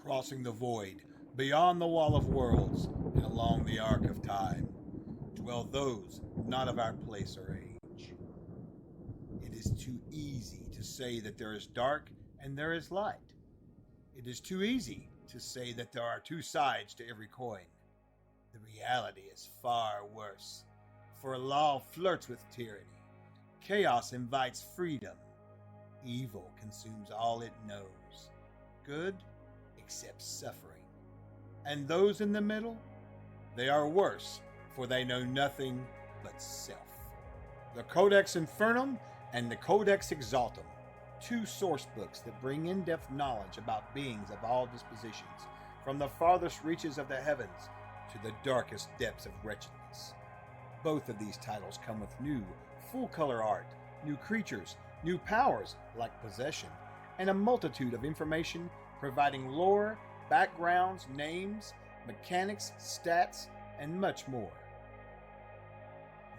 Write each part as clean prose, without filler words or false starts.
crossing the void, beyond the wall of worlds, and along the arc of time, dwell those not of our place or age. It is too easy to say that there is dark and there is light. It is too easy to say that there are two sides to every coin. The reality is far worse, for law flirts with tyranny. Chaos invites freedom. Evil consumes all it knows. Good accepts suffering. And those in the middle, they are worse, for they know nothing but self. The Codex Infernum and the Codex Exaltum, two source books that bring in-depth knowledge about beings of all dispositions, from the farthest reaches of the heavens to the darkest depths of wretchedness. Both of these titles come with new, full-color art, new creatures, new powers like possession, and a multitude of information providing lore, backgrounds, names, mechanics, stats, and much more.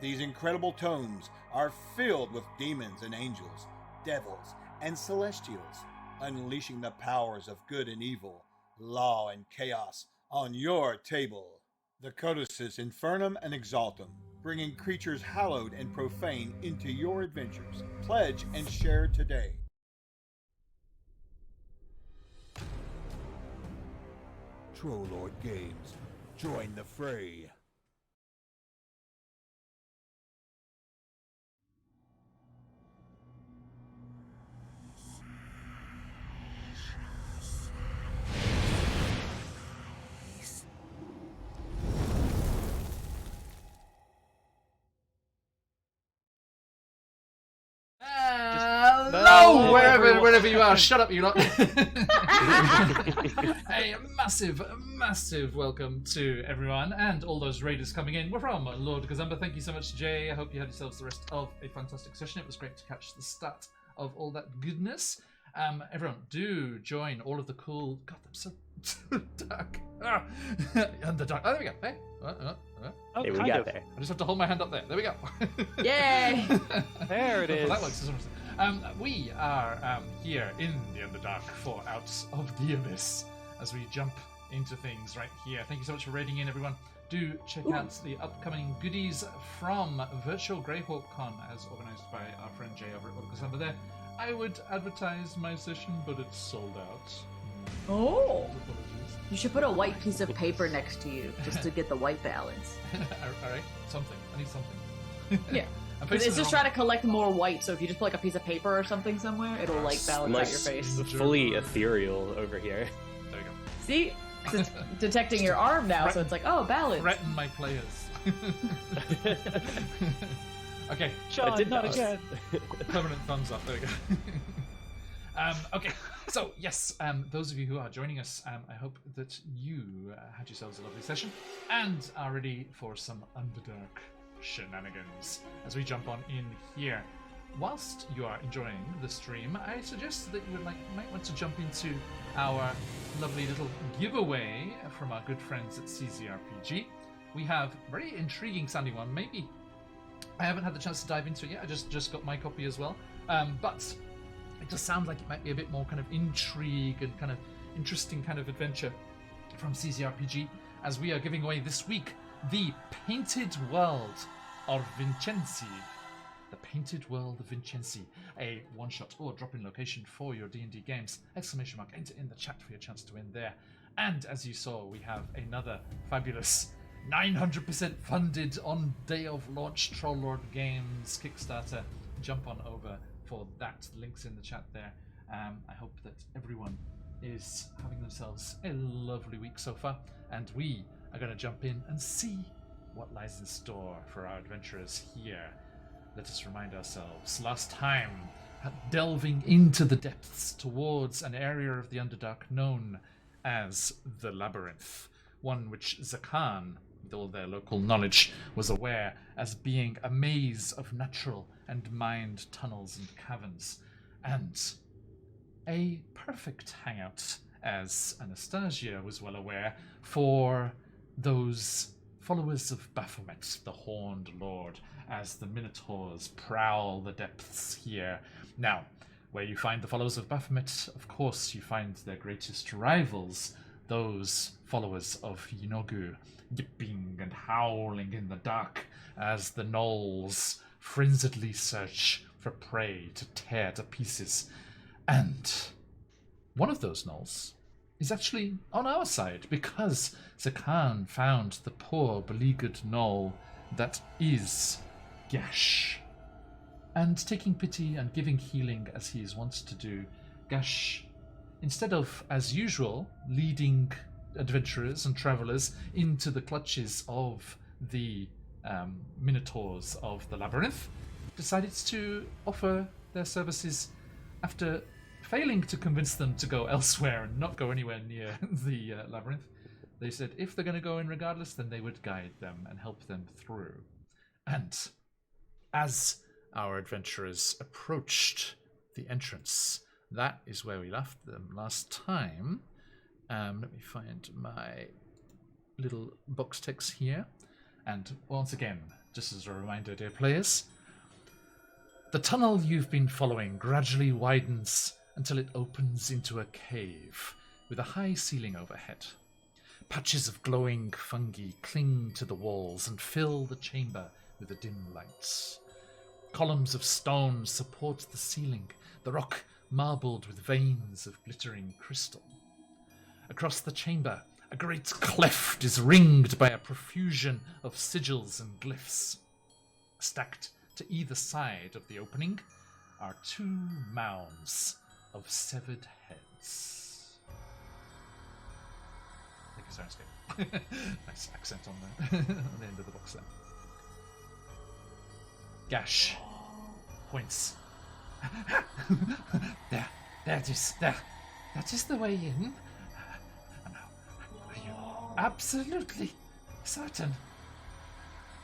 These incredible tomes are filled with demons and angels, devils and celestials, unleashing the powers of good and evil, law and chaos on your table. The Codices Infernum and Exaltum, bringing creatures hallowed and profane into your adventures. Pledge and share today. Trollord Games. Join the fray. Hello, wherever you are. Shut up, you lot. A massive welcome to everyone and all those raiders coming in. We're from Lord Gazumba. Thank you so much, Jay. I hope you had yourselves the rest of a fantastic session. It was great to catch the start of all that goodness. Everyone, do join all of the cool... God, I'm so dark. Underdark. Oh, there we go. Hey. Hey, we got there. I just have to hold my hand up there. There we go. Yay! There it is. Well, that works. We are here in the Underdark for Out of the Abyss as we jump into things right here. Thank you so much for raiding in, everyone. Do check out the upcoming goodies from Virtual Greyhawk Con as organised by our friend Jay over at Lord Cassandra there. I would advertise my session, but it's sold out. Oh! Apologies. You should put a white piece of paper next to you just to get the white balance. Alright, something. I need something. Yeah. It's just trying to collect more white, so if you just put like a piece of paper or something somewhere, it'll like balance out your face. Fully ethereal over here. There we go. See? It's detecting your arm now, so it's like, oh, balance. Threaten my players. Okay. Sean, I did not again. Permanent thumbs up. There we go. Okay. So, yes, those of you who are joining us, I hope that you had yourselves a lovely session and are ready for some Underdark shenanigans as we jump on in here. Whilst you are enjoying the stream, I suggest that you might want to jump into our lovely little giveaway from our good friends at CZRPG. We have a very intriguing sounding one. Maybe I haven't had the chance to dive into it yet. I just got my copy as well. But it does sound like it might be a bit more kind of intrigue and kind of interesting kind of adventure from CZRPG, as we are giving away this week the Painted World of Vincenzi. The Painted World of Vincenzi, a one-shot or drop-in location for your D&D games. ! Enter in the chat for your chance to win there. And as you saw, we have another fabulous 900% funded on day of launch Trollord Games Kickstarter. Jump on over for that. Links in the chat there. I hope that everyone is having themselves a lovely week so far, and we are going to jump in and see what lies in store for our adventurers here. Let us remind ourselves, last time, delving into the depths towards an area of the Underdark known as the Labyrinth, one which Zakan, with all their local knowledge, was aware as being a maze of natural and mined tunnels and caverns, and a perfect hangout, as Anastasia was well aware, for those followers of Baphomet, the Horned Lord, as the Minotaurs prowl the depths here. Now, Where you find the followers of Baphomet, of course, you find their greatest rivals, those followers of Yinogu, yipping and howling in the dark as the gnolls frenziedly search for prey to tear to pieces. And one of those gnolls is actually on our side, because Zakan found the poor, beleaguered gnoll that is Gash. And taking pity and giving healing as he is wont to do, Gash, instead of, as usual, leading adventurers and travellers into the clutches of the minotaurs of the labyrinth, decided to offer their services after failing to convince them to go elsewhere and not go anywhere near the labyrinth. They said if they're going to go in regardless, then they would guide them and help them through. And as our adventurers approached the entrance, that is where we left them last time. Let me find my little box text here. And once again, just as a reminder, dear players, the tunnel you've been following gradually widens until it opens into a cave with a high ceiling overhead. Patches of glowing fungi cling to the walls and fill the chamber with a dim light. Columns of stone support the ceiling, the rock marbled with veins of glittering crystal. Across the chamber, a great cleft is ringed by a profusion of sigils and glyphs. Stacked to either side of the opening are 2 mounds of severed heads. Thank you, Sirenscape. Nice accent on the, on the end of the box there. Gash points. There it is. There. That is the way in. Now, are you absolutely certain?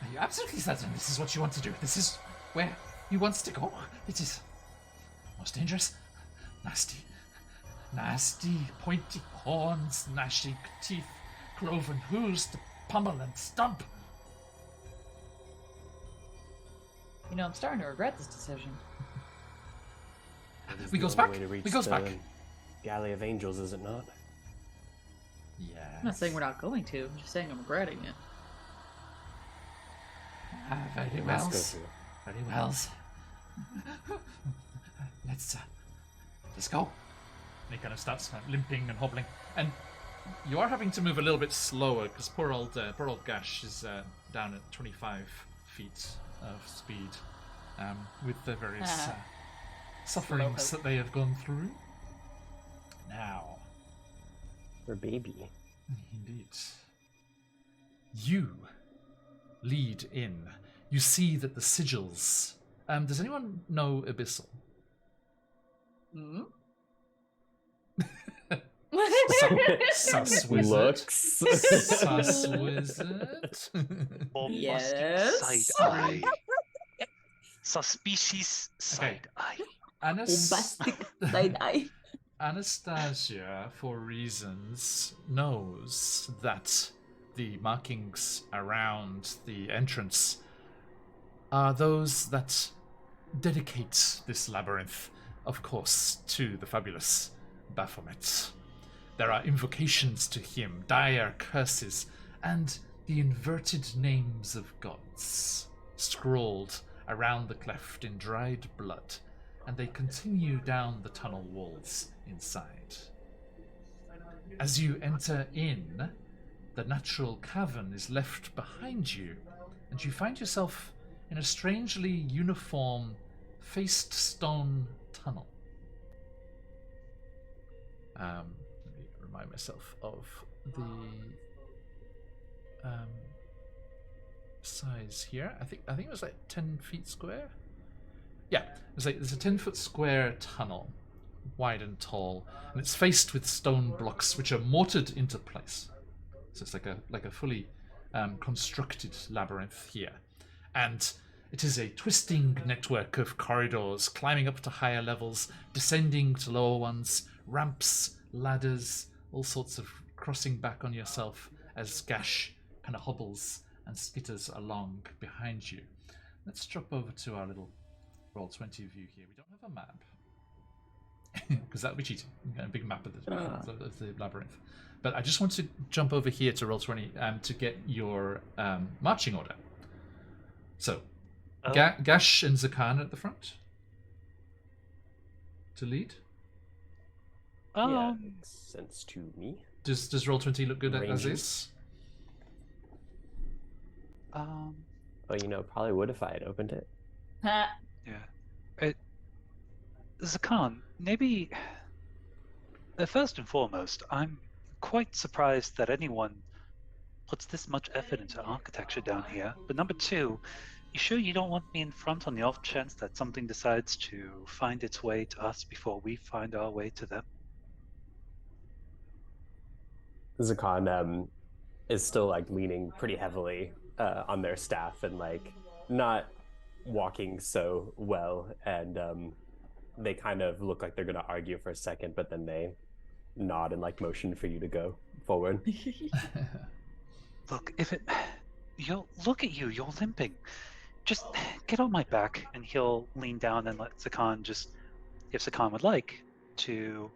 Are you absolutely certain this is what you want to do? This is where you want to go? It is most dangerous. Nasty, pointy horns, gnashing teeth, cloven hooves to pummel and stump. You know, I'm starting to regret this decision. We goes back. We goes back. Galley of Angels, is it not? Yeah. I'm not saying we're not going to. I'm just saying I'm regretting it. Very Let's well. go through. Very well. Let's go. And he kind of starts limping and hobbling, and you are having to move a little bit slower because poor old Gash is down at 25 feet of speed, with the various sufferings that they have gone through. Now, Her baby. indeed, you lead in. You see that the sigils. Does anyone know Abyssal? Hmm? Sus wizard. Looks. Sus wizard. Bombastic Yes. side eye. Suspicious side eye. Bombastic side eye. Anastasia, for reasons, knows that the markings around the entrance are those that dedicate this labyrinth, of course, to the fabulous Baphomet. There are invocations to him, dire curses, and the inverted names of gods scrawled around the cleft in dried blood, and they continue down the tunnel walls inside. As you enter in, the natural cavern is left behind you, and you find yourself in a strangely uniform, faced stone tunnel. Let me remind myself of the size here. I think it was like 10 feet square. Yeah, it's like there's a 10-foot square tunnel, wide and tall, and it's faced with stone blocks which are mortared into place. So it's like a fully constructed labyrinth here, and it is a twisting network of corridors, climbing up to higher levels, descending to lower ones, ramps, ladders, all sorts of crossing back on yourself as Gash kind of hobbles and skitters along behind you. Let's drop over to our little Roll20 view here. We don't have a map. because that would be cheating. A big map of the labyrinth. But I just want to jump over here to Roll20 to get your marching order. So, Gash and Zakan at the front to lead. Yeah, makes sense to me. Does Roll20 look good as Rangers? is? Oh, probably would if I had opened it. Ha. Yeah. Zakan, maybe first and foremost, I'm quite surprised that anyone puts this much effort into architecture down here. But number two, you sure you don't want me in front on the off chance that something decides to find its way to us before we find our way to them? Zakan is still like leaning pretty heavily on their staff and like not walking so well, and they kind of look like they're gonna argue for a second, but then they nod and like motion for you to go forward. Look, you'll look at you, you're limping. Just get on my back, and he'll lean down and let Zakan if Zakan would like, to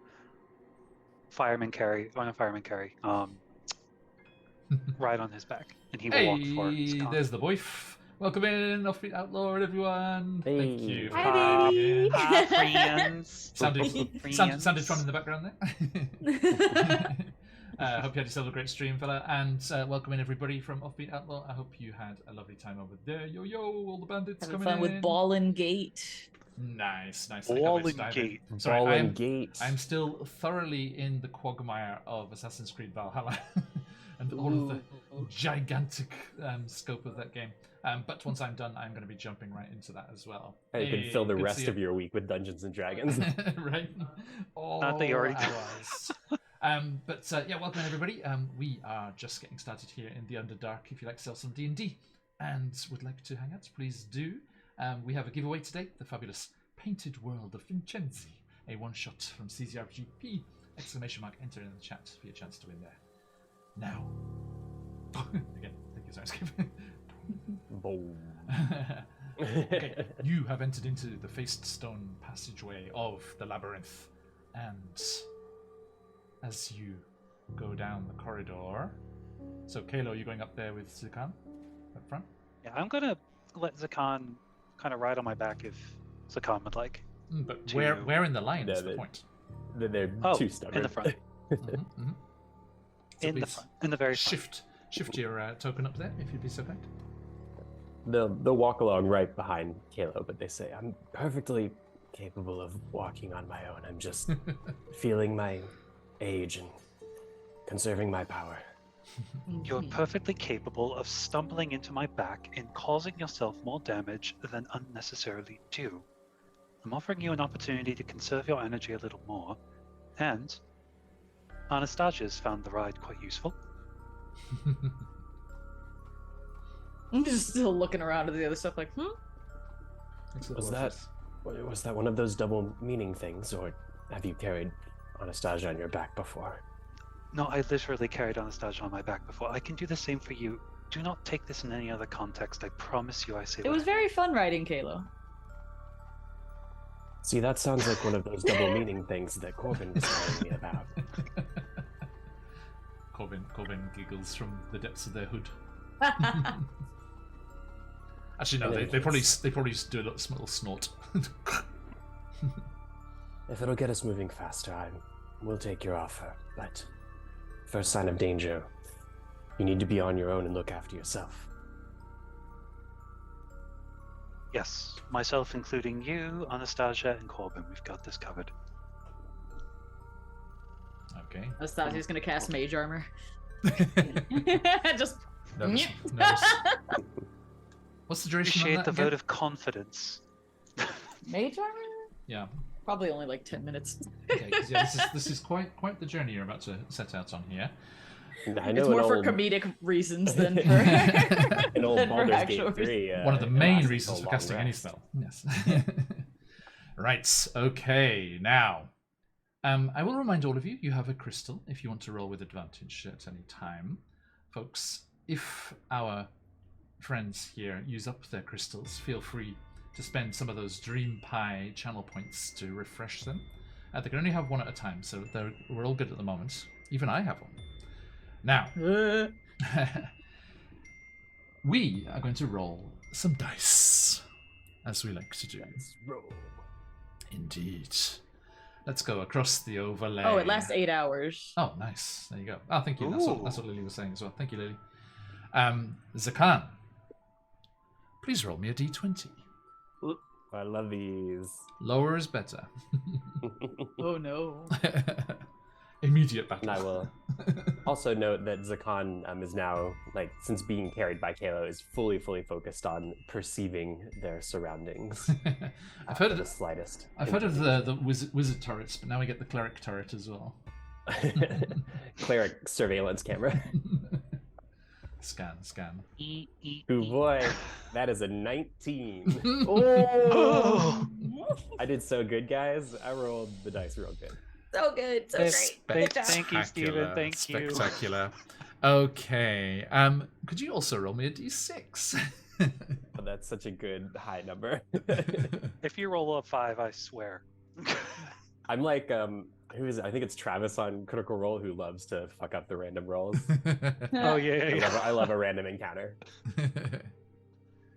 ride on his back, and he will walk for Zakan. There's the boyf. Welcome in, Offbeat Outlaw, everyone. Hey. Thank you. for Hi, coming baby. in. Hi, friends. Sounded fun in the background there. Hope you had yourself a great stream, fella, and welcome in everybody from Offbeat Outlaw. I hope you had a lovely time over there. Yo, all the bandits Having coming fun in. with Ballin' Gate. Nice. Ballin' Gate. Sorry, Ballin' Gate. I'm still thoroughly in the quagmire of Assassin's Creed Valhalla and all of the gigantic scope of that game. But once I'm done, I'm going to be jumping right into that as well. And you can fill the good to rest see of your week with Dungeons and Dragons. right? All Not that you already did. hours. But yeah, welcome everybody. We are just getting started here in the Underdark. If you like to sell some D&D and would like to hang out, please do. We have a giveaway today, the fabulous Painted World of Vincenzi, a one-shot from CZRPGP! ! Enter in the chat for your chance to win there. Now. Again, thank you, sorry, Skip. Boom. Okay, you have entered into the faced stone passageway of the labyrinth, and as you go down the corridor, so Kalo, you're going up there with Zakan up front. Yeah, I'm gonna let Zakan kind of ride on my back if Zakan would like. But where in the line is the point? They're too stubborn. In the front. So In the please front. In the very front. shift your token up there, if you'd be so kind. They'll walk along right behind Kalo, but they say, I'm perfectly capable of walking on my own. I'm just feeling my age and conserving my power. You're perfectly capable of stumbling into my back and causing yourself more damage than unnecessarily due. I'm offering you an opportunity to conserve your energy a little more, and Anastasia's found the ride quite useful. I'm just still looking around at the other stuff like, Was that one of those double meaning things, or have you carried Anastasia on your back before? No, I literally carried Anastasia on my back before. I can do the same for you. Do not take this in any other context. I promise you I say It was what I very fun riding Kalo. See, that sounds like one of those double meaning things that Corbin was telling me about. Corbin giggles from the depths of their hood. Actually, no, they probably just do a little snort. If it'll get us moving faster, we'll take your offer. But first sign of danger, you need to be on your own and look after yourself. Yes, myself including you, Anastasia, and Corbin. We've got this covered. Okay. Anastasia's gonna cast Mage Armor. Just. Nervous. What's the duration on Appreciate that the again? vote of confidence. Mage Armor? Yeah. Probably only like 10 minutes. Okay, 'cause yeah, this is quite the journey you're about to set out on here. I know It's more for old, comedic reasons than for, an old than for Baldur's actual Gate 3. One of the it main lasts reasons a for long casting any rest. spell. Yes. Right. Okay. Now, I will remind all of you, you have a crystal if you want to roll with advantage at any time. Folks, if our friends here use up their crystals, feel free to spend some of those Dream Pie channel points to refresh them. They can only have one at a time, so we're all good at the moment. Even I have one. Now, we are going to roll some dice, as we like to do. Let's roll. Indeed. Let's go across the overlay. Oh, it lasts 8 hours. Oh, nice. There you go. Oh, thank you. That's what Lily was saying as well. Thank you, Lily. Zakan, please roll me a d20. I love these. Lower is better. Oh no. Immediate battle. And I will also note that Zakan is now, like, since being carried by Kalo, is fully focused on perceiving their surroundings. I've heard of the slightest. I've heard of the wizard turrets, but now we get the cleric turret as well. Cleric surveillance camera. Scan. Oh boy, that is a 19. Oh! I did so good, guys. I rolled the dice real good. So good, so great. Thank you, Steven. Thank you. Spectacular. Okay. Could you also roll me a d6? Oh, that's such a good high number. If you roll a 5, I swear. I'm like, who is it? I think it's Travis on Critical Role who loves to fuck up the random rolls. Oh yeah. I love a random encounter.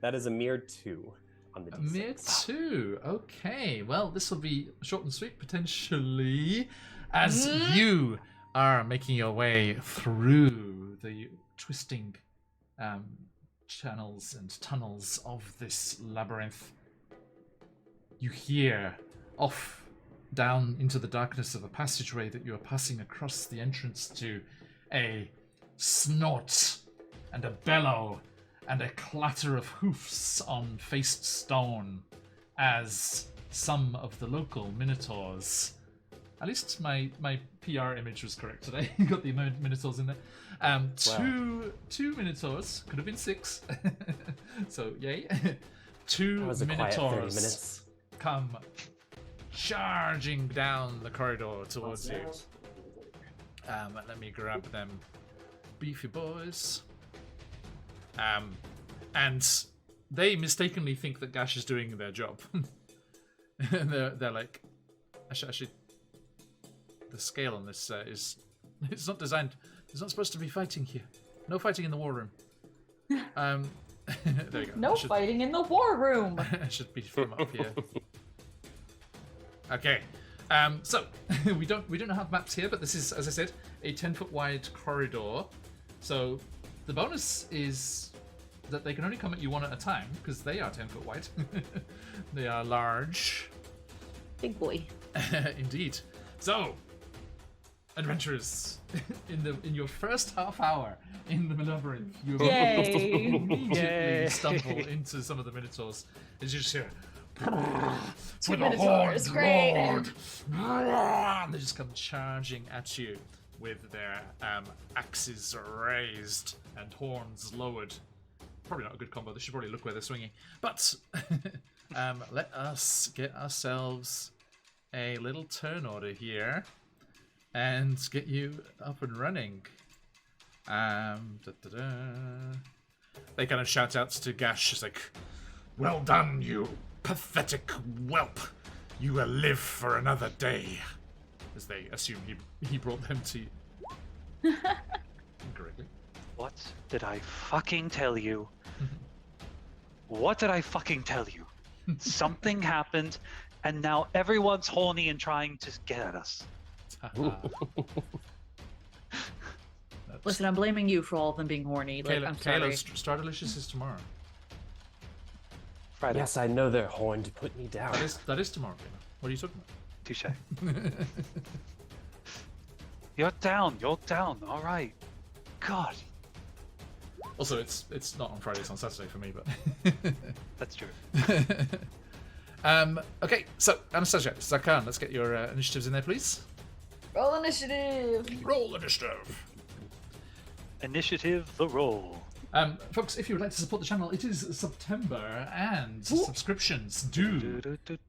That is a mere 2 on the D6. A mere 2. Okay. Well, this will be short and sweet potentially, as you are making your way through the twisting channels and tunnels of this labyrinth. You hear off down into the darkness of a passageway that you are passing across the entrance to a snort and a bellow and a clatter of hoofs on faced stone as some of the local minotaurs, at least my PR image was correct today, you got the minotaurs in there, two minotaurs, could have been 6, so yay, 2 That was a quiet 30 minotaurs minutes. come charging down the corridor towards you. Let me grab them beefy boys. And they mistakenly think that Gash is doing their job. And they're like, actually, the scale on this it's not designed. There's not supposed to be fighting here. No fighting in the war room. There you go. No fighting in the war room. I should beef him up here. Okay, so we don't have maps here, but this is, as I said, a 10-foot wide corridor. So the bonus is that they can only come at you one at a time because they are 10 foot wide. They are large. Big boy. Indeed. So, adventurers, in your first half hour in the labyrinth, you immediately stumble into some of the minotaurs. As you just hear, for the horned lord, and they just come charging at you with their axes raised and horns lowered. Probably not a good combo. They should probably look where they're swinging. But let us get ourselves a little turn order here and get you up and running. They kind of shout out to Gash, just like, "Well done, you pathetic whelp. You will live for another day." As they assume he brought them to you. Incorrectly. What did I fucking tell you? What did I fucking tell you? Something happened, and now everyone's horny and trying to get at us. Listen, I'm blaming you for all of them being horny. Like, I'm sorry. Star Delicious is tomorrow. Friday. Yes, I know they're horned to put me down. That is tomorrow, Kayla. What are you talking Touche. You're down. All right. God. Also, it's not on Friday, it's on Saturday for me, but That's true. Okay, so Anastasia, Zakan, let's get your initiatives in there, please. Roll initiative. Roll initiative. Initiative, the roll. Folks, if you would like to support the channel, it is September, and subscriptions do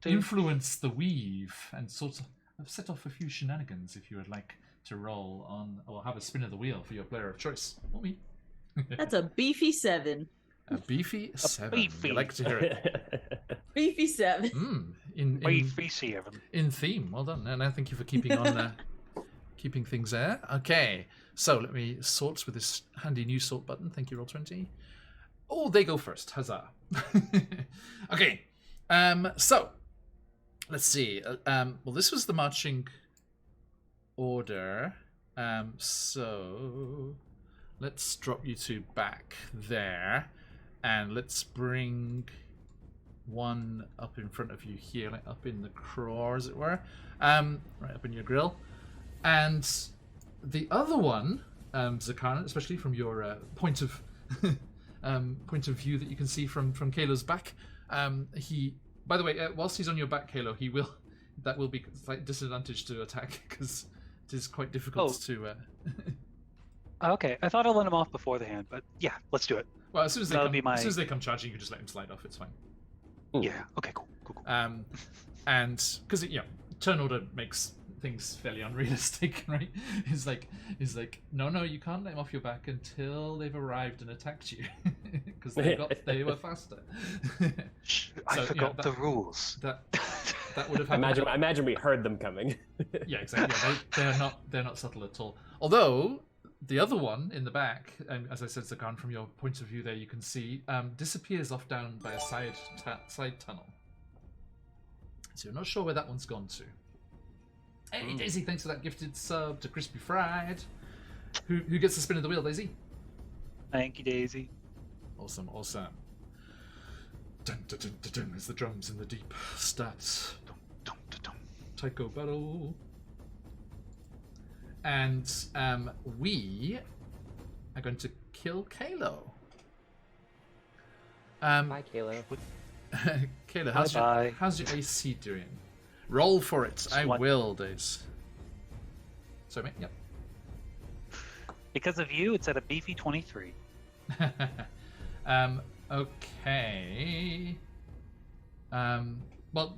influence the weave and sort of set off a few shenanigans if you would like to roll on or have a spin of the wheel for your player of choice. Or me. That's a beefy 7. A beefy 7. beefy. You like to hear it. Beefy 7. Beefy 7. In theme. Well done. And thank you for keeping on keeping things there. Okay. So let me sort with this handy new sort button. Thank you, Roll20. Oh, they go first. Huzzah. Okay. So let's see. Well, this was the marching order. So let's drop you two back there, and let's bring one up in front of you here, like up in the craw, as it were, right up in your grill, and the other one, Zakana, especially from your point of view that you can see from Kalo's back. He, by the way, whilst he's on your back, Kalo, that will be slight disadvantage to attack because it is quite difficult to. Okay, I thought I'd let him off before the hand, but yeah, let's do it. Well, as soon as they That'll come, be my- as soon as they come charging, you can just let him slide off. It's fine. Yeah. Okay. Cool. And because turn order makes things fairly unrealistic, right? It's like no, you can't let them off your back until they've arrived and attacked you, because they were faster. Shh, So, I forgot the rules. That would have happened. Imagine we heard them coming. Yeah, exactly. Yeah, they're not subtle at all. Although the other one in the back, as I said, Zakan, from your point of view there, you can see disappears off down by a side tunnel. So you're not sure where that one's gone to. Hey, Daisy, thanks for that gifted sub to Crispy Fried. Who gets the spin of the wheel, Daisy? Thank you, Daisy. Awesome. Dun, dun, dun, dun, dun, as the drums in the deep start. Dum, dum, dum. Taiko battle. And we are going to kill Kalo. Bye, Kalo. Kalo, Bye-bye. how's your AC doing? Roll for it. I will, Daze. Sorry, mate. Yep. Because of you, it's at a beefy 23. Okay. Well,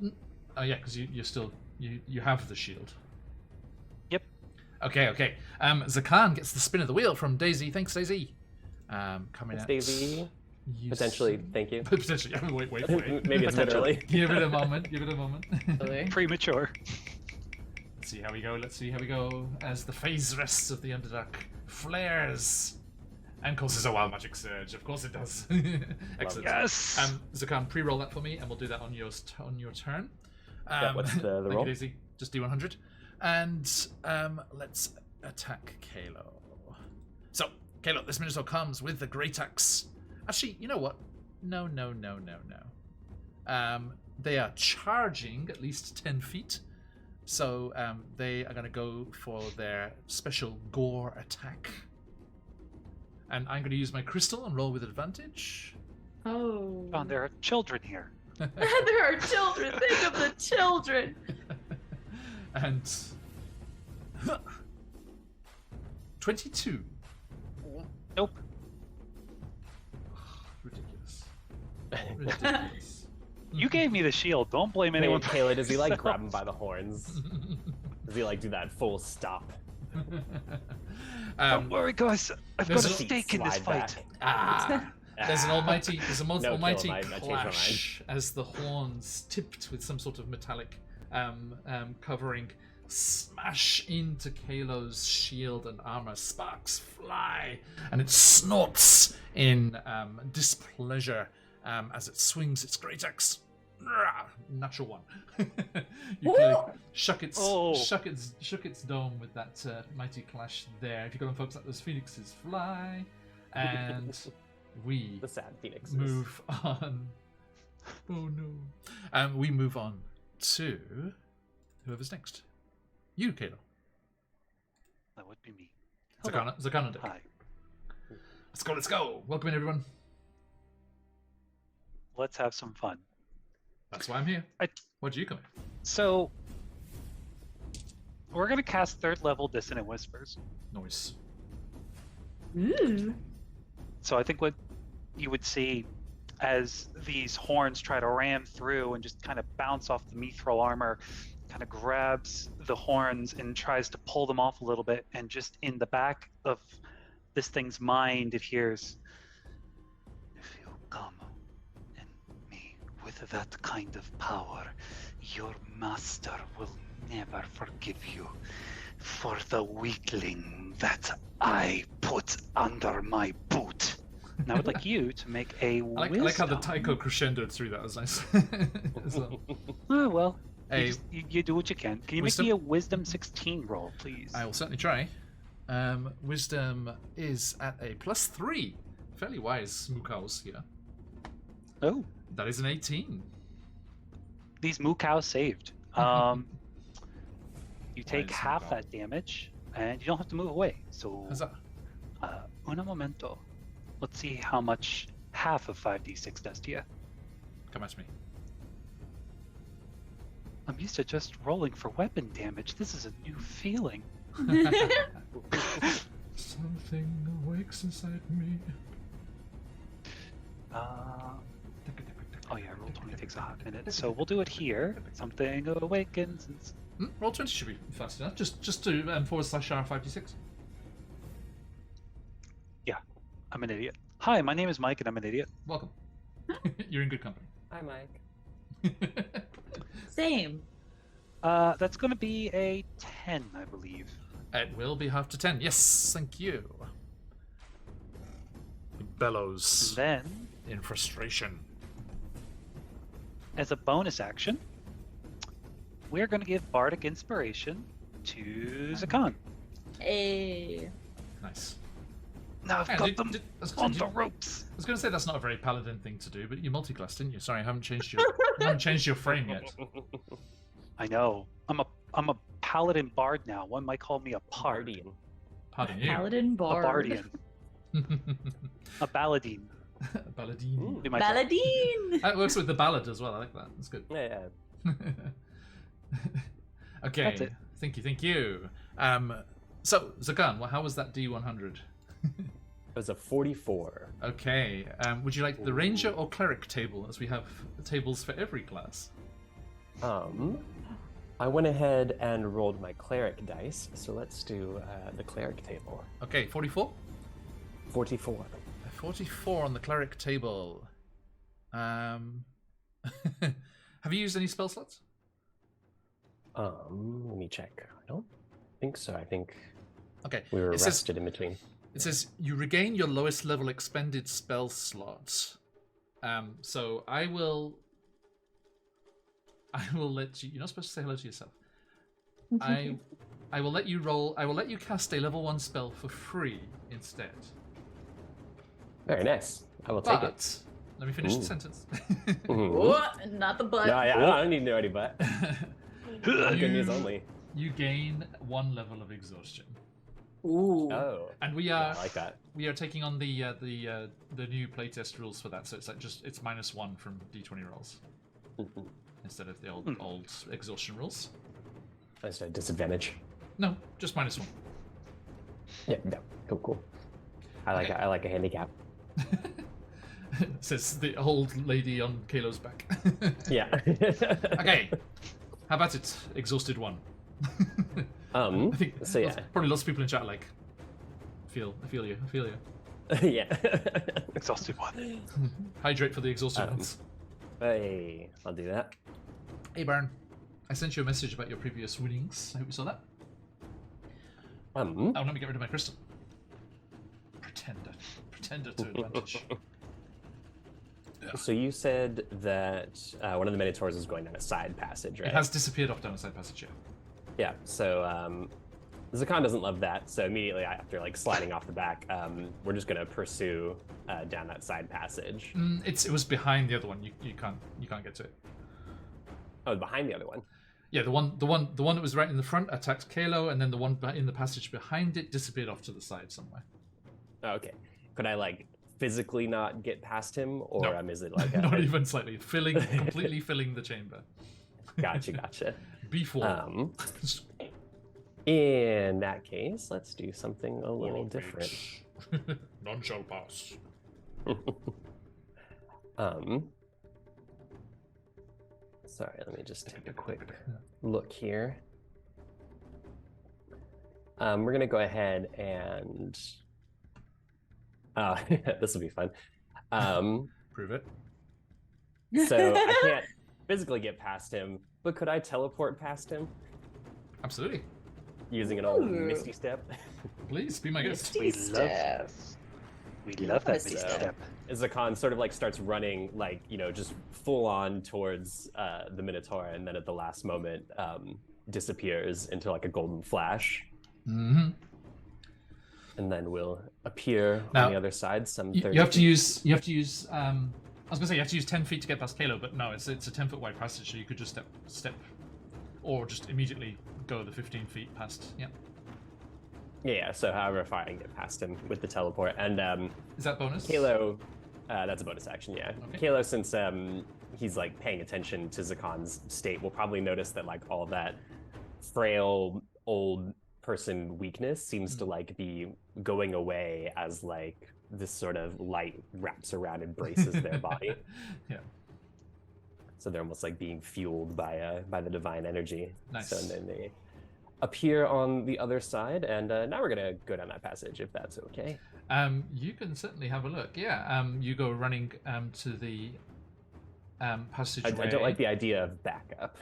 oh yeah, because you're still you have the shield. Yep. Okay. Zakan gets the spin of the wheel from Daisy. Thanks, Daisy. Coming It's at Daisy. you Potentially, thank you. Potentially. Wait. Maybe it's Potentially. literally. Give it a moment. Premature. Let's see how we go. As the phase rests of the Underdark flares and causes a wild magic surge. Of course it does. Excellent. Yes. Zakan, pre-roll that for me, and we'll do that on your turn. Yeah, what's the thank roll? you, Daisy. Just D100, and let's attack Kalo. So, Kalo, this Minotaur comes with the Great Axe. Actually, you know what? No. They are charging at least 10 feet. So they are going to go for their special gore attack. And I'm going to use my crystal and roll with advantage. Oh. Oh, there are children here. There are children. Think of the children. And 22. Nope. Ridiculous. You gave me the shield. Don't blame anyone. Kayla, does he like grab him by the horns? Does he like do that full stop? Don't worry, guys. I've got a there's a- stake in this Slide fight. back. There's an almighty Kill him, I changed my clash as the horns, tipped with some sort of metallic covering, smash into Kalo's shield and armor. Sparks fly, and it snorts in displeasure as it swings its great axe. Natural one. You clearly shook its dome with that mighty clash there. If you go and focus, those phoenixes fly, and we The sad phoenixes. move on. Oh no! We move on to whoever's next. You, Kalo. That would be me. Hello. Zakana. Hi. Let's go. Welcome in, everyone. Let's have some fun. That's why I'm here. Why'd you come in? So, we're going to cast 3rd level Dissonant Whispers. Noise. Ooh. So I think what you would see as these horns try to ram through and just kind of bounce off the mithril armor, kind of grabs the horns and tries to pull them off a little bit, and just in the back of this thing's mind it hears, "If you that kind of power, your master will never forgive you for the weakling that I put under my boot. And I would like you to make a I like how the taiko crescendoed through that. Was nice. As well. Oh, well, A you do what you can. Can you wisdom? make me a wisdom 16 roll, please? I will certainly try. Wisdom is at a +3. Fairly wise Mukaos here. Oh, That is an 18. these moo cows saved. You take Wise half Mukau. that damage, and you don't have to move away. So, Huzzah. un momento. Let's see how much half of 5d6 does to you. Come at me. I'm used to just rolling for weapon damage. This is a new feeling. Something awakes inside me. Oh yeah, roll 20 takes a hot minute. So we'll do it here. Something awakens. Roll 20 should be fast enough. Just to /R5d6. Yeah, I'm an idiot. Hi, my name is Mike, and I'm an idiot. Welcome. You're in good company. Hi, Mike. Same. That's going to be a 10, I believe. It will be half to 10. Yes, thank you. He bellows Then, in frustration. as a bonus action, we're going to give Bardic Inspiration to Zakan. Hey. Nice. Now I've Yeah, got did- them did- I was on gonna- the did- ropes. I was going to say that's not a very paladin thing to do, but you multiclassed, didn't you? Sorry, I haven't changed your frame yet. I know. I'm a paladin bard now. One might call me a pard. Partying. Pardon you. Paladin A bard. bardian. A baladine. Balladine. Ooh. We might say. Baladine! That works with the ballad as well. I like that. That's good. Yeah. Okay. That's it. Thank you. So Zakan, well, how was that D100? It was a 44. Okay. Would you like the ranger or cleric table, as we have tables for every class? I went ahead and rolled my cleric dice, so let's do the cleric table. Okay, 44. 44. 44 on the cleric table. Have you used any spell slots? Let me check. I don't think so. I think Okay. we were It says- rested in between. It says you regain your lowest level expended spell slots. So I will let you. You're not supposed to say hello to yourself. I will let you roll. I will let you cast a level 1 spell for free instead. Very nice. I will take it. But let me finish the Ooh. sentence. Mhm. What? Not the butt. No, yeah, I don't need to know any but. Good news only. You gain 1 level of exhaustion, Ooh. Oh. and we Yeah, are I like that. we are taking on the new playtest rules for that. So it's like it's -1 from D20 rolls Mhm. instead of the old exhaustion rules. That's a disadvantage. No, just -1. Yeah, no. Cool. I like Okay. I like a handicap. Says the old lady on Kalo's back. Yeah. Okay, how about it? Exhausted 1. I think So yeah. probably lots of people in chat are like I feel you. Yeah. Exhausted one. Hydrate for the exhausted Um, ones. Hey, I'll do that. Hey Baron, I sent you a message about your previous winnings. I hope you saw that. Oh, let me get rid of my crystal. Pretender to advantage. So you said that one of the Minotaurs is going down a side passage, right? It has disappeared off down a side passage, yeah. Yeah. So Zakan doesn't love that. So immediately after like sliding off the back, we're just gonna pursue down that side passage. It was behind the other one. You can't get to it. Oh, behind the other one. Yeah, the one that was right in the front attacked Kalo, and then the one in the passage behind it disappeared off to the side somewhere. Oh, okay. Could I like physically not get past him, or No. is it like Not even slightly. Completely filling the chamber. Gotcha. B4. In that case, let's do something a little Will different. await. None shall pass. Sorry, let me just take a quick look here. We're gonna go ahead and this will be fun. Prove it. So I can't physically get past him, but could I teleport past him Absolutely. using an old Ooh. Misty Step? Please be my guest. Misty step. We love that Misty Misty step. Step. Zakan sort of like starts running, like, just full on towards the Minotaur, and then at the last moment disappears into like a golden flash, Mm-hmm. and then will appear Now, on the other side. Some You 30 have to feet. use. You have to use. I was gonna say you have to use 10 feet to get past Kalo, but no, it's a 10-foot wide passage, so you could just step, or just immediately go the 15 feet past. Yeah. Yeah, so however far I can get past him with the teleport. And Is that bonus? Kalo, that's a bonus action, yeah. Okay. Kalo, since he's like paying attention to Zakan's state, will probably notice that like all that frail old person weakness seems to like be going away as like this sort of light wraps around and braces their body. Yeah. So they're almost like being fueled by the divine energy. Nice. So then they appear on the other side, and now we're gonna go down that passage if that's okay. You can certainly have a look. Yeah. You go running to the passageway. I don't like the idea of backup.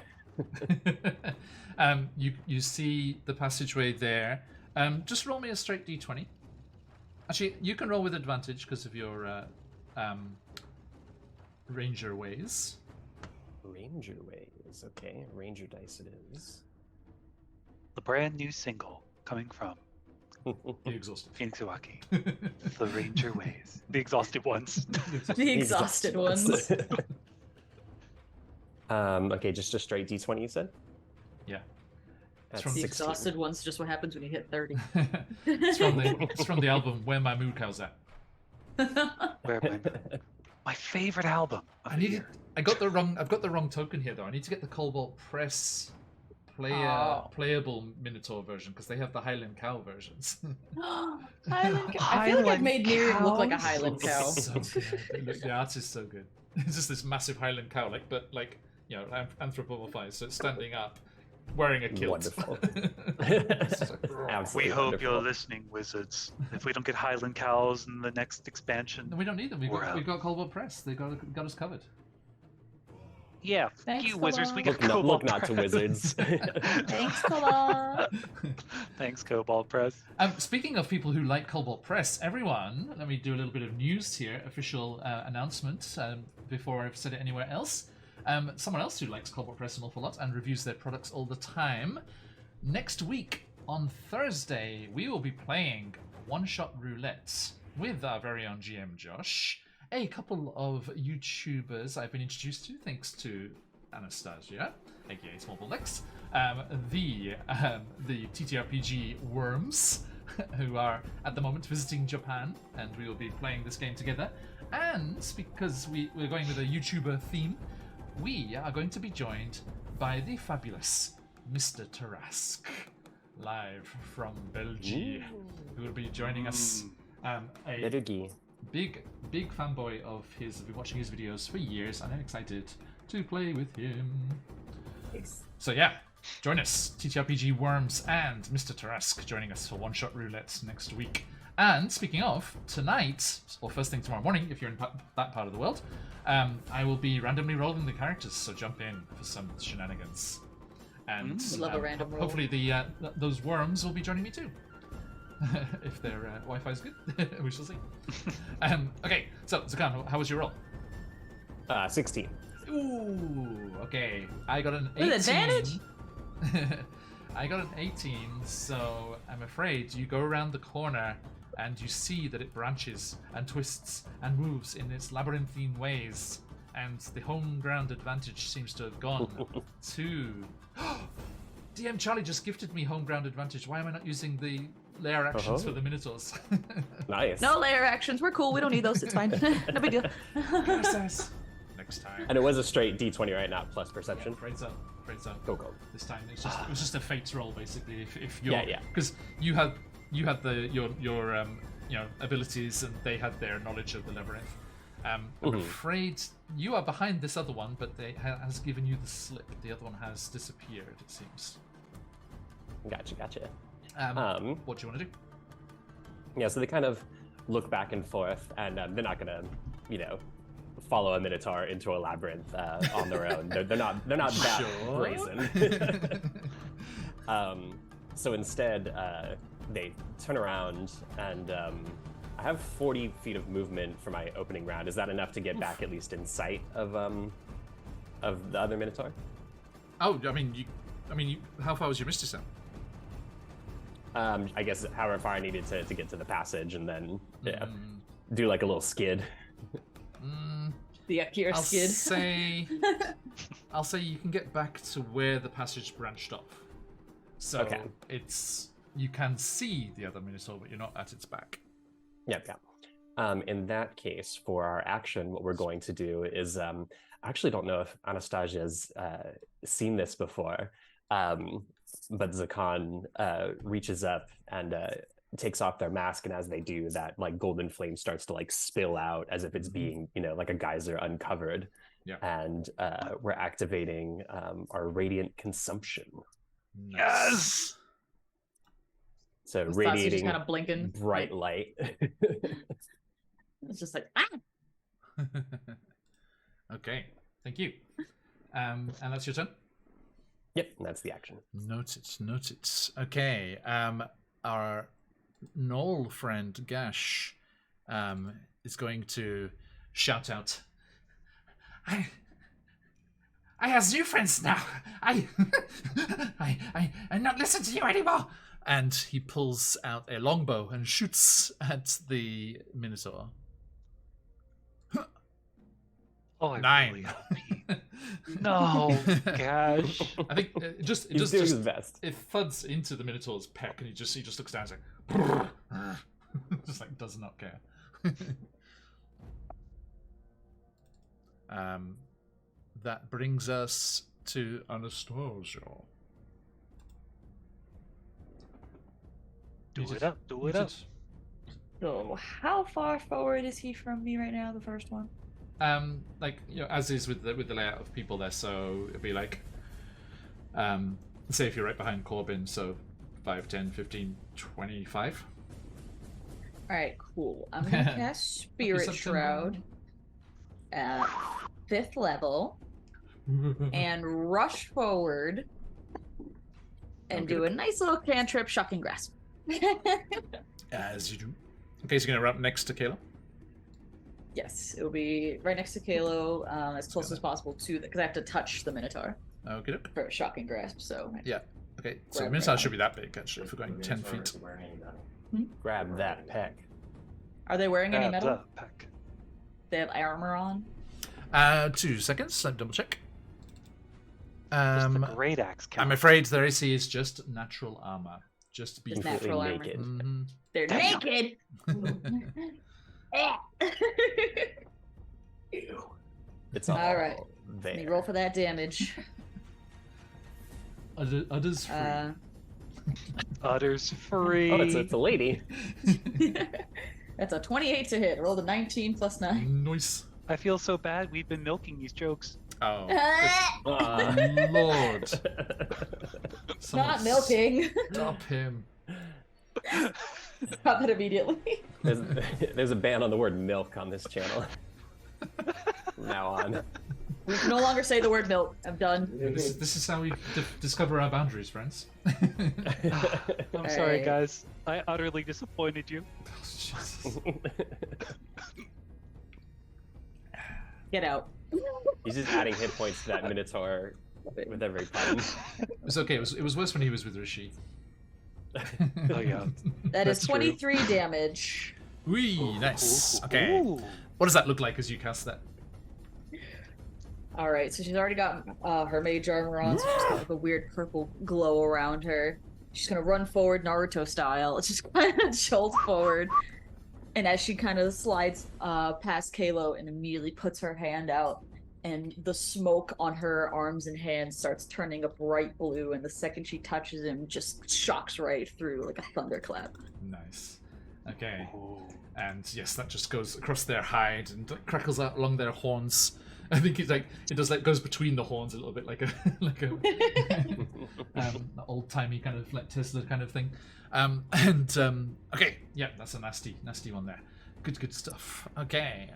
You see the passageway there. Just roll me a straight d20. Actually, you can roll with advantage because of your ranger ways. Ranger ways, okay. Ranger dice it is. The brand new single coming from The exhausted. QuestJunkiesUK. The Ranger Ways. The exhausted ones. The exhausted ones. Okay, just a straight d20 you said? Yeah. That's from The 16. exhausted ones, just what happens when you hit 30. It's from the album Where My Moo Cow's At. Where my favorite album of the year. I've got the wrong token here though. I need to get the Cobalt Press playable Minotaur version because they have the Highland Cow versions. Highland cow. I feel like I've made Miriam look like a cows? Highland cow. So good. The art is so good. It's just this massive Highland cow, anthropomorphized, so it's standing up, wearing a kilt. Wonderful. We Absolutely hope wonderful. you're listening, wizards. If we don't get Highland cows in the next expansion, No, we don't need them. We've We're got Cobalt Press. They got us covered. yeah, Thanks you a wizards, we lot. got Look Cobalt not to Press. wizards. Thanks a lot. Thanks, Cobalt Press. Speaking of people who like Cobalt Press, everyone, let me do a little bit of news here. Official announcement before I've said it anywhere else. Someone else who likes Cobalt Press an awful lot and reviews their products all the time. Next week, on Thursday, we will be playing one-shot roulette with our very own GM Josh, a couple of YouTubers I've been introduced to thanks to Anastasia, aka Small Bullets, the TTRPG Worms, who are at the moment visiting Japan, and we will be playing this game together. And because we're going with a YouTuber theme, we are going to be joined by the fabulous Mr. Tarask, live from Belgium, who will be joining us. A Liturgy. big fanboy of his. I've been watching his videos for years, and I'm excited to play with him. So yeah, join us, TTRPG Worms and Mr. Tarask joining us for One Shot Roulette next week. And speaking of, tonight, or first thing tomorrow morning, if you're in that part of the world, I will be randomly rolling the characters, so jump in for some shenanigans. And Love a random roll. hopefully those worms will be joining me too. If their Wi-Fi is good, we shall see. Okay, so Zakan, how was your roll? 16. Ooh, okay. I got an 18. With advantage? I got an 18, so I'm afraid you go around the corner and you see that it branches and twists and moves in its labyrinthine ways, and the home ground advantage seems to have gone to... DM Charlie just gifted me home ground advantage. Why am I not using the layer actions for the Minotaurs? Nice. No layer actions. We're cool. We don't need those. It's fine. No big deal. Next time. And it was a straight d20, right? Not plus perception. Afraid so. Go, go. This time it was just a fates roll basically. If you're, Yeah. because you had your abilities and they had their knowledge of the labyrinth. I'm afraid you are behind this other one, but they has given you the slip. The other one has disappeared. It seems. Gotcha. What do you want to do? Yeah, so they kind of look back and forth, and they're not gonna, follow a minotaur into a labyrinth on their own. They're not that brazen. So instead, they turn around, and I have 40 feet of movement for my opening round. Is that enough to get back at least in sight of the other minotaur? Oh, I mean, how far was your Misty Step? I guess however far I needed to get to the passage, and then do like a little skid. The Akira skid. I'll say you can get back to where the passage branched off. So Okay. you can see the other Minotaur, but you're not at its back. Yep. In that case, for our action, what we're going to do is, I actually don't know if Anastasia's seen this before, but Zakan reaches up and takes off their mask, and as they do, that like golden flame starts to like spill out as if it's being, like a geyser uncovered. Yeah. And we're activating our radiant consumption. Nice. Yes. So Just radiating kind of blinking. bright light. It's just like, ah! Okay, thank you. And that's your turn? Yep, and that's the action. Noted. Okay, our Knoll friend Gash is going to shout out, I has new friends now. I not listen to you anymore. And he pulls out a longbow and shoots at the Minotaur. Oh, I 9. really hope he... No, gosh. I think it just He's doing his best. it thuds into the Minotaur's peck, and he just looks down and like, just like does not care. That brings us to Anastasia. Do it up. So, how far forward is he from me right now, the first one? Like, as is with the layout of people there, so it'd be like, say if you're right behind Corbin, so 5, 10, 15, 25. Alright, cool. I'm gonna cast Spirit September. Shroud at 5th level and rush forward and do a nice little cantrip Shocking Grasp. As you do. Okay, so you're gonna run up next to Kayla. Yes, it'll be right next to Kalo, as close as possible to because I have to touch the Minotaur Okay. for a Shocking Grasp. So Yeah. Okay, so Grab Minotaur that. should be that big actually. If we're going 10 feet. Grab that peck. are they wearing any metal? The pack. They have armor on. 2 seconds. Let me double check. Does the great axe count? I'm afraid their AC is just natural armor. Just be Just Completely natural armor. naked. Mhm. They're Damn. naked. It's all, All right. there. Let me roll for that damage. Others free. Utter's free. Oh, it's a lady. That's a 28 to hit. Roll the 19 plus 9. Nice. I feel so bad. We've been milking these jokes. Oh, Ah. Lord. Someone Not milking. Stop him. Stop it immediately. There's a ban on the word milk on this channel. From now on. We can no longer say the word milk. I'm done. This is how we discover our boundaries, friends. I'm sorry, Hey. guys. I utterly disappointed you. Jesus. Get out. He's just adding hit points to that Minotaur with every pun. It's okay. It was worse when he was with Rishi. Oh, yeah. That is That's true. 23 damage. Wee, nice. Okay. Ooh. What does that look like as you cast that? Alright, so she's already got her mage armor on, so she's got like a weird purple glow around her. She's gonna run forward Naruto style. It's just kind of jolt forward. And as she kind of slides past Kalo and immediately puts her hand out, and the smoke on her arms and hands starts turning a bright blue, and the second she touches him, just shocks right through like a thunderclap. Nice. Okay. Ooh. And yes, that just goes across their hide and crackles out along their horns. I think goes between the horns a little bit, like a old timey kind of like Tesla kind of thing. Okay, yeah, that's a nasty one there. Good stuff. Okay,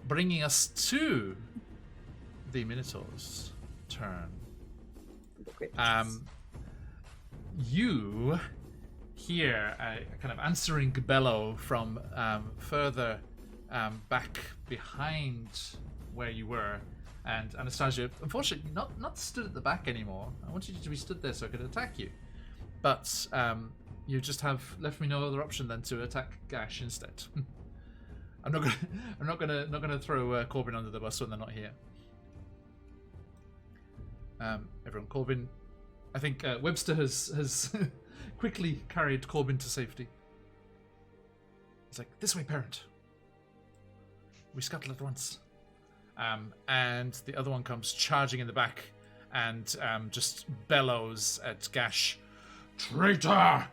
bringing us to the Minotaur's turn. You hear a kind of answering bellow from further back behind where you were, and Anastasia, unfortunately, not stood at the back anymore. I wanted you to be stood there so I could attack you, but you just have left me no other option than to attack Gash instead. I'm not gonna throw Corbin under the bus when they're not here. Everyone, Corbin. I think Webster has quickly carried Corbin to safety. He's like, "This way, parent. We scuttle at once." And the other one comes charging in the back and just bellows at Gash, "Traitor!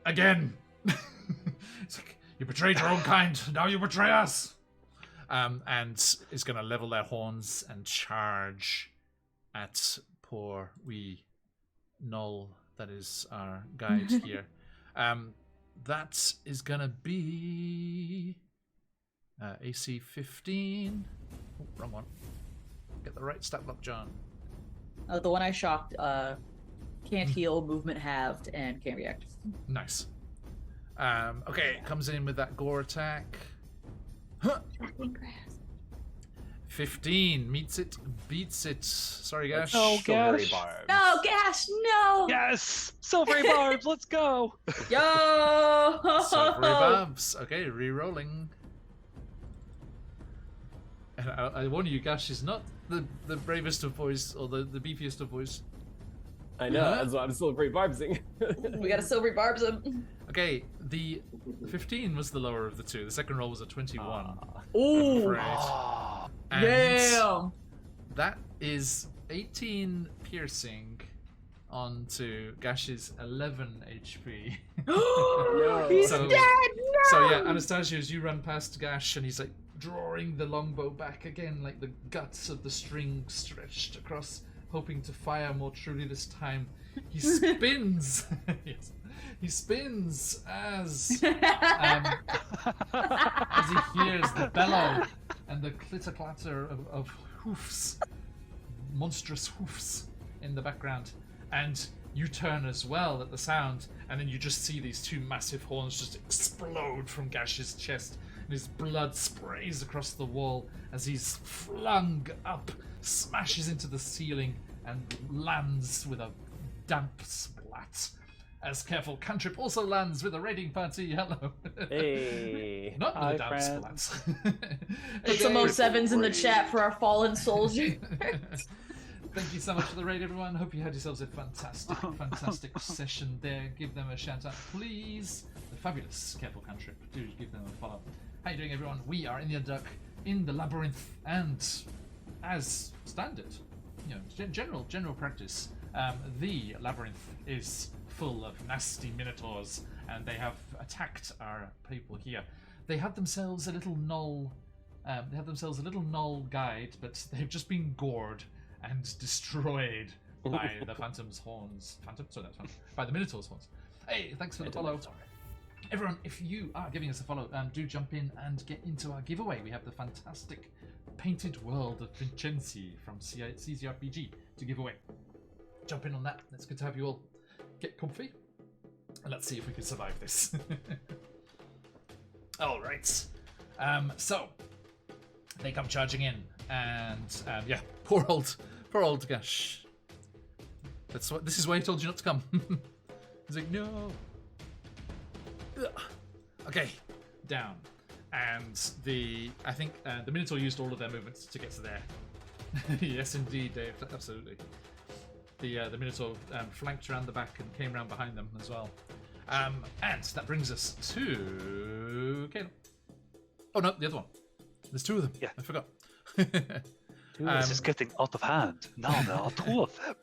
Again!" It's like, "You betrayed your own kind, now you betray us!" And is going to level their horns and charge at poor wee Null, that is our guide here. That is going to be AC 15. Oh, wrong one. Get the right stat block, John. Oh, the one I shocked, can't heal, movement halved, and can't react. Nice. Okay, comes in with that gore attack. Huh. 15 meets it, beats it. Sorry, Gash. Oh, Silvery Gash. barbs. No, Gash, no! Yes! Silvery barbs, let's go! Yo! Silvery barbs. Okay, re-rolling. And I warn you, Gash is not the bravest of boys, or the beefiest of boys. I know, that's why I'm silvery barbsing. We got a silvery barbs him. Okay, the 15 was the lower of the two. The second roll was a 21. I'm Ooh! afraid. And Damn! that is 18 piercing onto Gash's 11 HP. He's So- dead! No! So yeah, Anastasia, as you run past Gash, and he's like drawing the longbow back again, like the guts of the string stretched across, hoping to fire more truly this time. He spins. Yes, he spins as he hears the bellow and the clitter clatter of hoofs, monstrous hoofs in the background, and you turn as well at the sound, and then you just see these two massive horns just explode from Gash's chest, and his blood sprays across the wall as he's flung up, smashes into the ceiling, and lands with a damp splat. As Careful Cantrip also lands with a raiding party. Hello. Hey. Not with Hi, a damp friends. splat. Put some Okay. 07s in the chat for our fallen soldier. Thank you so much for the raid, everyone. Hope you had yourselves a fantastic session there. Give them a shout out, please. The fabulous Careful Cantrip. Do give them a follow. How you doing, everyone? We are in the Underdark, in the Labyrinth, and as standard, you know, general practice, the Labyrinth is full of nasty minotaurs, and they have attacked our people here. They had themselves a little null. They had themselves a little null guide, but they've just been gored and destroyed by the Phantom's horns. By the Minotaur's horns. Hey, thanks for the follow. Everyone, if you are giving us a follow, do jump in and get into our giveaway. We have the fantastic Painted World of Vincenzi from CZRPG to give away. Jump in on that. It's good to have you all. Get comfy, and let's see if we can survive this. All right. So they come charging in, and yeah, poor old Gash. This is why he told you not to come. He's like, no. Ugh. Okay, down, and I think the Minotaur used all of their movements to get to there. Yes, indeed, Dave. Absolutely. The Minotaur flanked around the back and came around behind them as well. And that brings us to Caleb. Oh no, the other one. There's two of them. Yeah. I forgot. This is getting out of hand. Now there are two of them.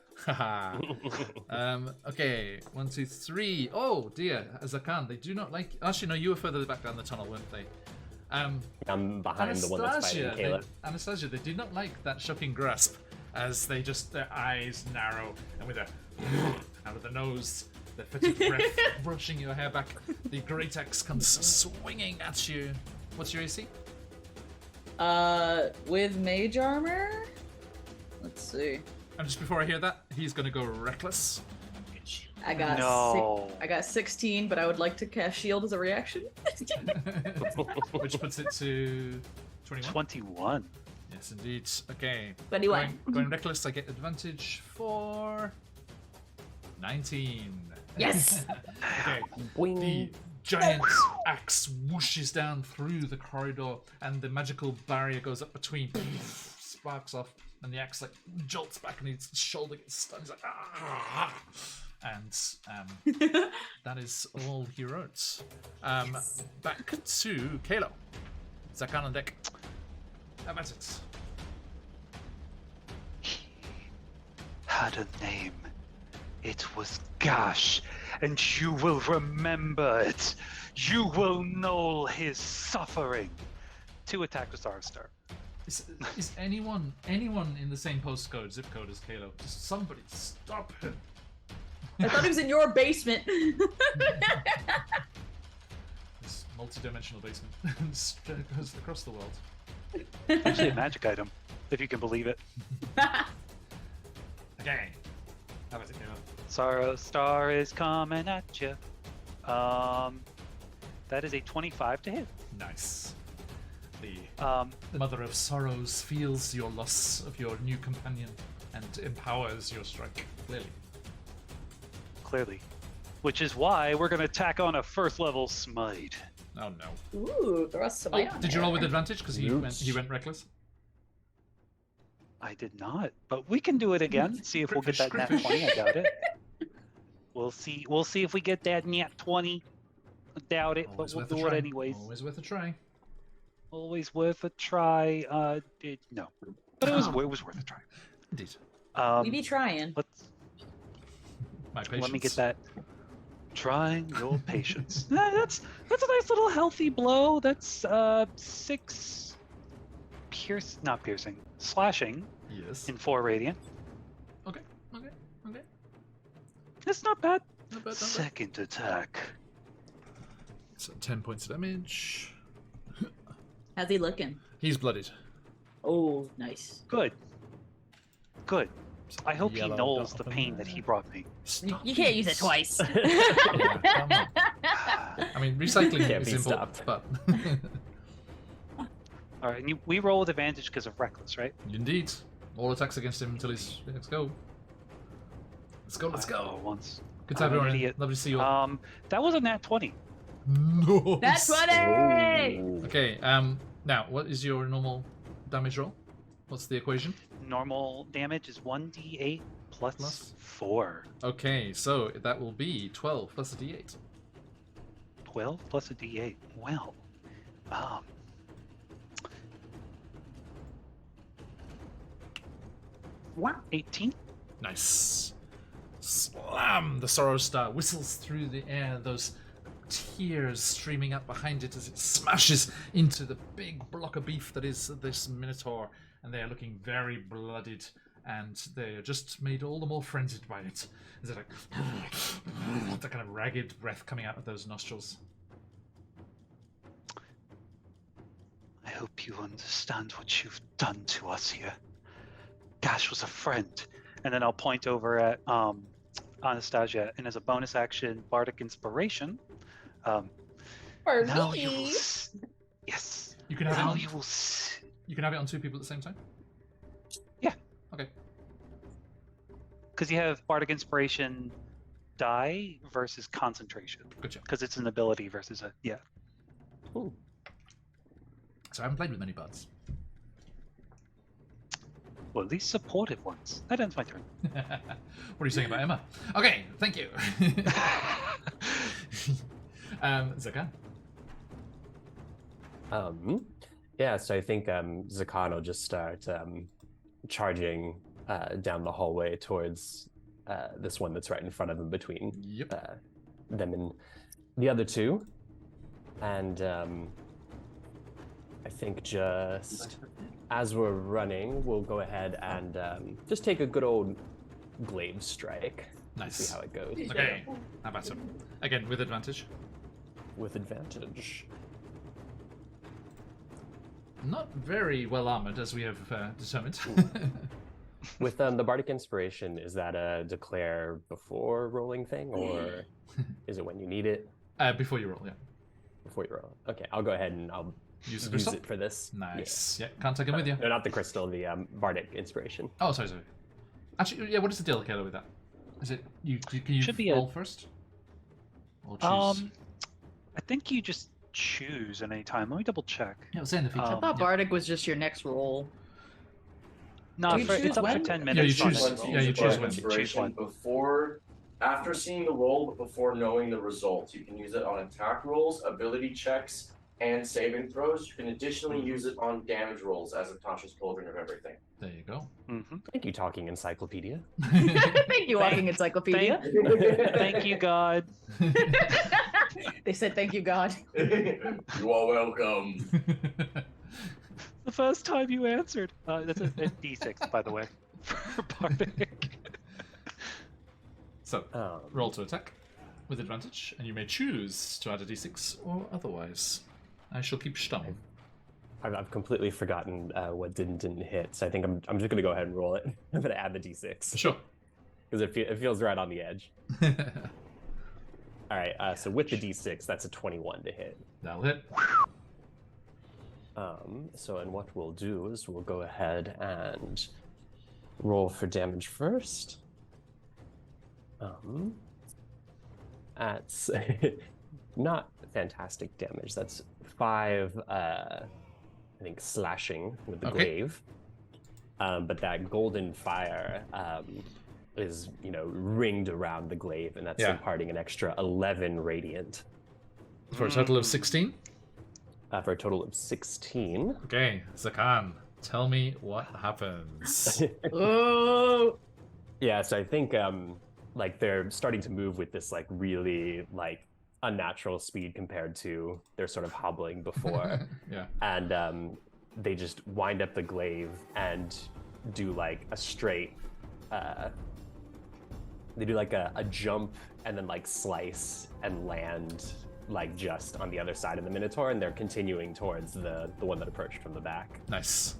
Okay, 1, 2, 3. Oh dear, Azakan, they do not like. Actually, no, you were further back down the tunnel, weren't they? I'm behind the one that's fighting Caleb. Anastasia, they did not like that shocking grasp, as they just, their eyes narrow, and with a out of the nose, the fetid breath brushing your hair back. The great axe comes swinging at you. What's your AC? With mage armor? Let's see. And just before I hear that, he's gonna go reckless. I got No. I got 16, but I would like to cast shield as a reaction. Which puts it to 21. 21. Yes, indeed. Okay. 21. Going reckless, I get advantage for 19. Yes. Okay. Boing. The giant axe whooshes down through the corridor, and the magical barrier goes up between, sparks off, and the axe like jolts back, and his shoulder gets stunned. He's like, ah! And that is all he wrote. Back to Kalo. Zakan on deck. How about it? Had a name. It was Gash, and you will remember it. You will know his suffering. 2 attack with Star. Is anyone in the same postcode, zip code as Kalo? Just somebody stop him. I thought he was in your basement. This multi-dimensional basement goes across the world. Actually, a magic item, if you can believe it. Okay. How about it, Kalo? Sorrow Star is coming at you. That is a 25 to hit. Nice. The The Mother of Sorrows feels your loss of your new companion and empowers your strike. clearly. Which is why we're going to tack on a first level smite. Oh no. Ooh, the rest of my. Did you roll with advantage? Because he Oops. went reckless. I did not, but we can do it again. See if we'll get that nat 20. I doubt it. We'll see. We'll see if we get that nat 20. I doubt it, Always but we'll worth a do try. it anyways. Always worth a try. Always worth a try. No, but it was worth a try. Indeed. We be trying. My patience. Let me get that. Trying your patience. That's a nice little healthy blow. That's 6 not piercing, slashing Yes. in 4 radiant. Okay. That's not bad. Not bad. Second attack. So 10 points of damage. How's he looking? He's bloodied. Oh, nice. Good. Good. I hope he Yellow knows dot the up in pain there. that he brought me. Stop You can't use it twice. Yeah, come on. I mean, recycling Can't is be important, stopped. but All right, and we roll with advantage because of reckless, right? indeed, all attacks against him until he's. Let's go. Let's go. Once. Good to have I'm you an on. idiot. Lovely to see you. all. That was a nat 20. No. That's 20! Ooh. Okay. Now, what is your normal damage roll? What's the equation? Normal damage is 1d8 Plus? plus 4. Okay, so that will be 12 plus a d8. 12 plus a d8. Well, 18. Nice. Slam! The Sorrow Star whistles through the air, those tears streaming up behind it as it smashes into the big block of beef that is this Minotaur, and they are looking very bloodied, and they are just made all the more frenzied by it. As they're like, the kind of ragged breath coming out of those nostrils. I hope you understand what you've done to us here. Gash was a friend. And then I'll point over at Anastasia, and as a bonus action, Bardic Inspiration. For Now me. you will. Yes. You can have it Now on, you will. you can have it on 2 people at the same time? Yeah. Okay. Because you have Bardic Inspiration die versus concentration. Gotcha. Because it's an ability versus a. Yeah. Ooh. So I haven't played with many bards. Well, at least supportive ones. That ends my turn. What are you saying about Emma? Okay, thank you. Zakan. Yeah, so I think Zakan will just start charging down the hallway towards this one that's right in front of him between Yep. them and the other two. And I think just as we're running, we'll go ahead and just take a good old glaive strike. Nice. See how it goes. Okay. How about so? Again, with advantage. With advantage. Not very well armored, as we have determined. With the Bardic Inspiration, is that a declare before rolling thing, or is it when you need it? Before you roll, yeah. Before you roll. Okay, I'll go ahead and I'll Use the use crystal. it for this. Nice. Yeah, can't take him with you. No, not the crystal, the Bardic Inspiration. Oh, sorry. Actually, yeah. What is the deal, Kayla, with that? Is it can you Should be roll first? Or choose? I think you just choose at any time. Let me double check. Yeah, it was in the feature. I thought Bardic was just your next roll. No, Do you choose it's up for when? 10 Yeah, minutes. you choose- on it. yeah, you choose when. Choose one. Before, after seeing the roll, but before knowing the results. You can use it on attack rolls, ability checks, and saving throws. You can additionally use it on damage rolls as a Tasha's Cauldron of Everything. There you go. Thank you, Talking Encyclopedia. Thank you, Walking Encyclopedia. Thank you, God. They said thank you, God. You are welcome. The first time you answered. That's a D6, by the way, for Bardic. So, roll to attack with advantage, and you may choose to add a d6 or otherwise. I shall keep stum. I've completely forgotten what didn't hit, so I think I'm just gonna go ahead and roll it. I'm gonna add the d6 Sure. because it feels right on the edge. All right, so with the d6, that's a 21 to hit. That'll hit. And what we'll do is we'll go ahead and roll for damage first. That's not fantastic damage. That's 5, I think, slashing with the glaive. But that golden fire is, ringed around the glaive, and that's imparting an extra 11 radiant. For a total of 16? For a total of 16. Okay, Zakan, tell me what happens. Oh. Yeah, so I think they're starting to move with this really unnatural speed compared to their sort of hobbling before. Yeah. And they just wind up the glaive and do a straight they do a jump and then slice and land just on the other side of the Minotaur, and they're continuing towards the one that approached from the back. Nice.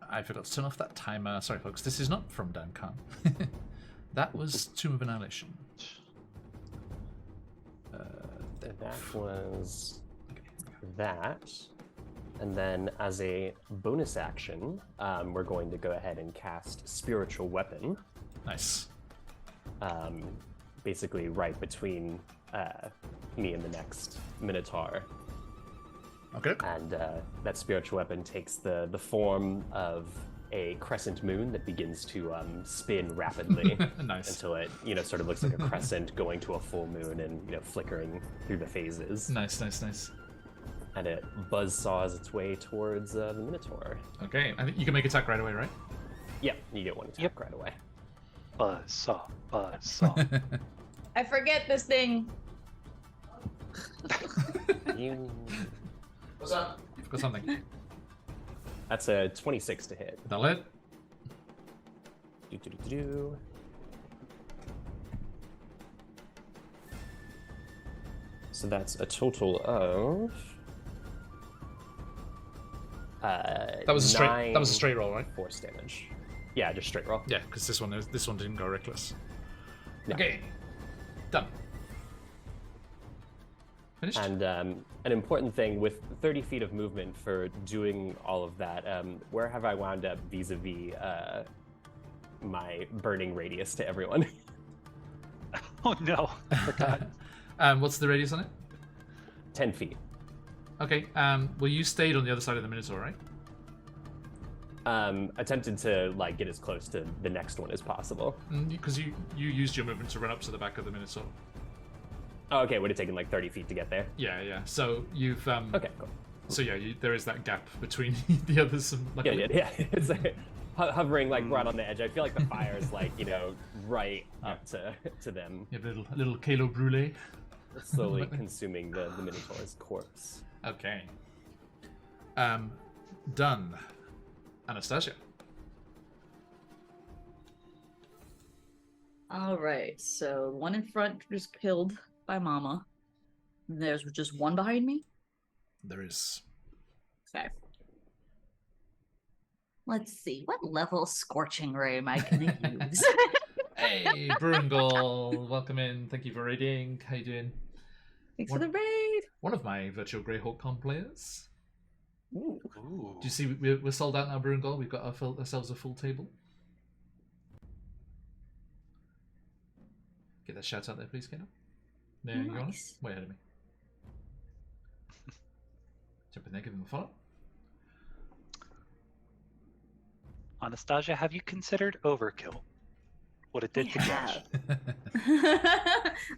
I forgot to turn off that timer. Sorry, folks. This is not from Dan Khan. That was Tomb of Annihilation. That was that. And then as a bonus action, we're going to go ahead and cast Spiritual Weapon. Nice. Basically right between me and the next Minotaur. Okay. And that spiritual weapon takes the form of a crescent moon that begins to spin rapidly Nice. until it sort of looks like a crescent going to a full moon and flickering through the phases. Nice. And it buzzsaws its way towards the Minotaur. Okay, I think you can make attack right away, right? Yeah, you get one attack right away. Buzzsaw, buzzsaw. I forget this thing. What's up? You've got something. That's a 26 to hit. That'll hit. Do. So that's a total of. That was a straight roll, right? Force damage. Yeah, just straight roll. Yeah, because this one didn't go reckless. No. Okay, done. Finished. And an important thing with 30 feet of movement for doing all of that, where have I wound up vis-a-vis my burning radius to everyone? Oh no, I forgot. What's the radius on it? 10 feet. Okay. Well, you stayed on the other side of the Minotaur, right? Attempted to get as close to the next one as possible. Because you used your movement to run up to the back of the Minotaur. Oh, okay, would have taken 30 feet to get there. Yeah. So you've Okay, cool. So yeah, there is that gap between the others. And Yeah. It's hovering right on the edge. I feel like the fire is right up to them. You have a little Kalo Brûlé. Slowly consuming the Minotaur's corpse. Okay. Done. Anastasia. All right, so one in front was killed by Mama. There's just one behind me. There is. Okay. Let's see, what level Scorching Ray am I gonna use? Hey, Brungle, welcome in. Thank you for raiding. How you doing? Thanks for the raid. One of my virtual Greyhawk con players. Ooh. Ooh. Do you see we're sold out now, Brungle? We've got ourselves a full table. Get that shout out there, please, Keno. There you go. Nice. Way ahead of me. Jump in there, give him a follow. Anastasia, have you considered overkill? What it did to Josh?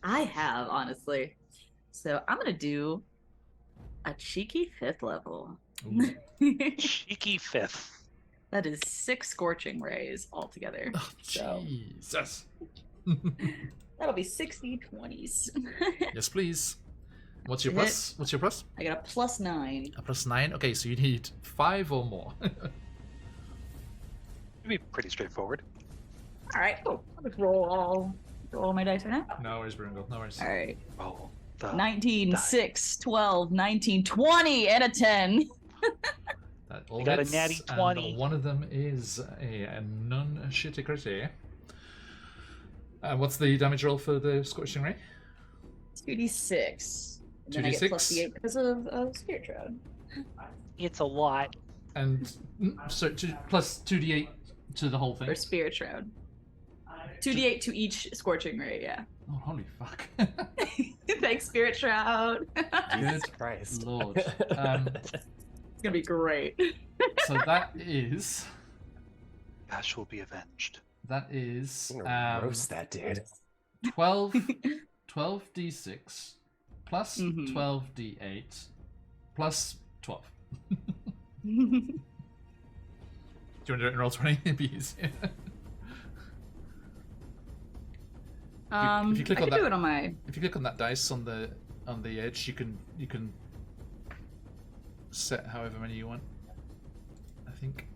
I have, honestly. So I'm gonna do a cheeky 5th level. Ooh. Cheeky 5th. That is 6 Scorching Rays altogether. Oh, So Jesus. that'll be 60 20s. Yes, please. What's your Hit. plus? What's your plus? I got a +9. A +9. Okay, so you need 5 or more. It'd be pretty straightforward. All right, cool. I'll just roll all my dice right now. No worries, Brungle. No worries. All right. Roll the 19, die. 6, 12, 19, 20, and a 10. That all You got a hits, natty and 20. one of them is a non-shitty critic. What's the damage roll for the Scorching Ray? 2d6. And then I get 2d6? plus the 8 because of Spirit Shroud. It's a lot. And so plus 2d8 to the whole thing. Or Spirit Shroud. 2d8 to each Scorching Ray, yeah. Oh, holy fuck. Thanks, Spirit Shroud. Jesus Good Christ. Lord. It's gonna be great. So that is Ash will be avenged. I'm gonna roast that dude. 12d6 plus Mhm. 12d8 plus 12. Do you want to do it in roll 20? It'd be easier. If you click I on can do that- it on my. If you click on that dice on the edge, you can set however many you want. I think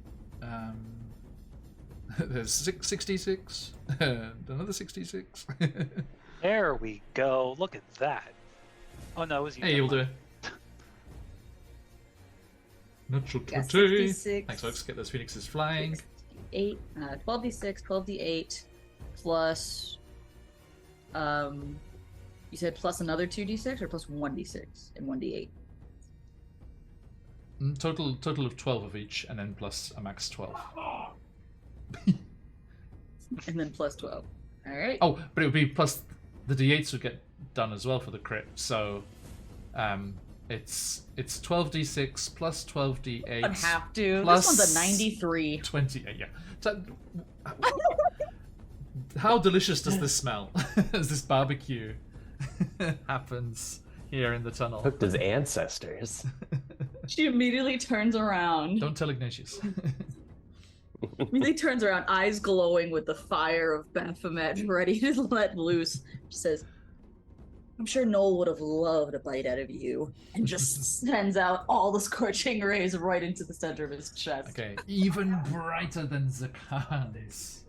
there's 66 and another 66. There we go. Look at that. Oh no, it was you. Hey, you'll do Never it. Natural Yeah, 20. 66. Thanks, folks. Get those phoenixes flying. 8, 12d6, 12d8, plus. You said plus another 2d6 or plus 1d6 and 1d8? Total of 12 of each, and then plus a max 12. And then plus 12. Alright. Oh, but it would be plus the d8s would get done as well for the crit. So, it's 12d6 plus 12d8. I don't have to. plus This one's a 93. 28. Yeah. So, how delicious does this smell as this barbecue happens here in the tunnel? Cooked his ancestors. She immediately turns around. Don't tell Ignatius. Immediately turns around, eyes glowing with the fire of Baphomet, ready to let loose. She says, I'm sure Noel would have loved a bite out of you. And just sends out all the Scorching Rays right into the center of his chest. Okay, even brighter than Zakan's.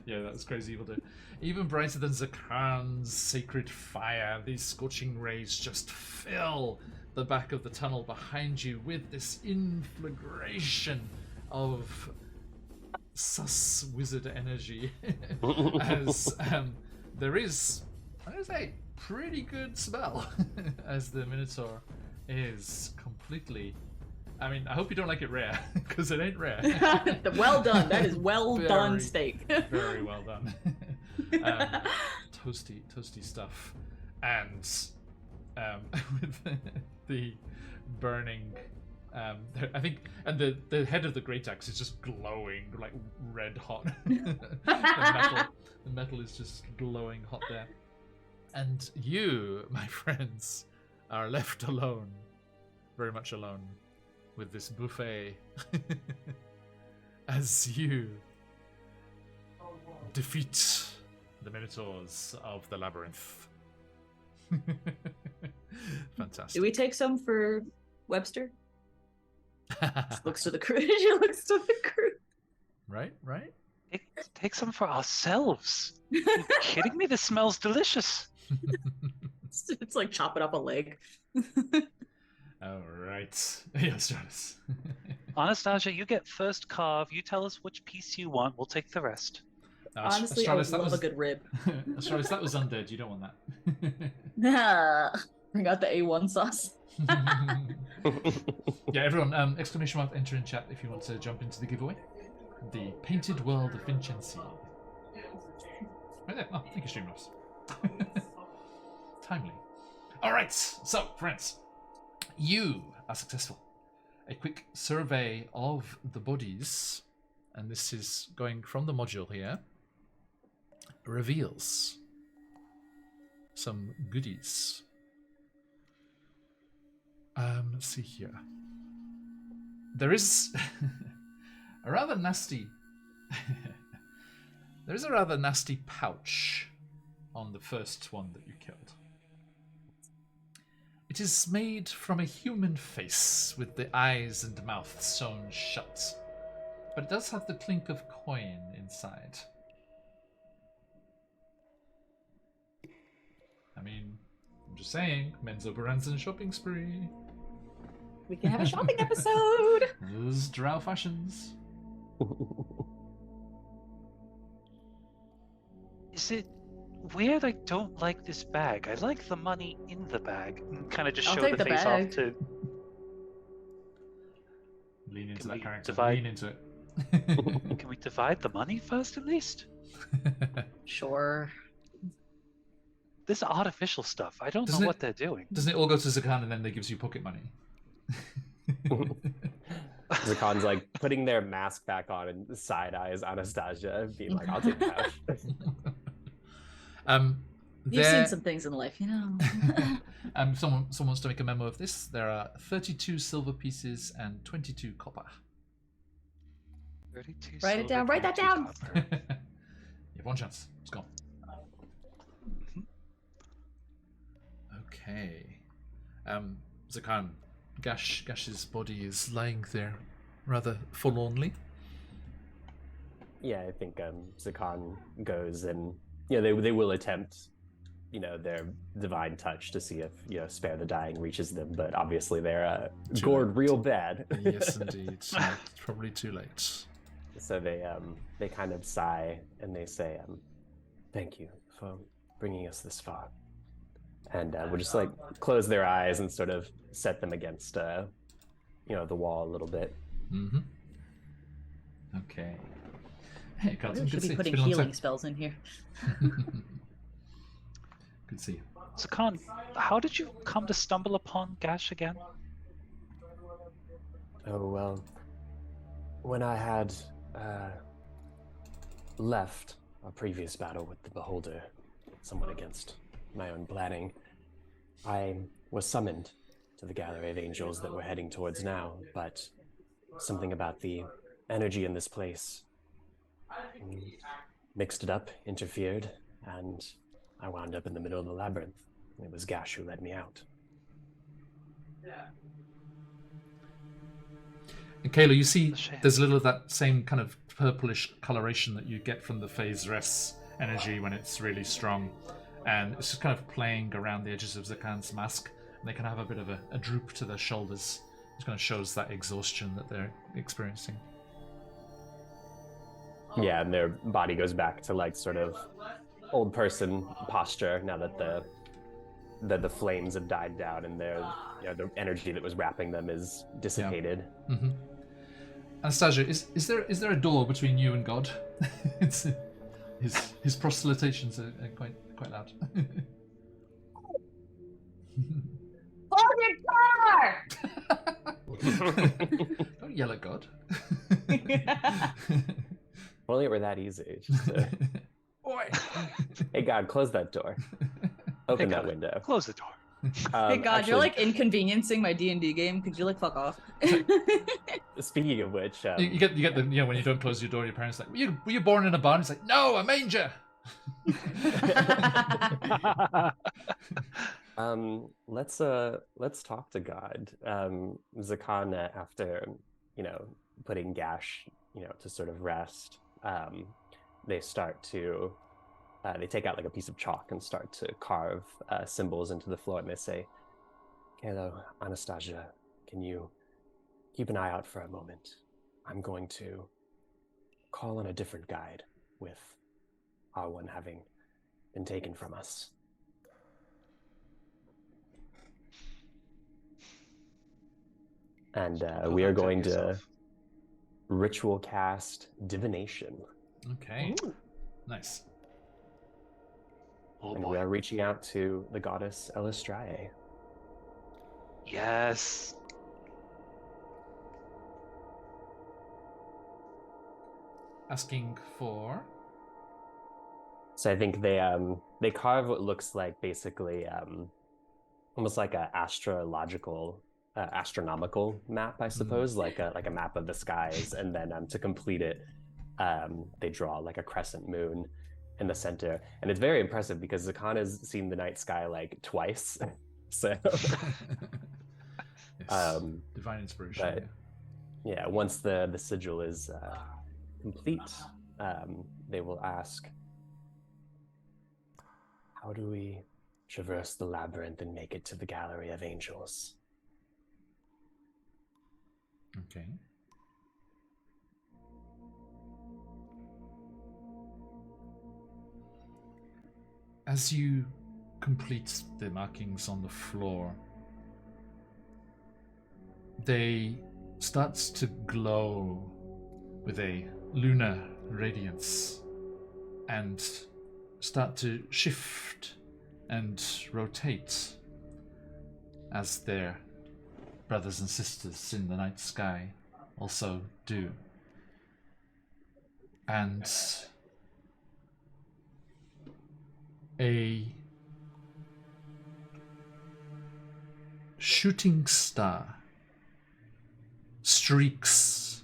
Yeah, that was crazy evil, dude. Even brighter than Zakan's sacred fire, these Scorching Rays just fill the back of the tunnel behind you with this inflagration of sus wizard energy. As there is, I would say, pretty good smell as the Minotaur is completely. I mean, I hope you don't like it rare, because it ain't rare. Well done. That is well done Very, steak. Very well done. Toasty stuff. And with the burning, I think, and the head of the great axe is just glowing, like red hot. The metal is just glowing hot there. And you, my friends, are left alone, very much alone, with this buffet as you defeat the Minotaurs of the Labyrinth. Fantastic. Do we take some for Webster? She looks to the crew. She looks to the crew. Right? Take some for ourselves. Are you kidding me? This smells delicious. It's like chopping up a leg. All right. Yes, Jonas. Anastasia, you get first carve. You tell us which piece you want. We'll take the rest. Honestly, I would love a good rib. Astralis, that was undead. You don't want that. Bring out the A1 sauce. Yeah, everyone, exclamation mark, enter in chat if you want to jump into the giveaway. The Painted World of Vincenzi. Right there. Oh, thank you, Streamlabs. Timely. Alright, so, friends, you are successful. A quick survey of the bodies, and this is going from the module here, reveals some goodies. Let's see here. There is a rather nasty there is a rather nasty pouch on the first one that you killed. It is made from a human face with the eyes and mouth sewn shut, but it does have the clink of coin inside. I mean, I'm just saying, men's overruns and shopping spree. We can have a shopping episode. Those drow fashions. Is it weird? I don't like this bag. I like the money in the bag. Kind of just I'll show take the the face bag. off to. Lean into Can that we character. divide- Lean into it. Can we divide the money first, at least? Sure. This artificial stuff. I don't Doesn't know it- what they're doing. Doesn't it all go to Zakan and then they gives you pocket money? Zakon's like putting their mask back on and side eyes Anastasia, being like, I'll take the pouch. You've there- seen some things in life, you know. someone wants to make a memo of this. There are 32 silver pieces and 22 copper. 32 Write it silver, down, write that 22 down. copper. You have one chance. It's gone. Okay. Zakan, Gash's body is lying there rather forlornly. Yeah, I think Zakon goes and they will attempt their divine touch to see if spare the dying reaches them, but obviously they're Too gored late. real bad. Yes, indeed. Probably too late. So they kind of sigh and they say, "Thank you for bringing us this far," and we'll just like close their eyes and sort of set them against the wall a little bit. Mm-hmm. Okay. Hey, I Carlton, really good should to see be you. putting It's been a long healing time. spells in here. Good to see you. So, Khan, how did you come to stumble upon Gash again? Oh, well, when I had left our previous battle with the Beholder, somewhat against my own planning, I was summoned to the Gallery of Angels that we're heading towards now, but something about the energy in this place mixed it up, interfered, and I wound up in the middle of the labyrinth. It was Gash who led me out. And Kayla, you see A shame. there's a little of that same kind of purplish coloration that you get from the Phase Res energy when it's really strong. And it's just kind of playing around the edges of Zakan's mask. And they kind of have a bit of a droop to their shoulders. It kind of shows that exhaustion that they're experiencing. Yeah, and their body goes back to like sort of old person posture now that the flames have died down and their the energy that was wrapping them is dissipated. Mm-hmm. Anastasia, is there a door between you and God? It's, his proselytations are quite loud. Hold your door! Don't yell at God. If only it were that easy. Just to, Oi! hey God, close that door. Open Hey, that God, window. Close the door. Hey God, Actually, you're like inconveniencing my D&D game. Could you like fuck off? speaking of which, You get the when you don't close your door, your parents are like, were you born in a barn? It's like, no, a manger. let's talk to God. Zakan, after putting Gash to sort of rest, they start to they take out like a piece of chalk and start to carve symbols into the floor, and they say, "Hello, Anastasia, can you keep an eye out for a moment? I'm going to call on a different guide, with our one having been taken from us." And we are going to ritual cast divination. Okay. Ooh. Nice. Oh And boy. we are reaching out to the goddess Elistrae. Yes. Asking for. So I think they carve what looks like basically almost like a astronomical map, I suppose, like a map of the skies, and then to complete it, they draw like a crescent moon in the center, and it's very impressive because Zakan has seen the night sky like twice, so Yes. Divine inspiration. but yeah, once the sigil is complete, they will ask, "How do we traverse the labyrinth and make it to the Gallery of Angels?" Okay. As you complete the markings on the floor, they start to glow with a lunar radiance and start to shift and rotate as their brothers and sisters in the night sky also do. And a shooting star streaks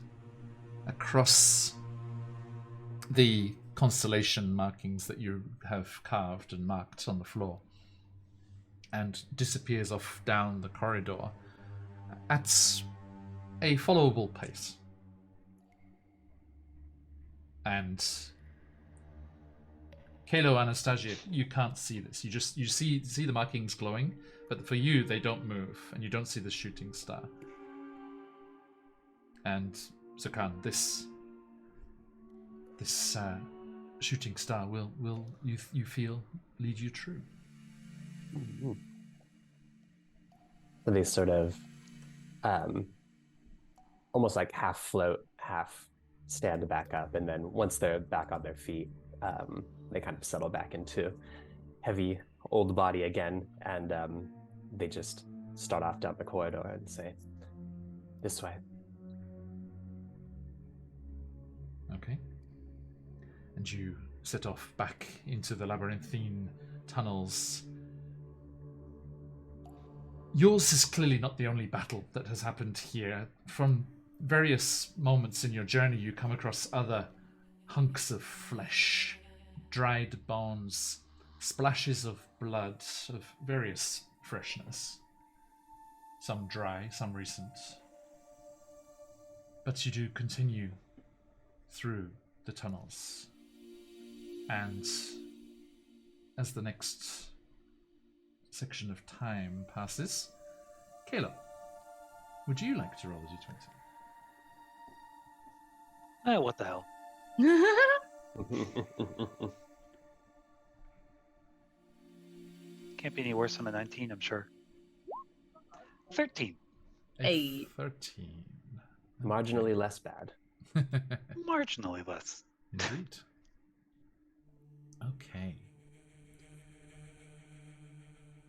across the constellation markings that you have carved and marked on the floor and disappears off down the corridor at a followable pace. And Kalo, Anastasia, you can't see this. You see the markings glowing, but for you they don't move, and you don't see the shooting star. And Zakan, this shooting star will you feel lead you true. Mm-hmm. So they sort of almost like half float, half stand back up, and then once they're back on their feet, they kind of settle back into heavy old body again, and they just start off down the corridor and say, "This way." Okay. And you set off back into the labyrinthine tunnels. Yours is clearly not the only battle that has happened here. From various moments in your journey, you come across other hunks of flesh, dried bones, splashes of blood of various freshness. Some dry, some recent. But you do continue through the tunnels. And as the next section of time passes, Caleb, would you like to roll a d20? What the hell? Can't be any worse than a 19, I'm sure. 13. Hey. 13. Marginally less bad. Marginally less. Indeed. Okay.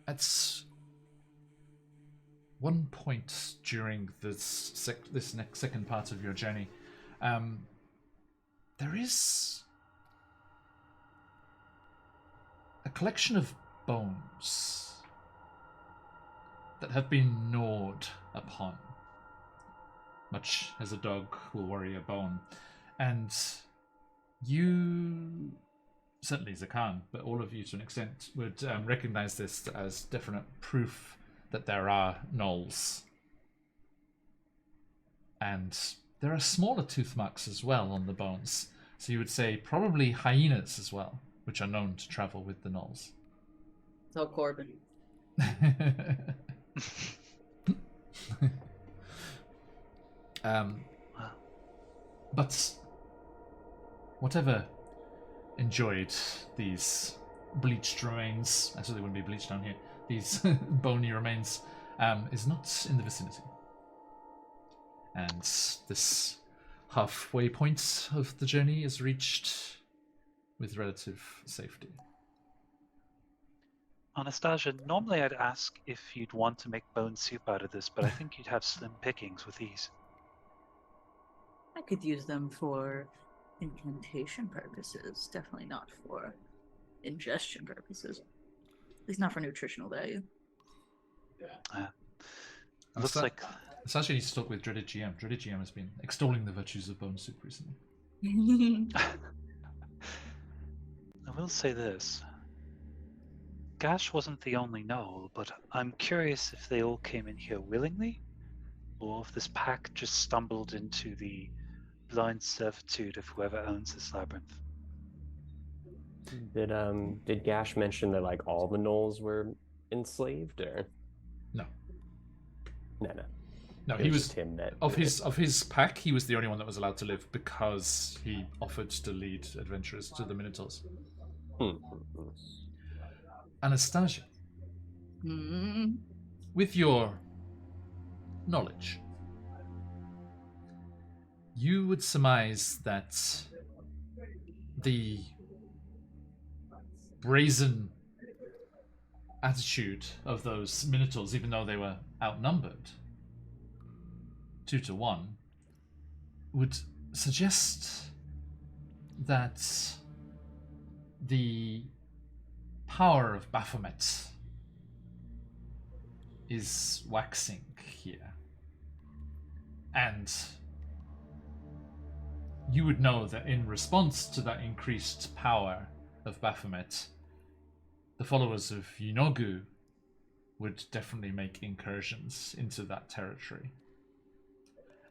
At one point during this next second part of your journey, there is a collection of bones that have been gnawed upon, much as a dog will worry a bone. And you, certainly Zakan, but all of you to an extent, would recognize this as definite proof that there are gnolls. And there are smaller tooth marks as well on the bones, So you would say probably hyenas as well, which are known to travel with the gnolls. So Corbin. But whatever enjoyed these bleached remains, actually they wouldn't be bleached down here, these bony remains, is not in the vicinity. And this halfway point of the journey is reached with relative safety. Anastasia, normally I'd ask if you'd want to make bone soup out of this, but I think you'd have slim pickings with these. I could use them for incantation purposes, definitely not for ingestion purposes. At least not for nutritional value. Looks like Sasha needs to talk with Dreaded GM. Dreaded GM has been extolling the virtues of bone soup recently. I will say this. Gash wasn't the only gnoll, but I'm curious if they all came in here willingly, or if this pack just stumbled into the blind servitude of whoever owns this labyrinth. Did Gash mention that like all the gnolls were enslaved, or No. No. No, It he was just him that of his pack. He was the only one that was allowed to live because he offered to lead adventurers to the Minotaurs. Anastasia, with your knowledge, you would surmise that the brazen attitude of those Minotaurs, even though they were outnumbered 2-1, would suggest that the power of Baphomet is waxing here. And you would know that in response to that increased power of Baphomet, the followers of Yunogu would definitely make incursions into that territory.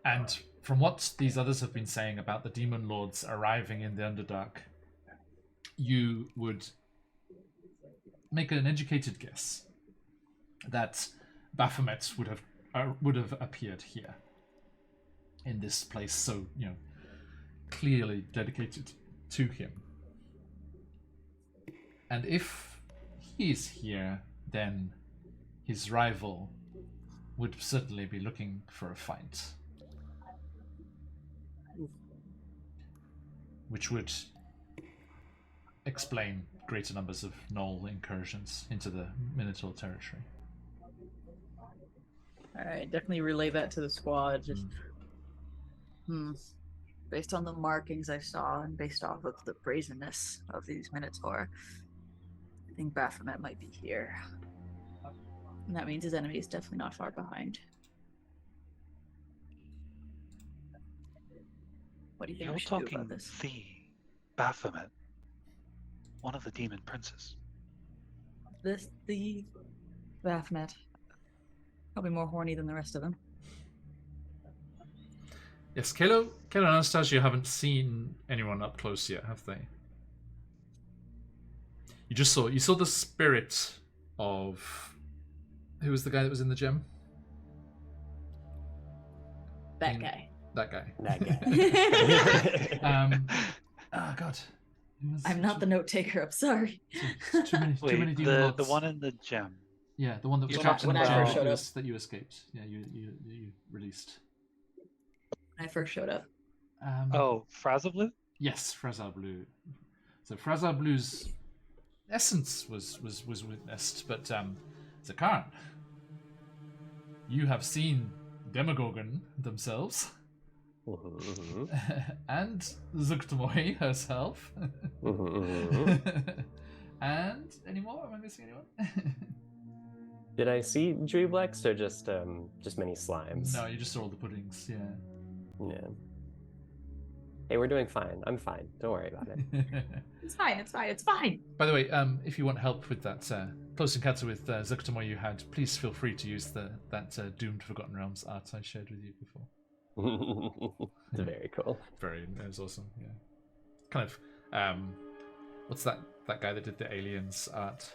And from what these others have been saying about the demon lords arriving in the Underdark, you would make an educated guess that Baphomet would have appeared here in this place, so clearly dedicated to him. And if he is here, then his rival would certainly be looking for a fight, which would explain greater numbers of gnoll incursions into the Minotaur territory. Alright, definitely relay that to the squad. Just based on the markings I saw and based off of the brazenness of these Minotaur, I think Baphomet might be here. And that means his enemy is definitely not far behind. What do you think You're we should do talking about this? the Baphomet, one of the demon princes. The Baphomet. Probably more horny than the rest of them. Yes, Kalo and Anastasia haven't seen anyone up close yet, have they? You saw the spirit of... Who was the guy that was in the gem? That guy. That guy. That guy. Oh god. I'm not the note taker, I'm sorry. Too many Wait, demon the lords. one in the gem. Yeah, the one that was You're trapped in talking the about- gem When I first that you escaped. Yeah, you released. When I first showed up. Oh, Frazablu? Yes, Frazar Blue. So Frazar Blue's essence was witnessed, but Zakarn, you have seen Demogorgon themselves, and Zuktamoy herself, and any more? Am I missing anyone? Did I see Dreeblex or just many slimes? No, you just saw all the puddings. Yeah. Yeah. Hey, we're doing fine. I'm fine. Don't worry about it. It's fine, it's fine, it's fine. By the way, if you want help with that close encounter with Zuktamoy you had, please feel free to use that Doomed Forgotten Realms art I shared with you before. It's very cool. It was awesome, yeah. kind of what's that guy that did the aliens art?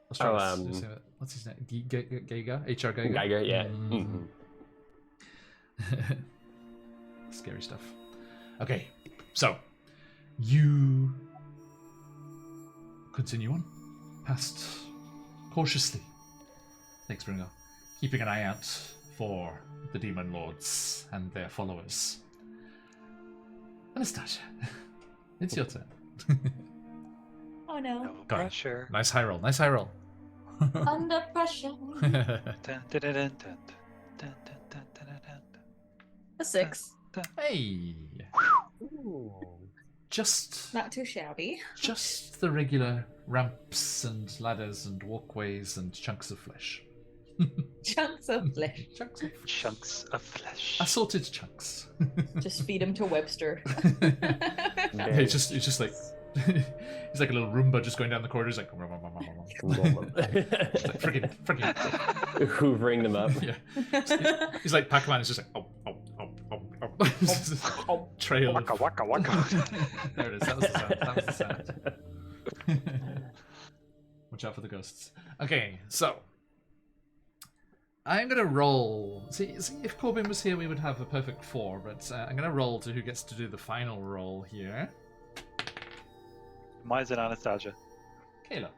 What's his name? Geiger? HR Geiger? Geiger, yeah. Mm-hmm. Scary stuff. Okay, so you continue on past cautiously. Thanks, Bringo. Keeping an eye out for the demon lords and their followers. Anastasia, it's your turn. Oh no. No Go on. pressure. Nice high roll. Nice high roll. Under pressure. Dun, dun, dun, dun, dun, dun, dun, dun, dun, dun, dun. A 6. Hey, Ooh. just Not too shabby. just the regular ramps and ladders and walkways and chunks of flesh. Chunks of flesh. Chunks of flesh. Chunks of flesh. Assorted chunks. Just feed him to Webster. Yeah, it's just like he's like a little Roomba just going down the corridors, like freaking. Hoovering them up. Yeah, he's like Pac-Man. It's just like trail. Of... Waka waka waka. There it is. That was the sound. Watch out for the ghosts. Okay, so I'm gonna roll. See, if Corbin was here, we would have a perfect 4. But I'm gonna roll to who gets to do the final roll here. Mine's an Anastasia. Kayla.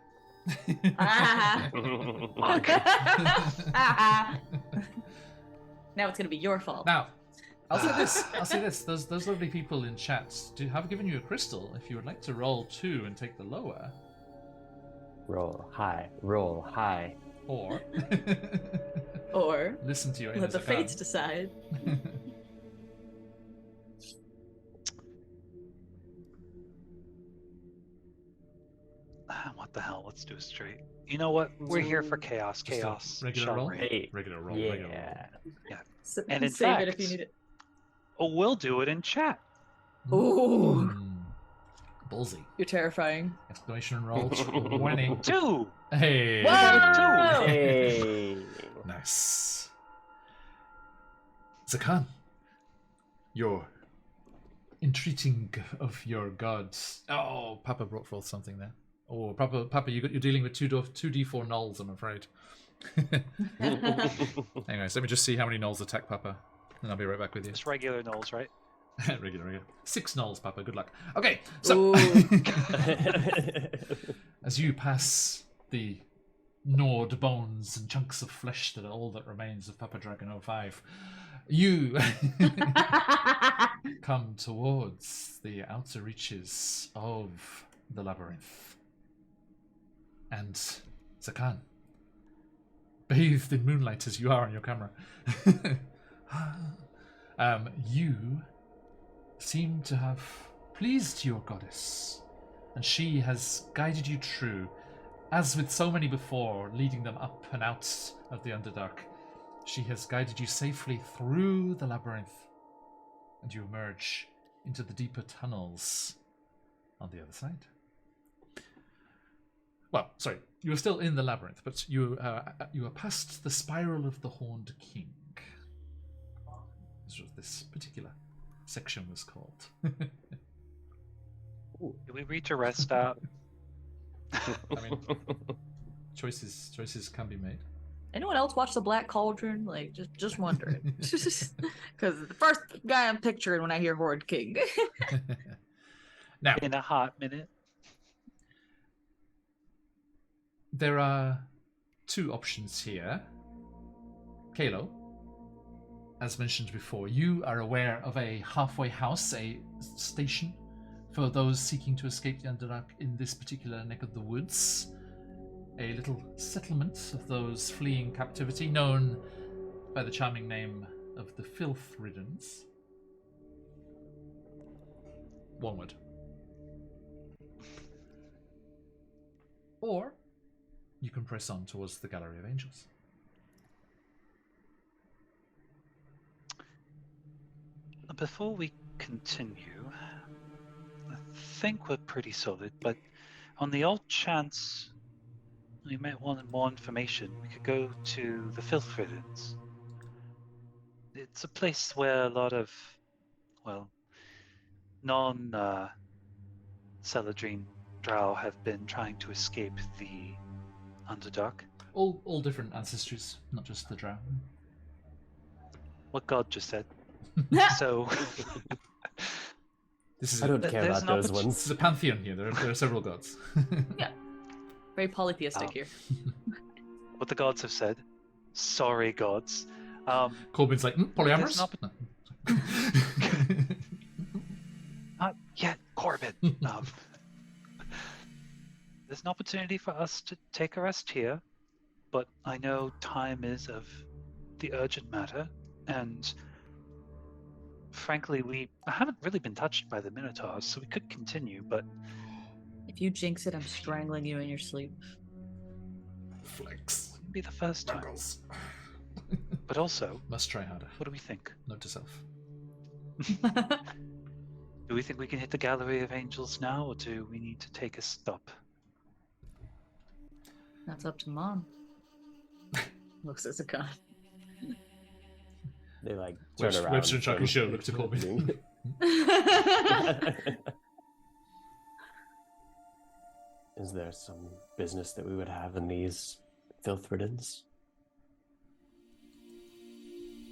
Now it's gonna be your fault. Now, I'll say this. Those lovely people in chat have given you a crystal. If you would like to roll 2 and take the lower, Roll high, roll high. or Or listen to your let the inner fates decide. What the hell? Let's do it straight. You know what? We're here for chaos. Just a Chaos. regular shall roll? reign. Hey, Regular roll. yeah. Regular roll. And in Save it if fact- you need it. Oh, we'll do it in chat. Ooh. Ballsy. You're terrifying. Exclamation roll 20. 2. Hey. Whoa! Hey. Nice. Zakan, you're entreating of your gods. Oh, Papa brought forth something there. Oh, Papa, you're dealing with 2d4 nulls, I'm afraid. Anyways, let me just see how many nulls attack Papa, and I'll be right back with you. Just regular nulls, right? regular. 6 nulls, Papa. Good luck. Okay, so as you pass the gnawed bones and chunks of flesh that are all that remains of Papa Dragon 05, you come towards the outer reaches of the labyrinth. And Zakan, bathed in moonlight as you are on your camera, you seem to have pleased your goddess, and she has guided you through, as with so many before, leading them up and out of the Underdark. She has guided you safely through the labyrinth, and you emerge into the deeper tunnels on the other side. Well, sorry, you are still in the labyrinth, but you are past the Spiral of the Horned King. This was this particular section was called. Did we reach a rest stop? I mean, choices can be made. Anyone else watch The Black Cauldron? Like, just wondering. Because the first guy I'm picturing when I hear Horde King. Now, In a hot minute. there are 2 options here. Kalo, as mentioned before, you are aware of a halfway house, a station for those seeking to escape the Underdark in this particular neck of the woods. A little settlement of those fleeing captivity, known by the charming name of the Filth Riddens. One word. Or you can press on towards the Gallery of Angels. Before we continue, I think we're pretty solid, but on the odd chance we might want more information, we could go to the Filth Riddens. It's a place where a lot of well, non-Celadrine drow have been trying to escape the Underdark. All different ancestries, not just the drow. What God just said. So This is I don't care there's about an those This ones. is a pantheon here. There are several gods. Yeah. Very polytheistic here. what the gods have said. Sorry, gods. Corbin's like, polyamorous? There's Not yet, Corbin. There's an opportunity for us to take a rest here, but I know time is of the urgent matter, and frankly, we haven't really been touched by the Minotaurs, so we could continue, but If you jinx it, I'm strangling you in your sleep. Flex. wouldn't be the first time. Knuckles. But also, Must try harder. what do we think? Note to self. Do we think we can hit the Gallery of Angels now, or do we need to take a stop? That's up to Mom. Looks as a gun. They like turn around. Webster and Chucky from- show look to Corbin. Is there some business that we would have in these filth riddens?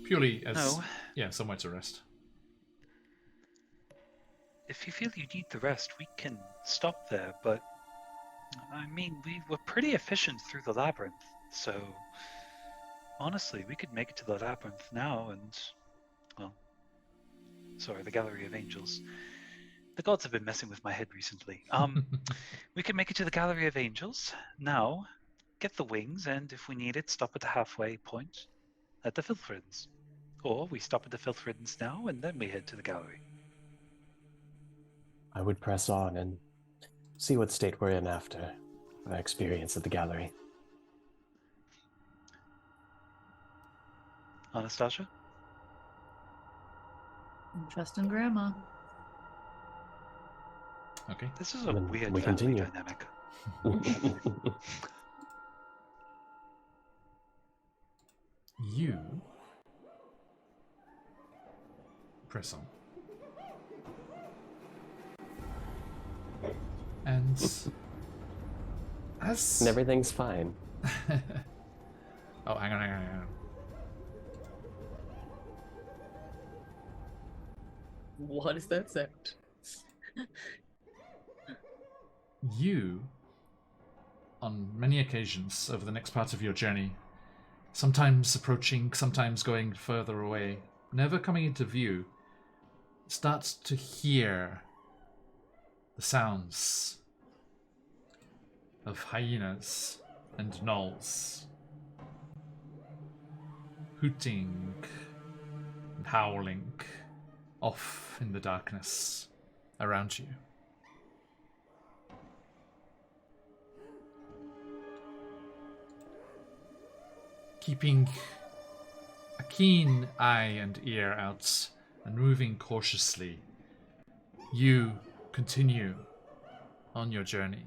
Purely as No. somewhere to rest. If you feel you need the rest, we can stop there, but I mean, we were pretty efficient through the labyrinth, so honestly, we could make it to the labyrinth now and, well, sorry, the Gallery of Angels. The gods have been messing with my head recently. We can make it to the Gallery of Angels now, get the wings, and if we need it, stop at the halfway point at the filth riddens. Or we stop at the filth riddens now, and then we head to the gallery. I would press on and see what state we're in after our experience at the gallery. Anastasia? Trust in Grandma. Okay. This is a Then weird we family continue. dynamic. You press on. And as And everything's fine. Oh, hang on. What is that sound? You, on many occasions over the next part of your journey, sometimes approaching, sometimes going further away, never coming into view, start to hear the sounds of hyenas and gnolls hooting and howling off in the darkness around you. Keeping a keen eye and ear out and moving cautiously, you continue on your journey.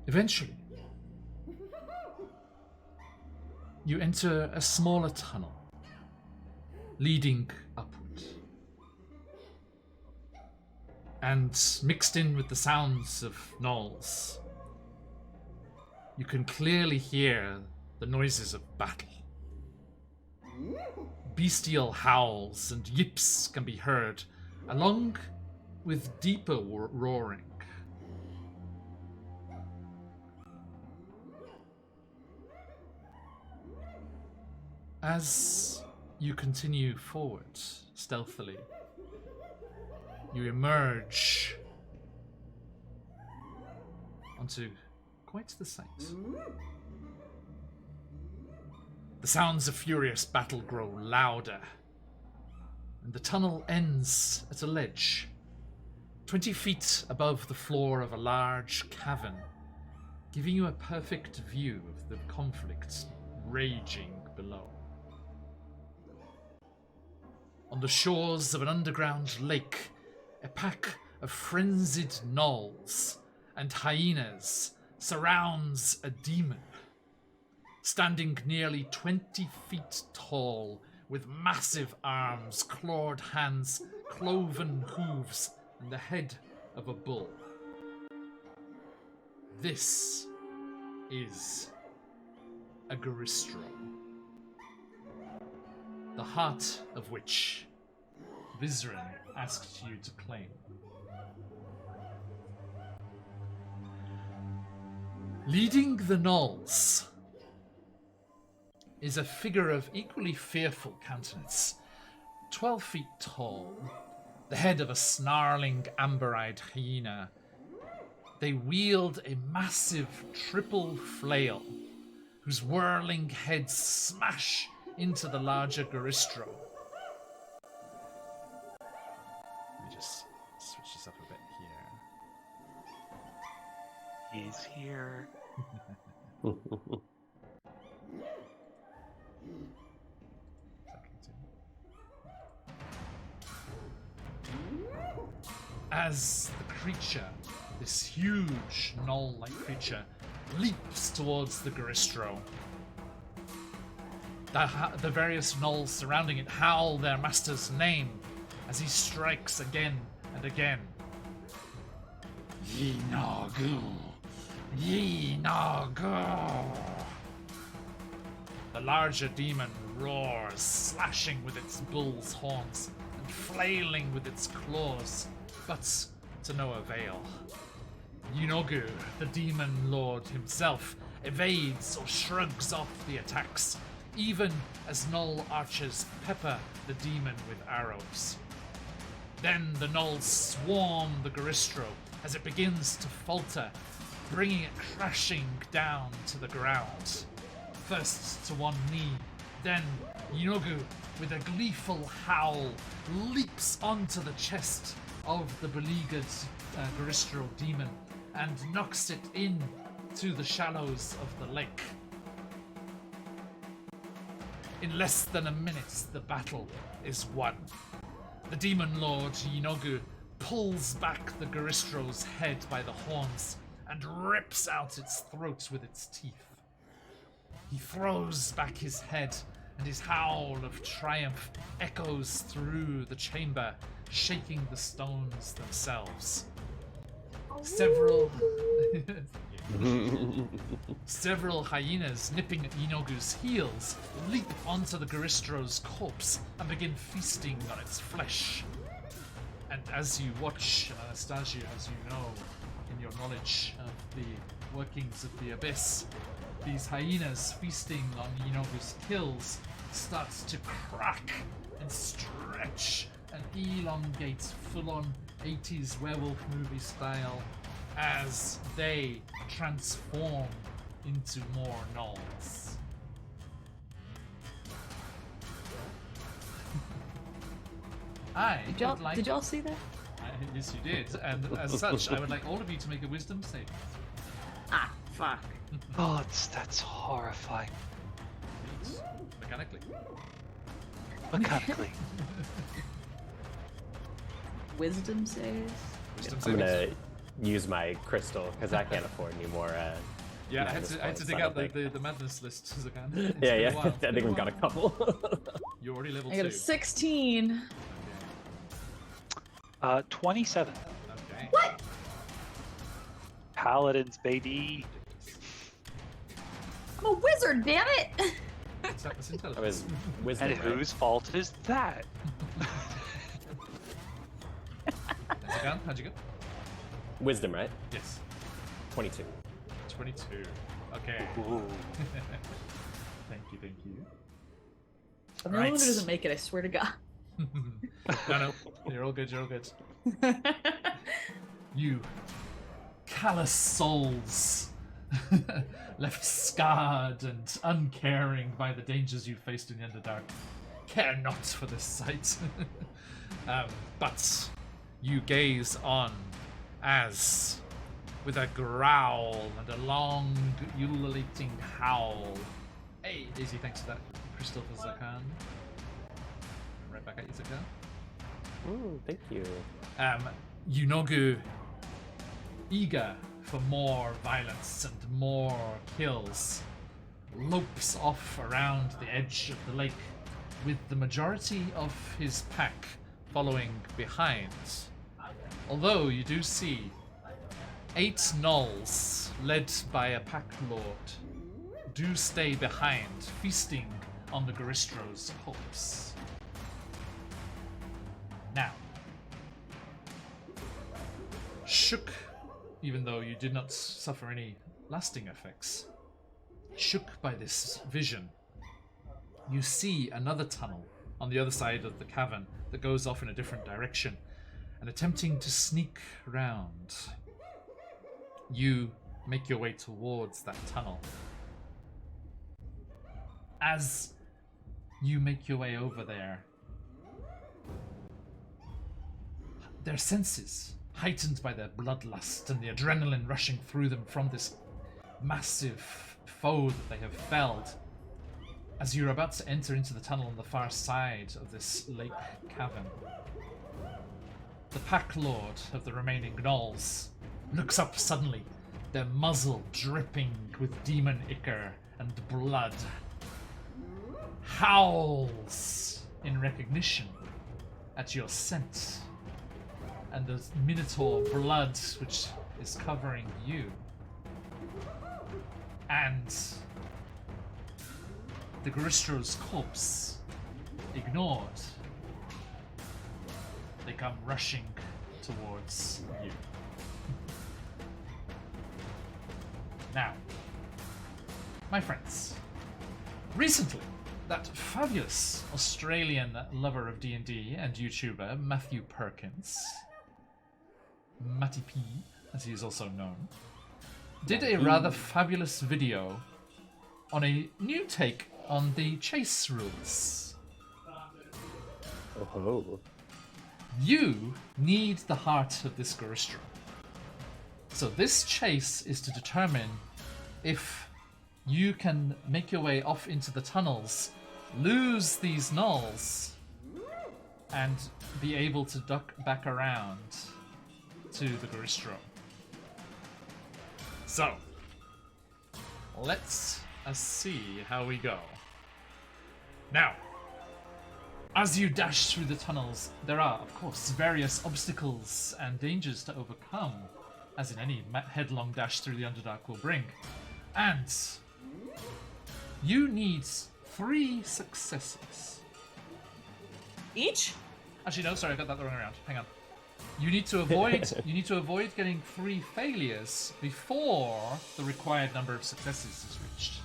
Eventually, you enter a smaller tunnel leading upward. And mixed in with the sounds of gnolls, you can clearly hear the noises of battle. Bestial howls and yips can be heard, along with deeper roaring. As you continue forward stealthily, you emerge onto quite the sight. The sounds of furious battle grow louder, and the tunnel ends at a ledge, 20 feet above the floor of a large cavern, giving you a perfect view of the conflict raging below. On the shores of an underground lake, a pack of frenzied gnolls and hyenas surrounds a demon, standing nearly 20 feet tall, with massive arms, clawed hands, cloven hooves, and the head of a bull. This is a Garistro, the heart of which Vizrin asked you to claim. Leading the gnolls is a figure of equally fearful countenance, 12 feet tall, the head of a snarling amber-eyed hyena. They wield a massive triple flail, whose whirling heads smash into the larger Garistro. Let me just switch this up a bit here. He's here. As the creature, this huge gnoll-like creature, leaps towards the Garistro, the various gnolls surrounding it howl their master's name as he strikes again and again. Yinagu! Yinagu! The larger demon roars, slashing with its bull's horns and flailing with its claws, but to no avail. Yinogu, the demon lord himself, evades or shrugs off the attacks, even as gnoll archers pepper the demon with arrows. Then the gnolls swarm the Garistro as it begins to falter, bringing it crashing down to the ground. First to one knee, then Yinogu, with a gleeful howl, leaps onto the chest of the beleaguered Garistro demon and knocks it in to the shallows of the lake. In less than a minute, the battle is won. The demon lord Yinogu pulls back the Garistro's head by the horns and rips out its throat with its teeth. He throws back his head, and his howl of triumph echoes through the chamber, shaking the stones themselves. Several hyenas nipping at Yinogu's heels leap onto the Garistro's corpse and begin feasting on its flesh. And as you watch, Anastasia, as you know, in your knowledge of the workings of the Abyss, these hyenas feasting on Yinogu's kills starts to crack and stretch and elongate full-on 80s werewolf movie style as they transform into more gnolls. Did y'all see that? Yes, you did. And as such, I would like all of you to make a wisdom save. Ah, fuck. Oh, that's horrifying. Mechanically. Mechanically. Wisdom saves? Wisdom I'm saving. gonna use my crystal because I can't afford any more. Yeah, I had madness to points, dig I out don't think. the madness list as I can. It's Yeah, been a yeah. while. I think we've got a couple. You're already level I got 2. a 16. 27. Okay. What? Paladins, baby. I'm a wizard, damn it! That's intelligence. That was wisdom. And right? whose fault is that? How'd you go? Wisdom, right? Yes. 22. 22. Okay. Ooh. Thank you. I'm the only one who doesn't make it, I swear to God. No, you're all good. You callous souls, left scarred and uncaring by the dangers you faced in the Underdark, care not for this sight. But you gaze on as, with a growl and a long, ululating howl. Hey, Daisy, thanks for that crystal for Zakan. Right back at you, Zakan. Ooh, thank you. Yunogu, eager for more violence and more kills, lopes off around the edge of the lake, with the majority of his pack following behind. Although you do see 8 gnolls, led by a pack lord, do stay behind, feasting on the Garistro's corpse. Now, shook, even though you did not suffer any lasting effects, shook by this vision, you see another tunnel on the other side of the cavern that goes off in a different direction, and attempting to sneak round, you make your way towards that tunnel. As you make your way over there, their senses, heightened by their bloodlust and the adrenaline rushing through them from this massive foe that they have felled, as you're about to enter into the tunnel on the far side of this lake cavern, the pack lord of the remaining gnolls looks up suddenly, their muzzle dripping with demon ichor and blood, howls in recognition at your scent and the minotaur blood which is covering you. And the Garistro's corpse ignored. They come rushing towards you. Now, my friends, recently, that fabulous Australian lover of D&D and YouTuber Matthew Perkins, Matty P, as he is also known, did a rather fabulous video on a new take on the chase rules. Oh. You need the heart of this Garistro. So this chase is to determine if you can make your way off into the tunnels, lose these gnolls, and be able to duck back around to the Garistro. So, let's see how we go. Now, as you dash through the tunnels, there are, of course, various obstacles and dangers to overcome, as in any headlong dash through the Underdark will bring. And you need 3 successes. Each? Actually, no, sorry, I got that the wrong way around. Hang on. You need to avoid getting 3 failures before the required number of successes is reached.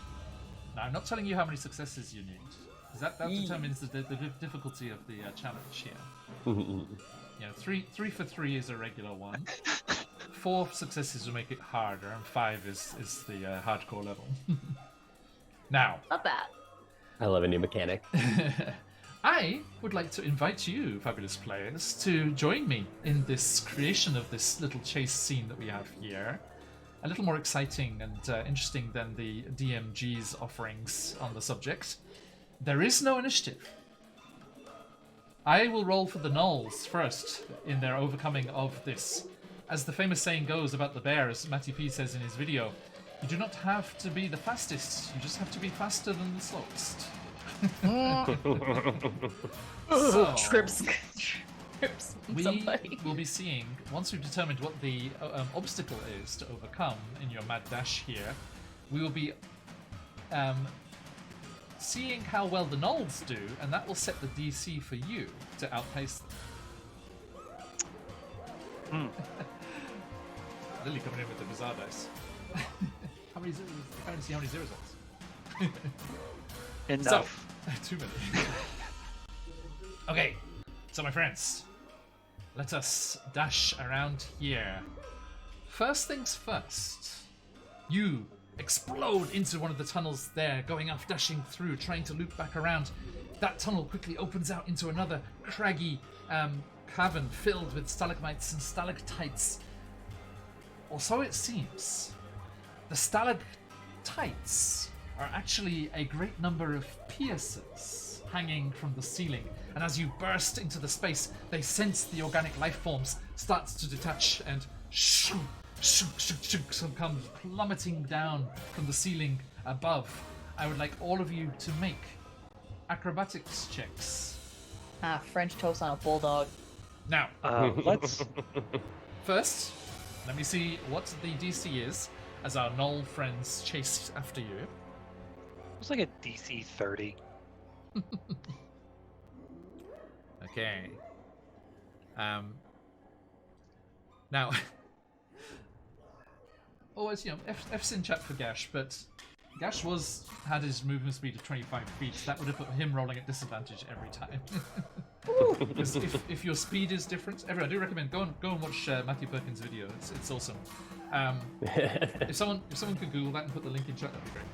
Now, I'm not telling you how many successes you need, because that determines the difficulty of the challenge here. You know, 3 for 3 is a regular one. 4 successes will make it harder, and 5 is the hardcore level. Now, Not bad. I love a new mechanic. I would like to invite you, fabulous players, to join me in this creation of this little chase scene that we have here. A little more exciting and interesting than the DMG's offerings on the subject. There is no initiative. I will roll for the gnolls first in their overcoming of this. As the famous saying goes about the bear, as Matty P says in his video, you do not have to be the fastest, you just have to be faster than the slowest. So, Trips somebody. we will be seeing, once we've determined what the obstacle is to overcome in your mad dash here, we will be seeing how well the gnolls do, and that will set the DC for you to outpace them. Lily coming in with the bizarre dice. How many zeros? I can't see how many zeros that's. Enough. Too many. Okay, so my friends, let us dash around here. First things first, you explode into one of the tunnels there, going off, dashing through, trying to loop back around. That tunnel quickly opens out into another craggy cavern filled with stalagmites and stalactites. Or so it seems. The stalactites are actually a great number of piercers hanging from the ceiling, and as you burst into the space, they sense the organic life forms start to detach and shoo, shunk, shunk, shunk, some comes plummeting down from the ceiling above. I would like all of you to make acrobatics checks. French toast on a bulldog. Now, Let's. first, let me see what the DC is as our Knoll friends chase after you. It's like a DC 30. Okay. Now, always, F's in chat for Gash, but Gash had his movement speed of 25 feet. That would have put him rolling at disadvantage every time. Because if your speed is different, everyone, I do recommend go and watch Matthew Perkins' video. It's awesome. If someone could Google that and put the link in chat, that'd be great.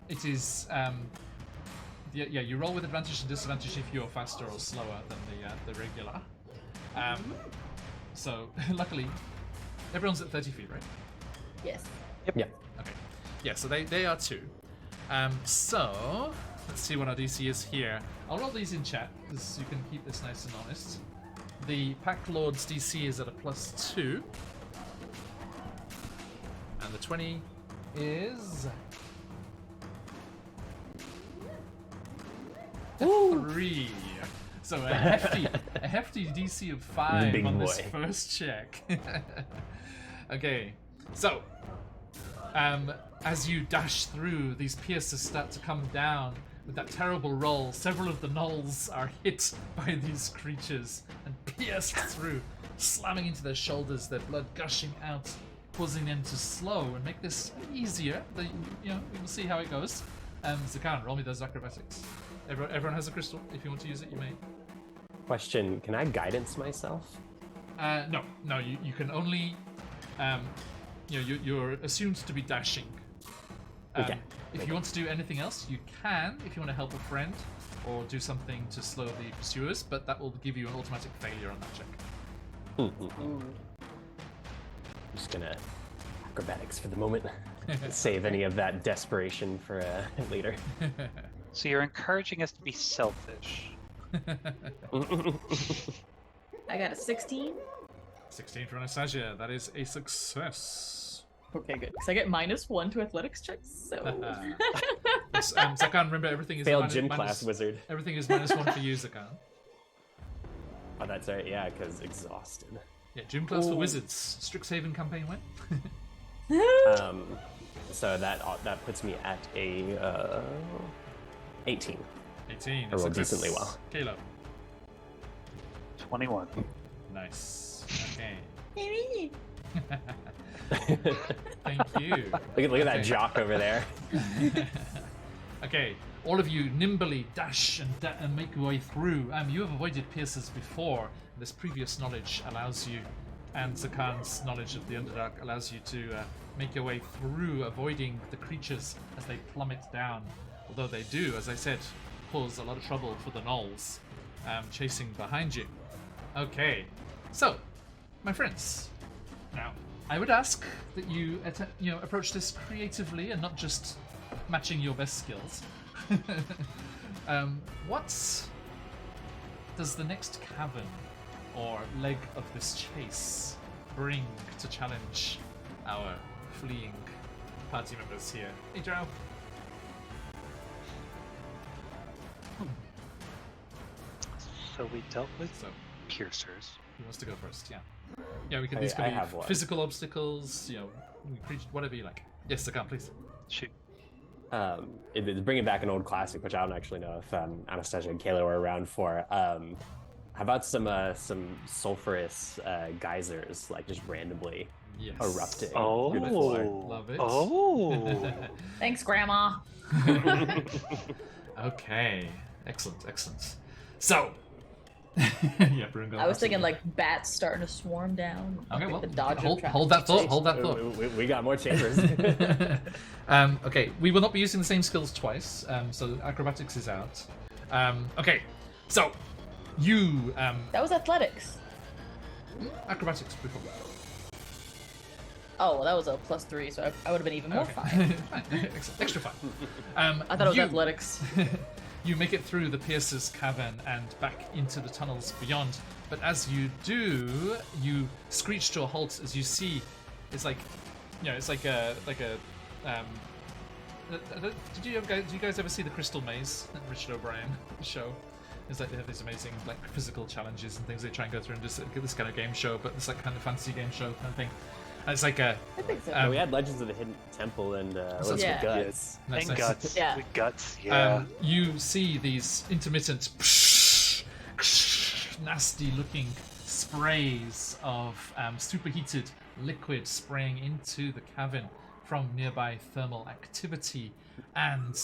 It is you roll with advantage and disadvantage if you're faster or slower than the regular. So luckily, everyone's at 30 feet, right? Yes. Yeah. Okay. Yeah, so they are too. So let's see what our DC is here. I'll roll these in chat because you can keep this nice and honest. The Pack Lord's DC is at a +2. And the 20 is a 3. So a hefty DC of 5 Big on this boy. first check. Okay, so as you dash through, these piercers start to come down with that terrible roll. Several of the gnolls are hit by these creatures and pierced through, slamming into their shoulders, their blood gushing out, causing them to slow and make this easier. We will see how it goes. Zakan, roll me those acrobatics. Everyone has a crystal. If you want to use it, you may. Question: can I guidance myself? No, you can only. You're assumed to be dashing. Okay. If you want to do anything else, you can. If you want to help a friend or do something to slow the pursuers, but that will give you an automatic failure on that check. I'm just gonna acrobatics for the moment. Save any of that desperation for later. So you're encouraging us to be selfish. I got a 16. 16 for Anastasia. That is a success. Okay, good. Because I get -1 to athletics checks, so. Yes, Zakan, remember everything is Failed gym class wizard. Everything is -1 for you, Zakan. Oh, that's right. Yeah, because exhausted. Yeah, gym class for wizards. Strixhaven campaign win. So that puts me at a 18. 18. I rolled success. decently well. Caleb. 21. Nice. Okay. Thank you. Look at that jock over there. Okay, all of you nimbly dash and make your way through. You have avoided piercers before. This previous knowledge allows you, and Zakan's knowledge of the Underdark allows you to make your way through, avoiding the creatures as they plummet down. Although they do, as I said, cause a lot of trouble for the gnolls chasing behind you. Okay, so, my friends, now I would ask that you approach this creatively and not just matching your best skills. What does the next cavern or leg of this chase bring to challenge our fleeing party members here? Hey, Drow. So we dealt with So, piercers. who wants to go first? Yeah. Yeah, we can. I- These could I be have one. physical obstacles. Whatever you like. Yes, Zakan, please. Shoot. It's bringing back an old classic, which I don't actually know if Anastasia and Kayla were around for. How about some sulfurous geysers, like just randomly Yes. erupting Oh, through the floor? Love it. Oh. Thanks, Grandma. Okay. Excellent. So. Yeah, Brungo. I was thinking like bats starting to swarm down. Okay, like well, the Dodger hold that thought. Hold that thought. We got more chambers. Okay, we will not be using the same skills twice, so acrobatics is out. Okay, so you That was athletics. acrobatics before. Oh, well, that was a +3, so I would have been even more fine. Fine. Extra fun. I thought it was athletics. You make it through the Piercer's cavern and back into the tunnels beyond. But as you do, you screech to a halt as you see. It's like, it's like a. Did you guys ever see the Crystal Maze at Richard O'Brien show? It's like they have these amazing like physical challenges and things they try and go through and just get this kind of game show, but it's like kind of fantasy game show kind of thing. And it's like a. I think so. We had Legends of the Hidden Temple and Legends of Yeah. Guts. Nice, And nice. guts. Yeah. With guts, yeah. You see these intermittent nasty looking sprays of superheated liquid spraying into the cavern from nearby thermal activity, and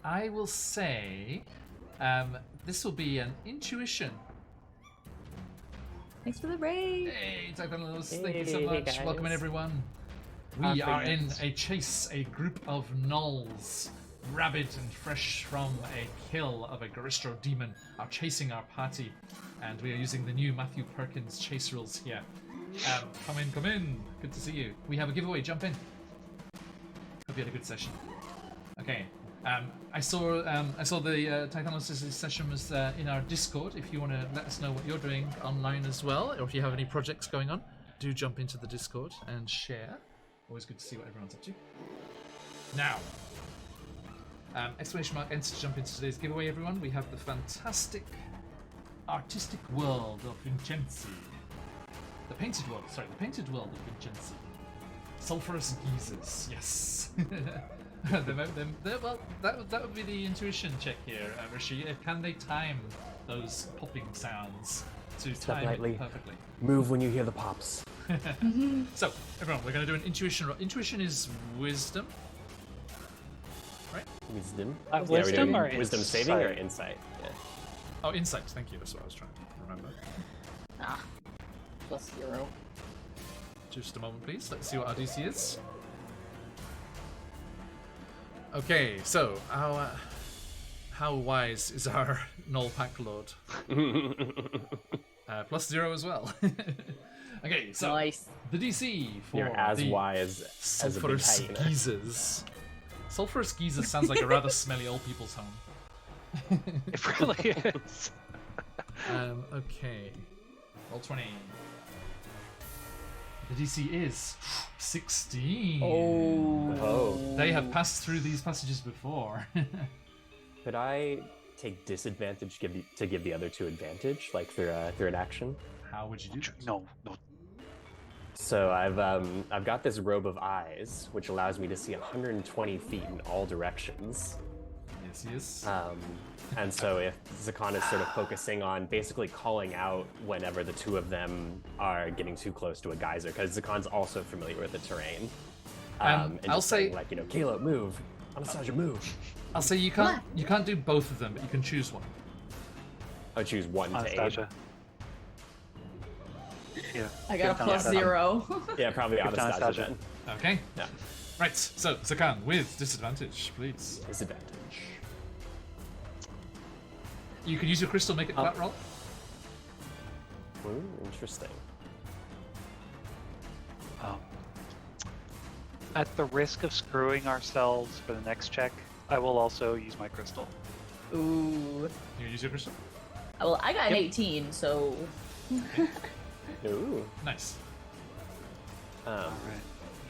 I will say this will be an intuition. Thanks for the raid. Hey, Titanolos, thank you so Hey, much. guys. Welcome in, everyone. Our We are in friends. a chase, a group of gnolls, rabid and fresh from a kill of a Garistro demon, are chasing our party, and we are using the new Matthew Perkins chase rules here. Come in, come in. Good to see you. We have a giveaway. Jump in. Hope you had a good session. Okay. I saw the Titanosis session was in our Discord. If you want to let us know what you're doing online as well, or if you have any projects going on, do jump into the Discord and share. Always good to see what everyone's up to. Now, exclamation mark enter to jump into today's giveaway, everyone. We have the fantastic artistic world of Vincenzi. The painted world of Vincenzi. Sulphurous geezers, yes. Well, that would be the intuition check here, Rishi. Can they time those popping sounds to Step time lightly. it perfectly? Move when you hear the pops. So, everyone, we're going to do an intuition roll. Intuition is wisdom, right? Wisdom. Wisdom we're doing or wisdom saving or insight? insight? Yeah. Oh, insight. Thank you. That's what I was trying to remember. +0. Just a moment, please. Let's see what our DC is. Okay, so how wise is our Null Pack Lord? +0 as well. Okay, so Nice. the DC for You're as the wise as a big Sulphurous hyena. Geezers. Sulphurous Geezers sounds like a rather smelly old people's home. It really is. Okay. Roll 20. The DC is 16. Oh. They have passed through these passages before. Could I take disadvantage to give the other two advantage, like through an action? How would you do that? No. So I've got this robe of eyes, which allows me to see 120 feet in all directions. Yes. And so if Zakan is sort of focusing on basically calling out whenever the two of them are getting too close to a geyser, because Zakan's also familiar with the terrain. And I'll just say- saying, like, Caleb, move. Anastasia, move. I'll say you can't do both of them, but you can choose one. I'll choose one to aid. Anastasia. Yeah. I got a Give Anastasia. +0. Yeah, probably Give Anastasia Anastasia. then. Okay. Yeah, Right. So Zakan with disadvantage, please. disadvantage. You can use your crystal, make it flat roll. Ooh, interesting. At the risk of screwing ourselves for the next check, I will also use my crystal. Ooh. You use your crystal. Well, I got an Yep. 18, so Ooh. Nice. Um,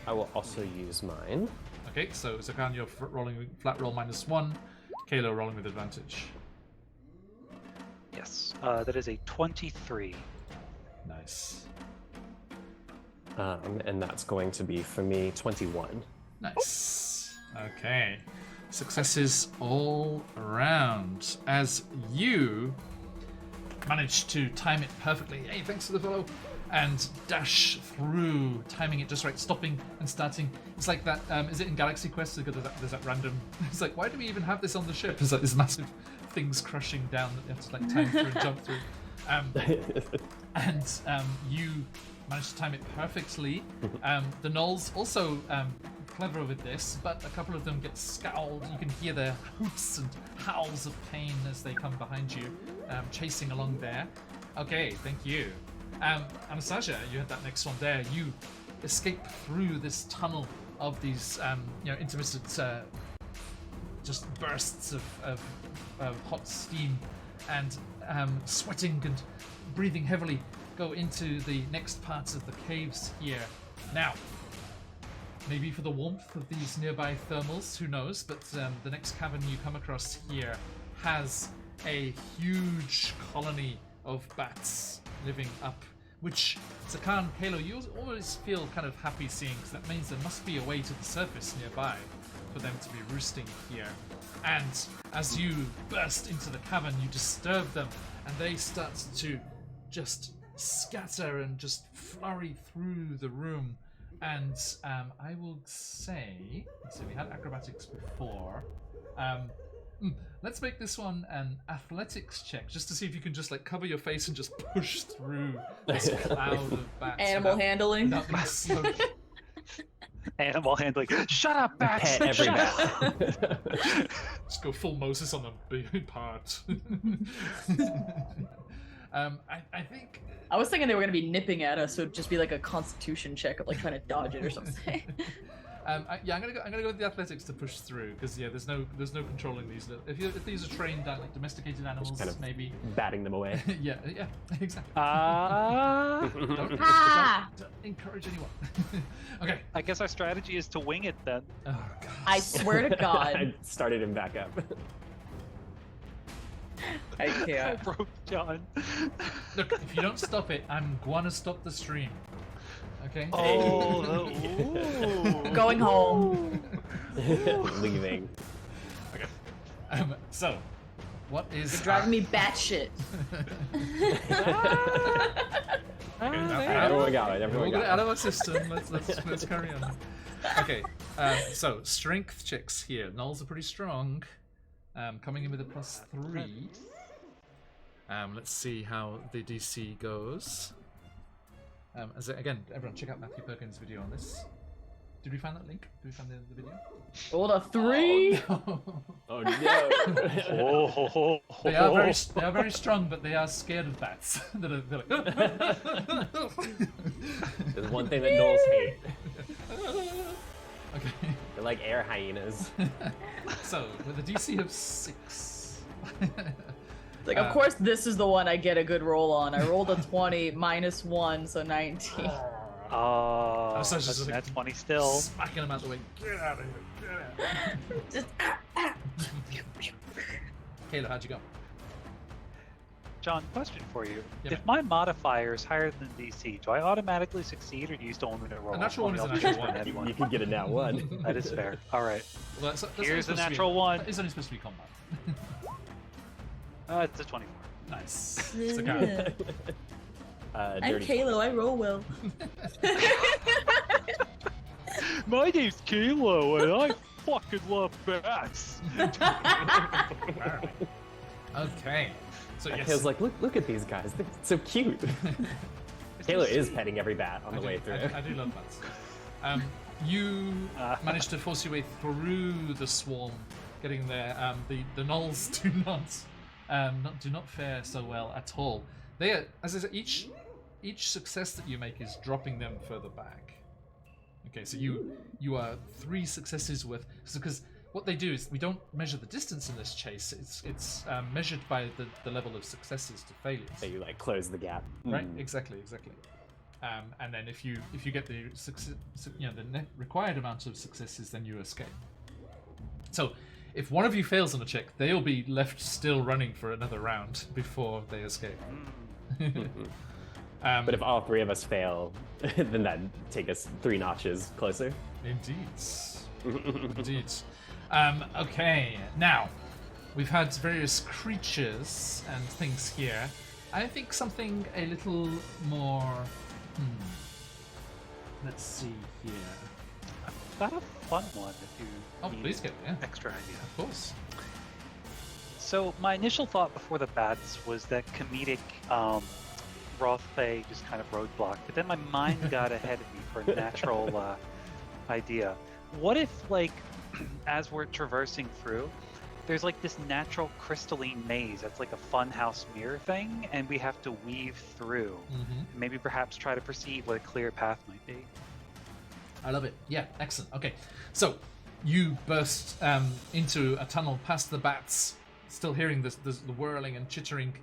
I will also use mine. Okay. So Zakan, you're rolling flat roll -1. Kalo rolling with advantage. Yes. That is a 23. Nice. And that's going to be for me 21. Nice. Okay. Successes all around as you manage to time it perfectly. Hey, thanks for the follow. And dash through, timing it just right, stopping and starting. It's like that. Is it in Galaxy Quest? There's that random. It's like, why do we even have this on the ship? It's like this massive things crushing down that you have to like time through and jump through. And you managed to time it perfectly. The gnolls also clever with this, but a couple of them get scowled. You can hear their hoots and howls of pain as they come behind you, chasing along there. Okay, thank you. Anastasia, you had that next one there. You escape through this tunnel of these intermittent just bursts of hot steam, and sweating and breathing heavily go into the next parts of the caves here. Now, maybe for the warmth of these nearby thermals, who knows, but the next cavern you come across here has a huge colony of bats living up, which, Zakan, Halo, you always feel kind of happy seeing, because that means there must be a way to the surface nearby for them to be roosting here. And as you burst into the cavern, you disturb them, and they start to just scatter and just flurry through the room. And I will say, let's see, we had acrobatics before. Let's make this one an athletics check, just to see if you can just like cover your face and just push through this cloud of bats. Animal handling. Without being slowed. Animal handling. Shut up, bats! Pet every Shut bat. up! Just go full Moses on the big part. I think. I was thinking they were gonna be nipping at us, so it'd just be like a constitution check of like trying to dodge it or something. I'm gonna go with the athletics to push through, because there's no controlling these. If these are trained like domesticated animals, kind of maybe batting them away. yeah, exactly. Don't encourage anyone. Okay. I guess our strategy is to wing it then. Oh god. I swear to God, I started him back up. I I can't. broke John. Look, if you don't stop it, I'm gonna stop the stream. Okay. Oh, ooh. Going home. Leaving. So, what is You're driving me batshit. Everyone got it. We'll Everyone get it got out it. of our system. Let's carry on. Okay. So strength checks here. Nulls are pretty strong. Coming in with a +3. Let's see how the DC goes. Again, everyone check out Matthew Perkins' video on this. Did we find that link? Did we find the video? Rolled a 3. Oh no! Oh, They are very strong, but they are scared of bats. they're like, There's one thing that gnolls hate. okay. They're like air hyenas. So with a DC of 6. Like, of course, this is the one I get a good roll on. I rolled a 20 -1, so 19. Oh, So it's just that's like- net 20 still. Smacking them out the way. Get out of here. Get out. Just, Kayla, how'd you go? John, question for you. Yeah, If my modifier is higher than DC, do I automatically succeed, or do you still want me to roll? A natural one is a I'll natural choose one. net You can get a nat 1. That is fair. All right. Well, that's only Here's the supposed to be- natural one. It's only supposed to be combat. It's a 24. Nice. It's okay. I'm Dirty. Kalo, I roll well. My name's Kilo, and I fucking love bats. Okay. So yes. Kayla's like, look at these guys. They're so cute. Kayla is petting every bat on the way through. I do love bats. You managed to force your way through the swarm, getting there. The gnolls do not fare so well at all. They are, as I said, each success that you make is dropping them further back. Okay, so you are 3 successes worth. So because what they do is we don't measure the distance in this chase. It's measured by the level of successes to failures. So you like close the gap. Right, exactly. And then if you get the the net required amount of successes, then you escape. So if one of you fails on a check, they'll be left still running for another round before they escape. But if all 3 of us fail, then that'd take us 3 notches closer. Indeed. Okay, now we've had various creatures and things here. I think something a little more. Let's see here. I've got a fun one if you Oh, need please get an it. extra idea. Of course. So my initial thought before the bats was that comedic Rothfey just kind of roadblocked, but then my mind got ahead of me for a natural idea. What if, like, as we're traversing through, there's like this natural crystalline maze that's like a funhouse mirror thing, and we have to weave through, and maybe perhaps try to perceive what a clear path might be. I love it. Yeah, excellent. Okay, so you burst into a tunnel past the bats, still hearing the whirling and chittering,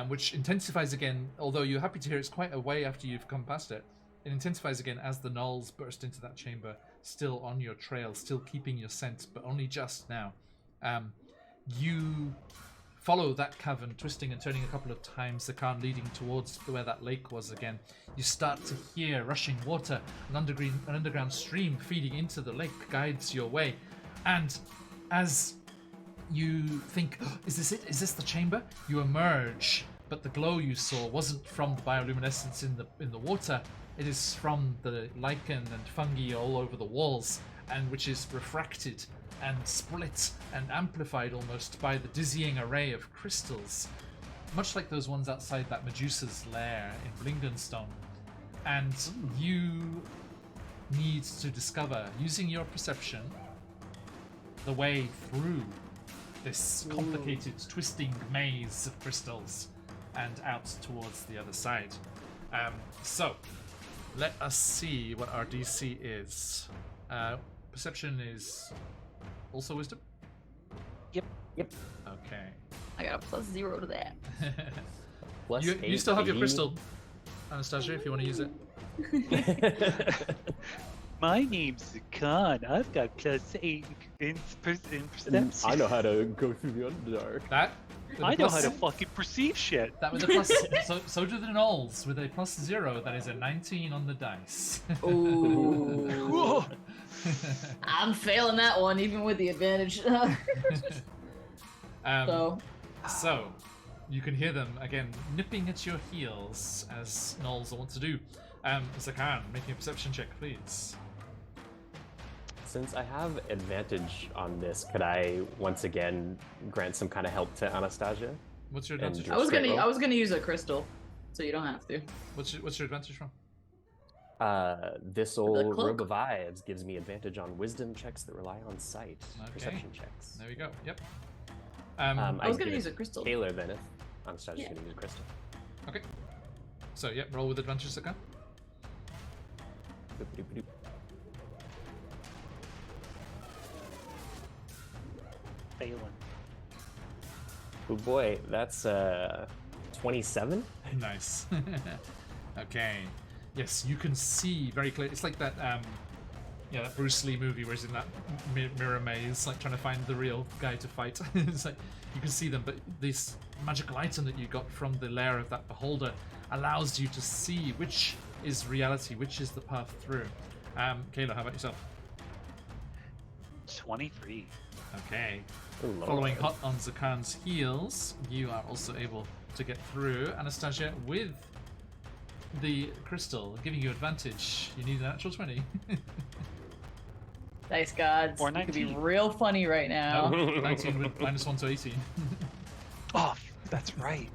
which intensifies again, although you're happy to hear it's quite a way after you've come past it. It intensifies again as the gnolls burst into that chamber, still on your trail, still keeping your scent, but only just now. You follow that cavern, twisting and turning a couple of times, Zakan leading towards where that lake was again. You start to hear rushing water, an underground stream feeding into the lake guides your way. And as you think, oh, is this it? Is this the chamber? You emerge, but the glow you saw wasn't from the bioluminescence in the water. It is from the lichen and fungi all over the walls, and which is refracted and split and amplified almost by the dizzying array of crystals, much like those ones outside that Medusa's lair in Blingenstone. And you need to discover, using your perception, the way through this complicated, twisting maze of crystals and out towards the other side. So, let us see what our DC is. Perception is also wisdom? Yep. Okay. I got a +0 to that. Plus You still have your 8. crystal, Anastasia, if you want to use it. My name's Khan. I've got +8 in perception. I know how to go through the Underdark. That. with a I know how plus- to fucking perceive shit. That with a plus. so do the gnolls with a +0. That is a 19 on the dice. Ooh. Whoa. I'm failing that one, even with the advantage. So, you can hear them again nipping at your heels as gnolls want to do. Zakan, making a perception check, please. Since I have advantage on this, could I once again grant some kind of help to Anastasia? What's your And advantage? your I was straight gonna roll? use a crystal, so you don't have to. What's your advantage from? This The old cloak? robe of vibes gives me advantage on wisdom checks that rely on sight, Okay. perception checks. There we go. Yep. I was gonna give use it a crystal. Taylor then if Anastasia's Yeah. gonna use a crystal. Okay. So yep, roll with advantage, Zakan. Boop-a-doop-a-doop. Failing. Oh boy, that's 27. Nice. Okay. Yes, you can see very clearly. It's like that, that Bruce Lee movie where he's in that mirror maze, like trying to find the real guy to fight. It's like you can see them, but this magical item that you got from the lair of that beholder allows you to see which is reality, which is the path through. Kayla, how about yourself? 23. Okay. Oh, Lord. Following hot on Zakan's heels, you are also able to get through. Anastasia, with the crystal, giving you advantage. You need an actual 20. Dice gods. Or You could be 19. real funny right now. No, 19 with -1 to 18. Oh, that's right.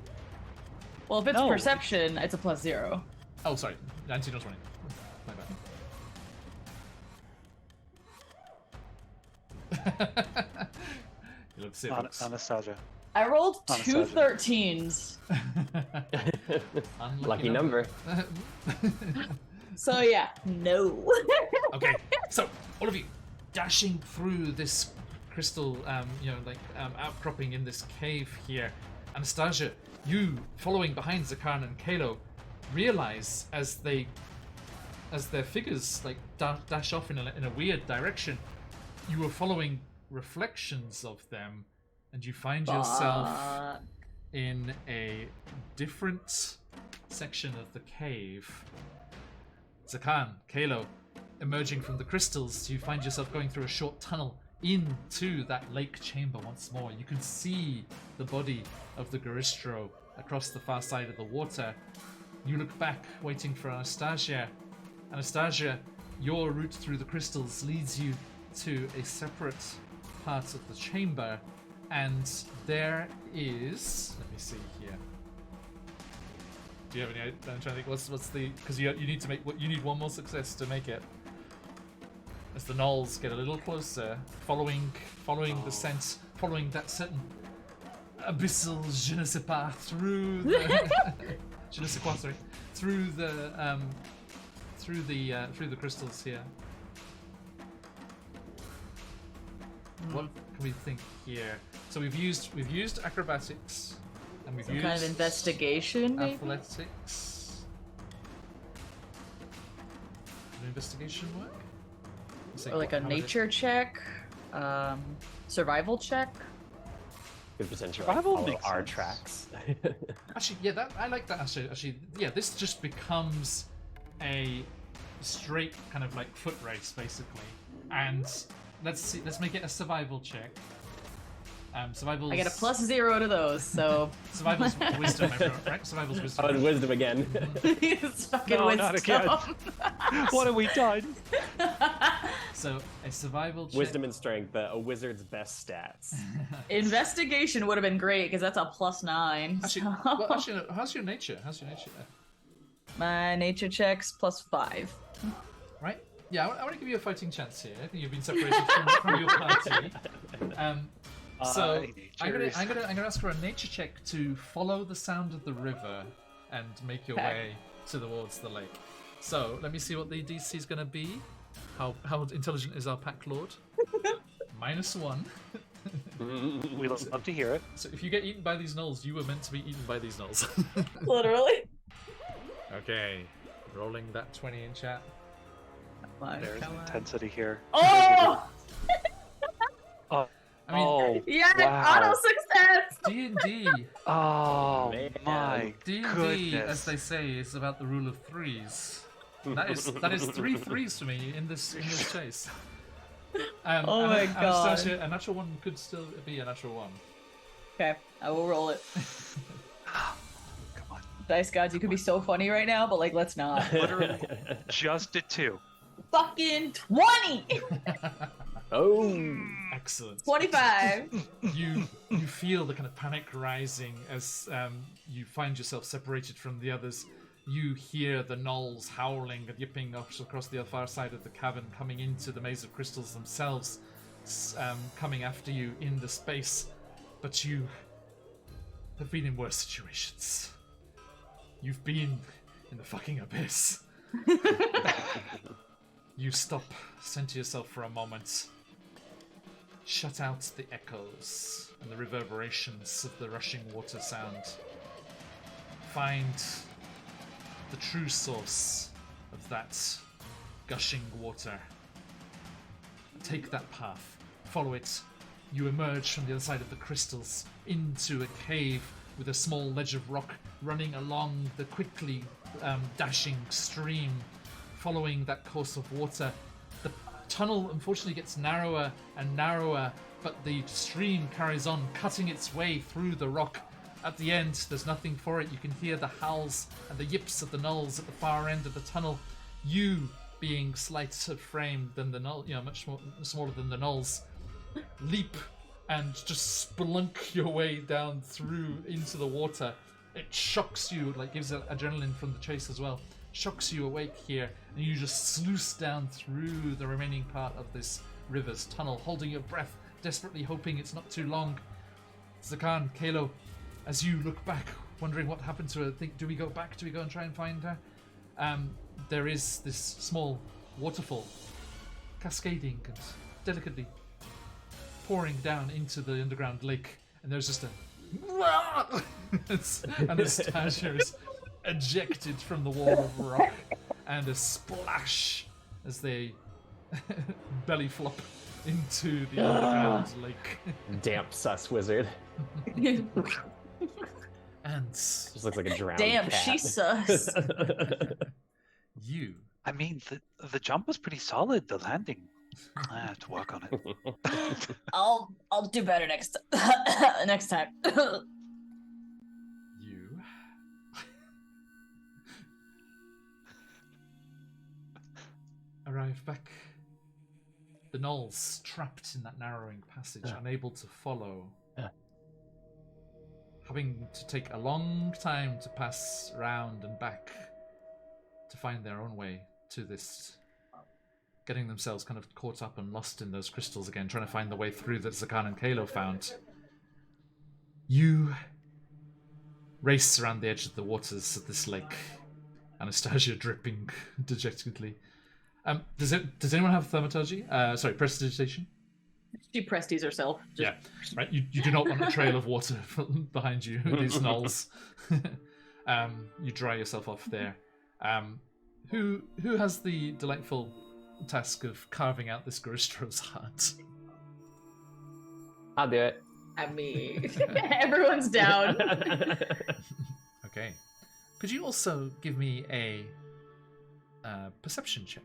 Well, if it's No. perception, it's a +0. Oh, sorry. 19 or 20. My bad. You look serious. Anastasia. I rolled two Anastasia. 13s. Unlucky Lucky number. So yeah, no. Okay, so all of you dashing through this crystal, outcropping in this cave here. Anastasia, you following behind Zakan and Kalo, realize as their figures like dash off in a weird direction, you are following reflections of them, and you find yourself in a different section of the cave. Zakan, Kalo, emerging from the crystals, you find yourself going through a short tunnel into that lake chamber once more. You can see the body of the Garistro across the far side of the water. You look back, waiting for Anastasia. Anastasia, your route through the crystals leads you to a separate part of the chamber, and there is... Let me see here. Do you have any? I'm trying to think. What's the? Because you need to make. You need one more success to make it. As the gnolls get a little closer, following the scent, following that certain abyssal je ne sais pas through the je ne sais quoi, sorry, through the crystals here. What can we think here? So we've used acrobatics, and we've Some used kind of investigation, maybe? athletics. Would investigation work? Let's see, Or like a how would it- nature check, survival check. Could potentially Survival follow makes our sense. tracks. Actually, yeah, I like that. Actually, yeah, this just becomes a straight kind of like foot race, basically. And let's make it a survival check. Survival's. I get a +0 to those, so. Survival's wisdom, everyone, right? Survival's wisdom. Oh, and wisdom again. It's fucking No, wisdom. not again. What have we done? So a survival check. Wisdom and strength, a wizard's best stats. Investigation would have been great because that's a +9. Actually, so- well, actually, no, how's your nature? How's your nature there? My nature checks +5. Right? Yeah, I want to give you a fighting chance here. I think you've been separated from your party. So I'm gonna ask for a nature check to follow the sound of the river and make your Okay. way towards the lake. So let me see what the DC is gonna be. How intelligent is our pack lord? -1. We love to hear it. So if you get eaten by these gnolls, you were meant to be eaten by these gnolls. Literally. Okay, rolling that 20 in chat. My There's God. intensity here. Oh! Oh, I mean, Yeah, wow. auto success! D&D, Oh Man. my D&D, goodness. as they say, is about the rule of threes. That is 3 threes for me in this chase. Oh my God. Anastasia, a natural one could still be a natural one. Okay, I will roll it. Come on. Dice gods, you could be so funny right now, but like, let's not. Literally just a 2. Fucking 20! Oh, Excellent. 25! You feel the kind of panic rising as you find yourself separated from the others. You hear the gnolls howling and yipping across the far side of the cavern, coming into the maze of crystals themselves, coming after you in the space. But you have been in worse situations. You've been in the fucking abyss. You stop, center yourself for a moment, shut out the echoes and the reverberations of the rushing water sound. Find the true source of that gushing water. Take that path, follow it. You emerge from the other side of the crystals into a cave with a small ledge of rock running along the quickly dashing stream. Following that course of water, the tunnel unfortunately gets narrower and narrower, but the stream carries on, cutting its way through the rock. At the end, there's nothing for it. You can hear the howls and the yips of the gnolls at the far end of the tunnel. You, being slight of frame than the gnoll, much more smaller than the gnolls, leap and just spelunk your way down through into the water. It shocks you, like gives adrenaline from the chase as well. Shocks you awake here, and you just sluice down through the remaining part of this river's tunnel, holding your breath, desperately hoping it's not too long. Zakan, Kalo, as you look back, wondering what happened to her, do we go back? Do we go and try and find her? There is this small waterfall, cascading and delicately pouring down into the underground lake, and there's just a Anastasia is ejected from the wall of rock, and a splash as they belly flop into the underground lake. damp sus wizard. And Just looks like a drowned Damn, cat. she's sus. you, I mean, the jump was pretty solid. The landing, I have to work on it. I'll do better next next time. you arrive back. The gnolls trapped in that narrowing passage, unable to follow. Having to take a long time to pass round and back to find their own way to this. Getting themselves kind of caught up and lost in those crystals again, trying to find the way through that Zakan and Kalo found. You race around the edge of the waters of this lake, Anastasia dripping dejectedly. Does anyone have thaumaturgy? Sorry, prestidigitation? She presties herself. Yeah, right. You do not want a trail of water behind you. These knolls. You dry yourself off there. Who has the delightful task of carving out this Garistro's heart? I'll do it. I mean, everyone's down. Okay. Could you also give me a perception check?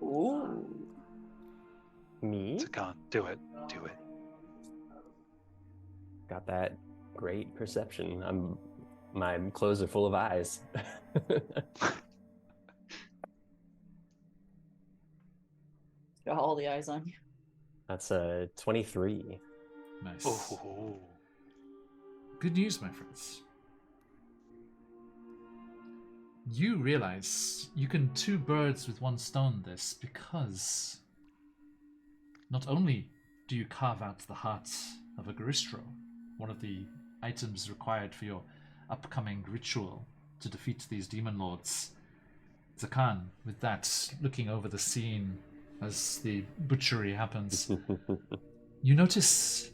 Ooh. Me? Zakan, do it. Do it. Got that great perception. My clothes are full of eyes. Got all the eyes on you. That's a 23. Nice. Oh. Good news, my friends. You realize you can two birds with one stone this because not only do you carve out the heart of a Garistro, one of the items required for your upcoming ritual to defeat these demon lords, Zakan, with that, looking over the scene as the butchery happens, you notice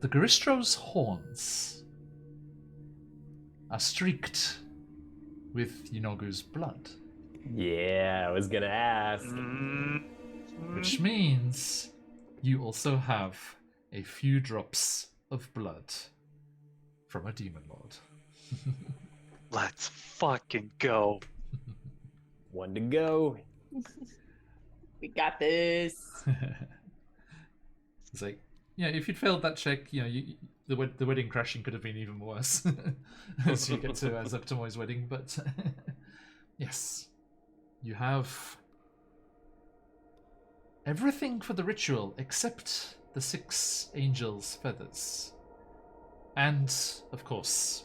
the Garistro's horns are streaked with Yinogu's blood. Yeah, I was gonna ask. Which means you also have a few drops of blood from a demon lord. Let's fucking go. One to go. We got this. It's like, yeah, if you'd failed that check, the wedding crashing could have been even worse as you get to Zuktamoy's wedding. But yes, you have everything for the ritual except the 6 angels' feathers. And, of course,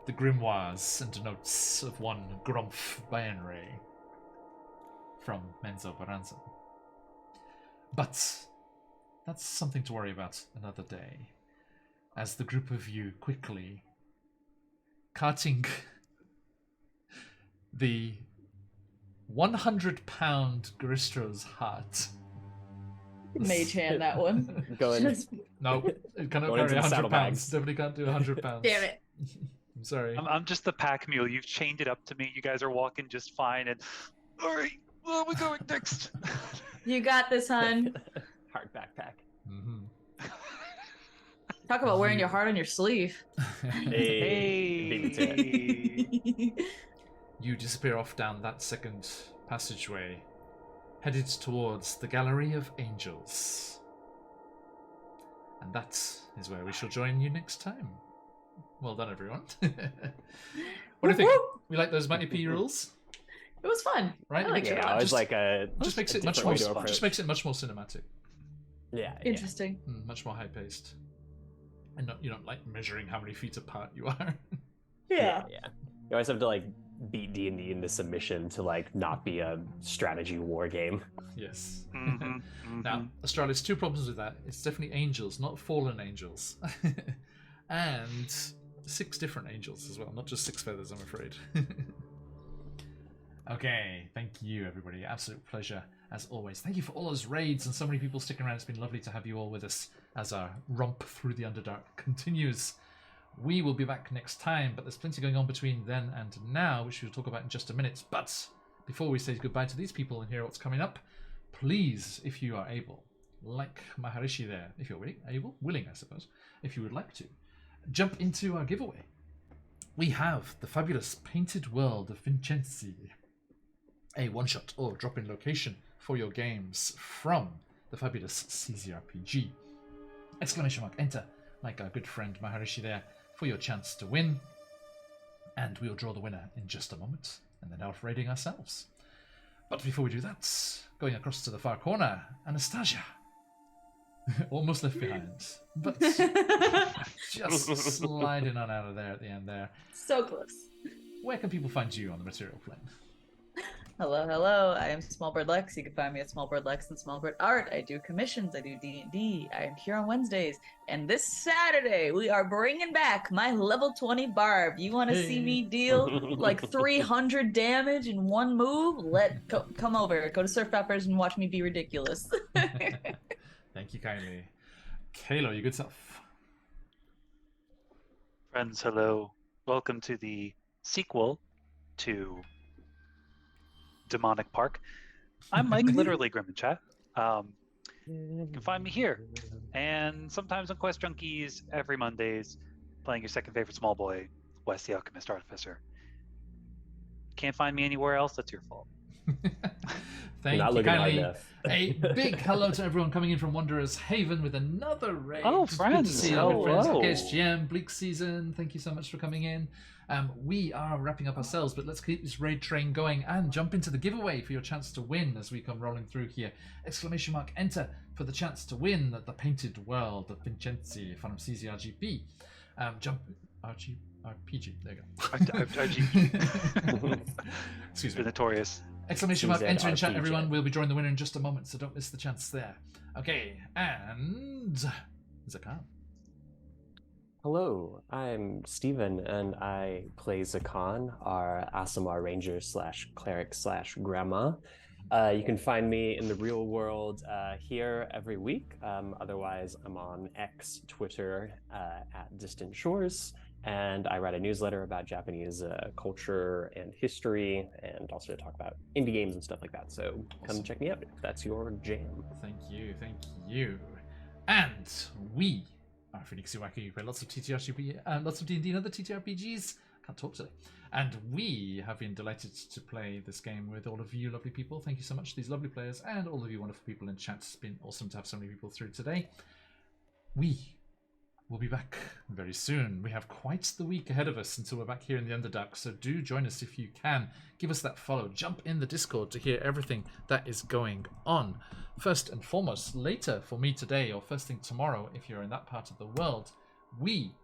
the grimoires and notes of one Grumpf Baenre from Menzo Baranza. But that's something to worry about another day, as the group of you quickly carting the 100-pound Garistro's heart. Mage hand that one. Going. No, it cannot Going carry into the 100 pounds. saddlebags. Definitely can't do 100 pounds. Damn it. I'm sorry. I'm just the pack mule. You've chained it up to me. You guys are walking just fine. And all right, where are we going next? You got this, hun. Hard backpack. Mm-hmm. Talk about wearing your heart on your sleeve. Hey, beat me to it. You disappear off down that second passageway, headed towards the Gallery of Angels. And that is where we shall join you next time. Well done, everyone. What do you think? Whoop, We like those Mighty P rules? It was fun. Right? I liked it a Yeah, lot. it was Just- like a. Just makes it much different more. way to approach. Just makes it much more cinematic, Yeah. Interesting. much more high paced, and you're not like measuring how many feet apart you are. Yeah. You always have to like beat D&D into submission to like not be a strategy war game. Yes. Mhm, Now, Astralis, 2 problems with that. It's definitely angels, not fallen angels, and 6 different angels as well, not just 6 feathers, I'm afraid. Okay, thank you, everybody. Absolute pleasure, as always. Thank you for all those raids and so many people sticking around. It's been lovely to have you all with us as our romp through the Underdark continues. We will be back next time, but there's plenty going on between then and now, which we'll talk about in just a minute. But before we say goodbye to these people and hear what's coming up, please, if you are able, like Maharishi there, if you're willing, I suppose, if you would like to, jump into our giveaway. We have the fabulous Painted World of Vincenzi, a one-shot or drop-in location for your games from the fabulous CZRPG. Exclamation mark enter, like our good friend Maharishi there, for your chance to win. And we'll draw the winner in just a moment, and then elf raiding ourselves. But before we do that, going across to the far corner, Anastasia. Almost left behind, but just sliding on out of there at the end there. So close. Where can people find you on the material plane? Hello, hello. I am Smallbird Lex. You can find me at Smallbird Lex and Smallbird Art. I do commissions. I do D&D. I am here on Wednesdays. And this Saturday, we are bringing back my level 20 Barb. You want to see me deal like 300 damage in one move? Come over. Go to Surf Peppers and watch me be ridiculous. Thank you kindly. Kalo, you good stuff? Friends, hello. Welcome to the sequel to Demonic Park. I'm Mike, literally Grim in chat. You can find me here, and sometimes on Quest Junkies every Mondays, playing your second favorite small boy, Wes the Alchemist Artificer. Can't find me anywhere else, that's your fault. Thank Not you looking hard kindly. enough. A big hello to everyone coming in from Wanderer's Haven with another raid. Oh, Good to friends, see our good friends. hello. KSGM, Bleak Season, thank you so much for coming in. We are wrapping up ourselves, but let's keep this raid train going and jump into the giveaway for your chance to win as we come rolling through here. Exclamation mark enter for the chance to win the Painted World of Vincenzi from CZRGB. Jump RPG, there you go. Excuse me. The notorious. Exclamation mark enter in chat, RPG. everyone. We'll be drawing the winner in just a moment, so don't miss the chance there. Okay, and Zakan. Hello, I'm Steven, and I play Zakan, our Asimar Ranger / Cleric / Grandma. You can find me in the real world here every week. Otherwise, I'm on X, Twitter, at Distant Shores, and I write a newsletter about Japanese culture and history, and also talk about indie games and stuff like that. So come check me out if that's your jam. Thank you. And we are Phoenix UK. We play lots of TTRPG, lots of D&D and other TTRPGs. Can't talk today. And we have been delighted to play this game with all of you lovely people. Thank you so much to these lovely players and all of you wonderful people in chat. It's been awesome to have so many people through today. We will be back very soon. We have quite the week ahead of us until we're back here in the Underdark, so do join us if you can. Give us that follow. Jump in the Discord to hear everything that is going on. First and foremost, later for me today, or first thing tomorrow, if you're in that part of the world, we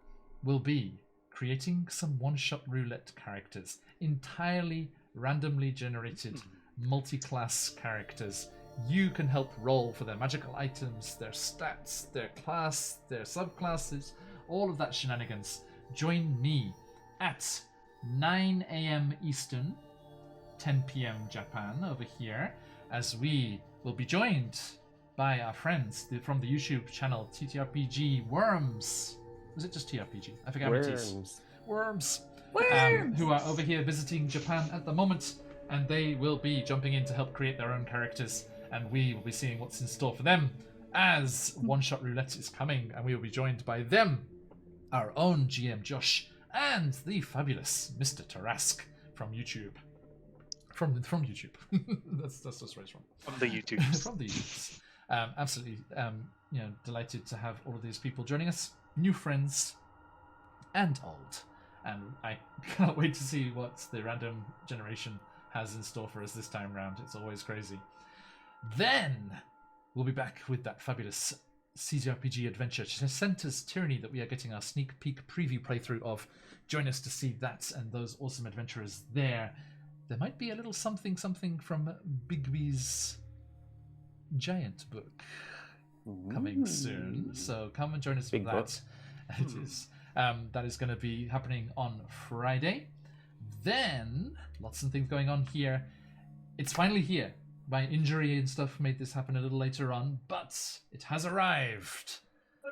will be creating some one-shot roulette characters, entirely randomly generated multi-class characters. You can help roll for their magical items, their stats, their class, their subclasses, all of that shenanigans. Join me at 9 a.m. Eastern, 10 p.m. Japan over here, as we will be joined by our friends from the YouTube channel TTRPG Worms. Was it just TRPG? I forget what it is. Worms. Who are over here visiting Japan at the moment, and they will be jumping in to help create their own characters, and we will be seeing what's in store for them as One Shot Roulette is coming, and we will be joined by them, our own GM Josh, and the fabulous Mr. Tarask from YouTube. From YouTube. that's where it's from. From the YouTubes. From the YouTubes. Absolutely, delighted to have all of these people joining us, new friends and old, and I cannot wait to see what the random generation has in store for us this time round. It's always crazy. Then we'll be back with that fabulous CZRPG adventure, Center's Tyranny, that we are getting our sneak peek preview playthrough of. Join us to see that and those awesome adventurers there. There might be a little something from Bigby's giant book coming soon, so come and join us for Big that. book. It is. That is going to be happening on Friday. Then lots of things going on here. It's finally here. My injury and stuff made this happen a little later on, but it has arrived.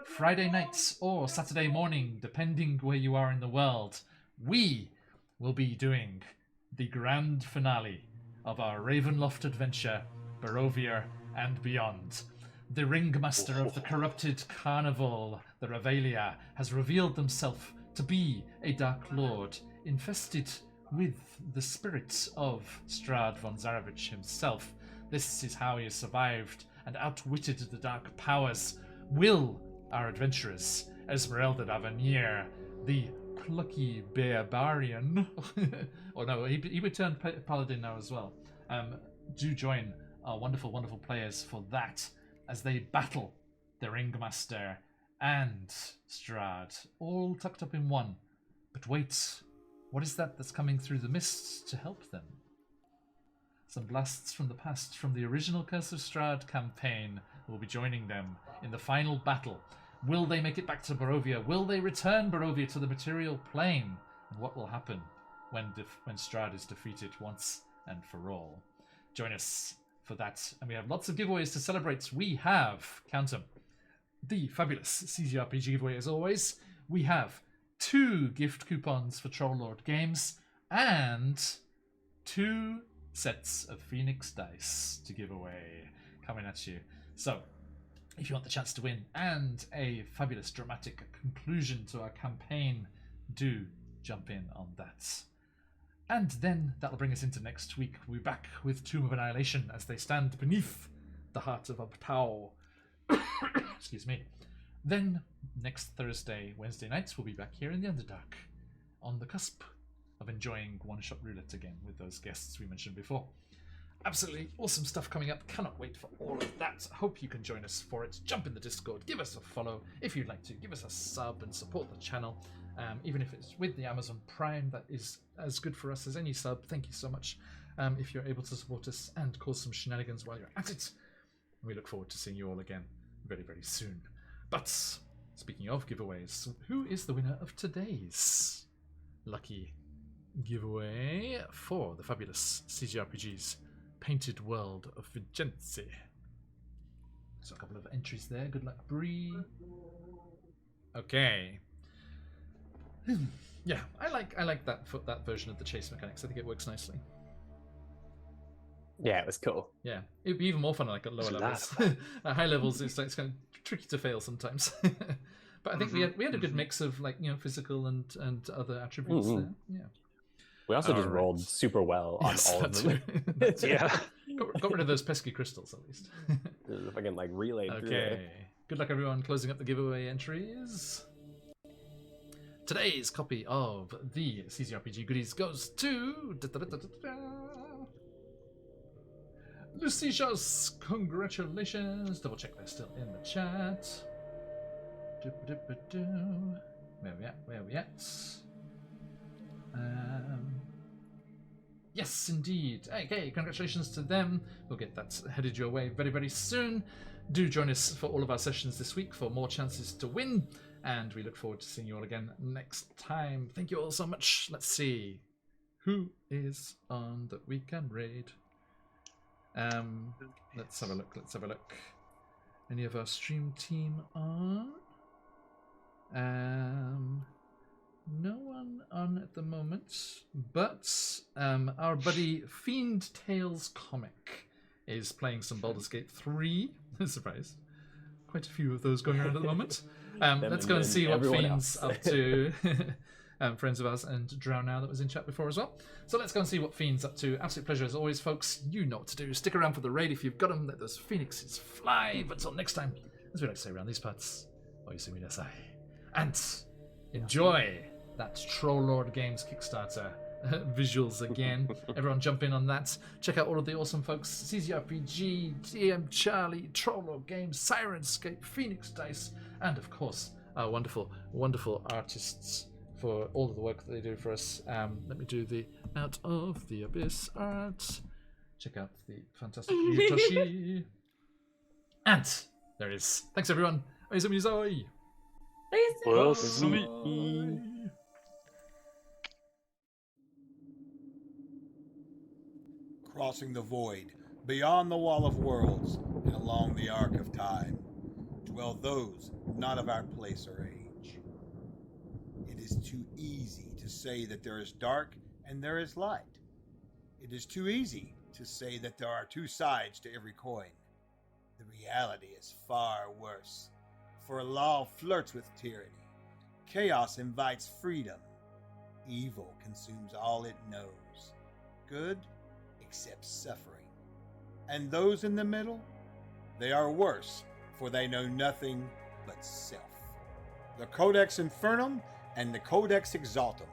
Friday nights or Saturday morning, depending where you are in the world, we will be doing the grand finale of our Ravenloft adventure, Barovia and beyond. The ringmaster of the corrupted carnival, the Revelia, has revealed himself to be a dark lord, infested with the spirits of Strahd von Zarovich himself. This is how he has survived and outwitted the dark powers. Will our adventurers, Esmeralda d'Avenir, the plucky barbarian, or no, he returned paladin now as well, do join our wonderful, wonderful players for that as they battle the Ringmaster and Strahd, all tucked up in one. But wait, what is that that's coming through the mists to help them? Some blasts from the past from the original Curse of Strahd campaign will be joining them in the final battle. Will they make it back to Barovia? Will they return Barovia to the material plane? And what will happen when Strahd is defeated once and for all? Join us for that. And we have lots of giveaways to celebrate. We have, count them, the fabulous CGRPG giveaway as always. We have 2 gift coupons for Troll Games and 2 sets of Phoenix Dice to give away coming at you. So, if you want the chance to win and a fabulous dramatic conclusion to our campaign, do jump in on that. And then that'll bring us into next week. We'll be back with Tomb of Annihilation as they stand beneath the heart of Abtao. Excuse me. Then next Thursday, Wednesday nights, we'll be back here in the Underdark on the cusp of enjoying one-shot roulette again with those guests we mentioned before. Absolutely awesome stuff coming up. Cannot wait for all of that. Hope you can join us for it. Jump in the Discord. Give us a follow if you'd like to. Give us a sub and support the channel. Even if it's with the Amazon Prime, that is as good for us as any sub. Thank you so much if you're able to support us and cause some shenanigans while you're at it. We look forward to seeing you all again very, very soon. But speaking of giveaways, who is the winner of today's lucky giveaway for the fabulous CGRPG's Painted World of Vigenzi? So a couple of entries there. Good luck, Bree. Okay. Yeah, I like that version of the chase mechanics. I think it works nicely. Yeah, it was cool. Yeah, it'd be even more fun like at lower levels. At high levels, it's kind of tricky to fail sometimes. But I think we had a good mix of physical and other attributes there. Yeah. We also just rolled super well on all of them. Yeah. Got rid of those pesky crystals at least. If I can relay through Okay. it. Good luck everyone closing up the giveaway entries. Today's copy of the CCRPG goodies goes to Lucicious. Congratulations. Double check they're still in the chat. Where we at? Yes, indeed. Okay, congratulations to them. We'll get that headed your way very, very soon. Do join us for all of our sessions this week for more chances to win. And we look forward to seeing you all again next time. Thank you all so much. Let's see. Who is on that we can raid? Let's have a look. Any of our stream team on? No one on at the moment, but our buddy Fiend Tales Comic is playing some Baldur's Gate 3. Surprise. Quite a few of those going around at the moment. Let's go and see what Fiend's up to. Friends of ours and Drow Now that was in chat before as well. So let's go and see what Fiend's up to. Absolute pleasure as always, folks. You know what to do. Stick around for the raid if you've got them. Let those phoenixes fly. But until next time, as we like to say around these parts, Oyasumi and enjoy that Troll Lord Games Kickstarter visuals again. Everyone jump in on that. Check out all of the awesome folks. CZRPG, DM Charlie, Troll Lord Games, Sirenscape, Phoenix Dice, and of course our wonderful, wonderful artists for all of the work that they do for us. Let me do the Out of the Abyss art. Check out the fantastic Yutoshi. And there it is. Thanks everyone. Oyasumi. Crossing the void, beyond the wall of worlds, and along the arc of time, dwell those not of our place or age. It is too easy to say that there is dark and there is light. It is too easy to say that there are two sides to every coin. The reality is far worse, for law flirts with tyranny. Chaos invites freedom. Evil consumes all it knows. Good accepts suffering. And those in the middle, they are worse, for they know nothing but self. The Codex Infernum and the Codex Exaltum,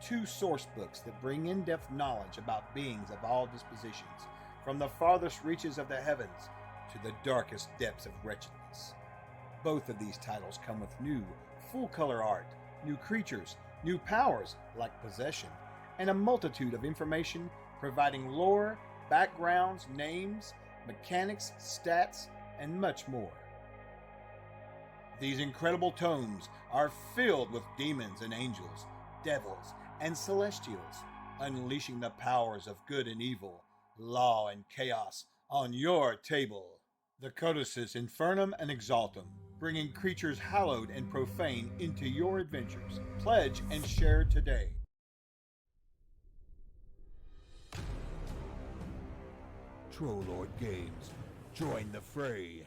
two source books that bring in-depth knowledge about beings of all dispositions, from the farthest reaches of the heavens to the darkest depths of wretchedness. Both of these titles come with new, full-color art, new creatures, new powers like possession, and a multitude of information providing lore, backgrounds, names, mechanics, stats, and much more. These incredible tomes are filled with demons and angels, devils and celestials, unleashing the powers of good and evil, law and chaos On your table, the codices Infernum and Exaltum, bringing creatures hallowed and profane into your adventures. Pledge and share today. Troll Lord Games. Join the fray.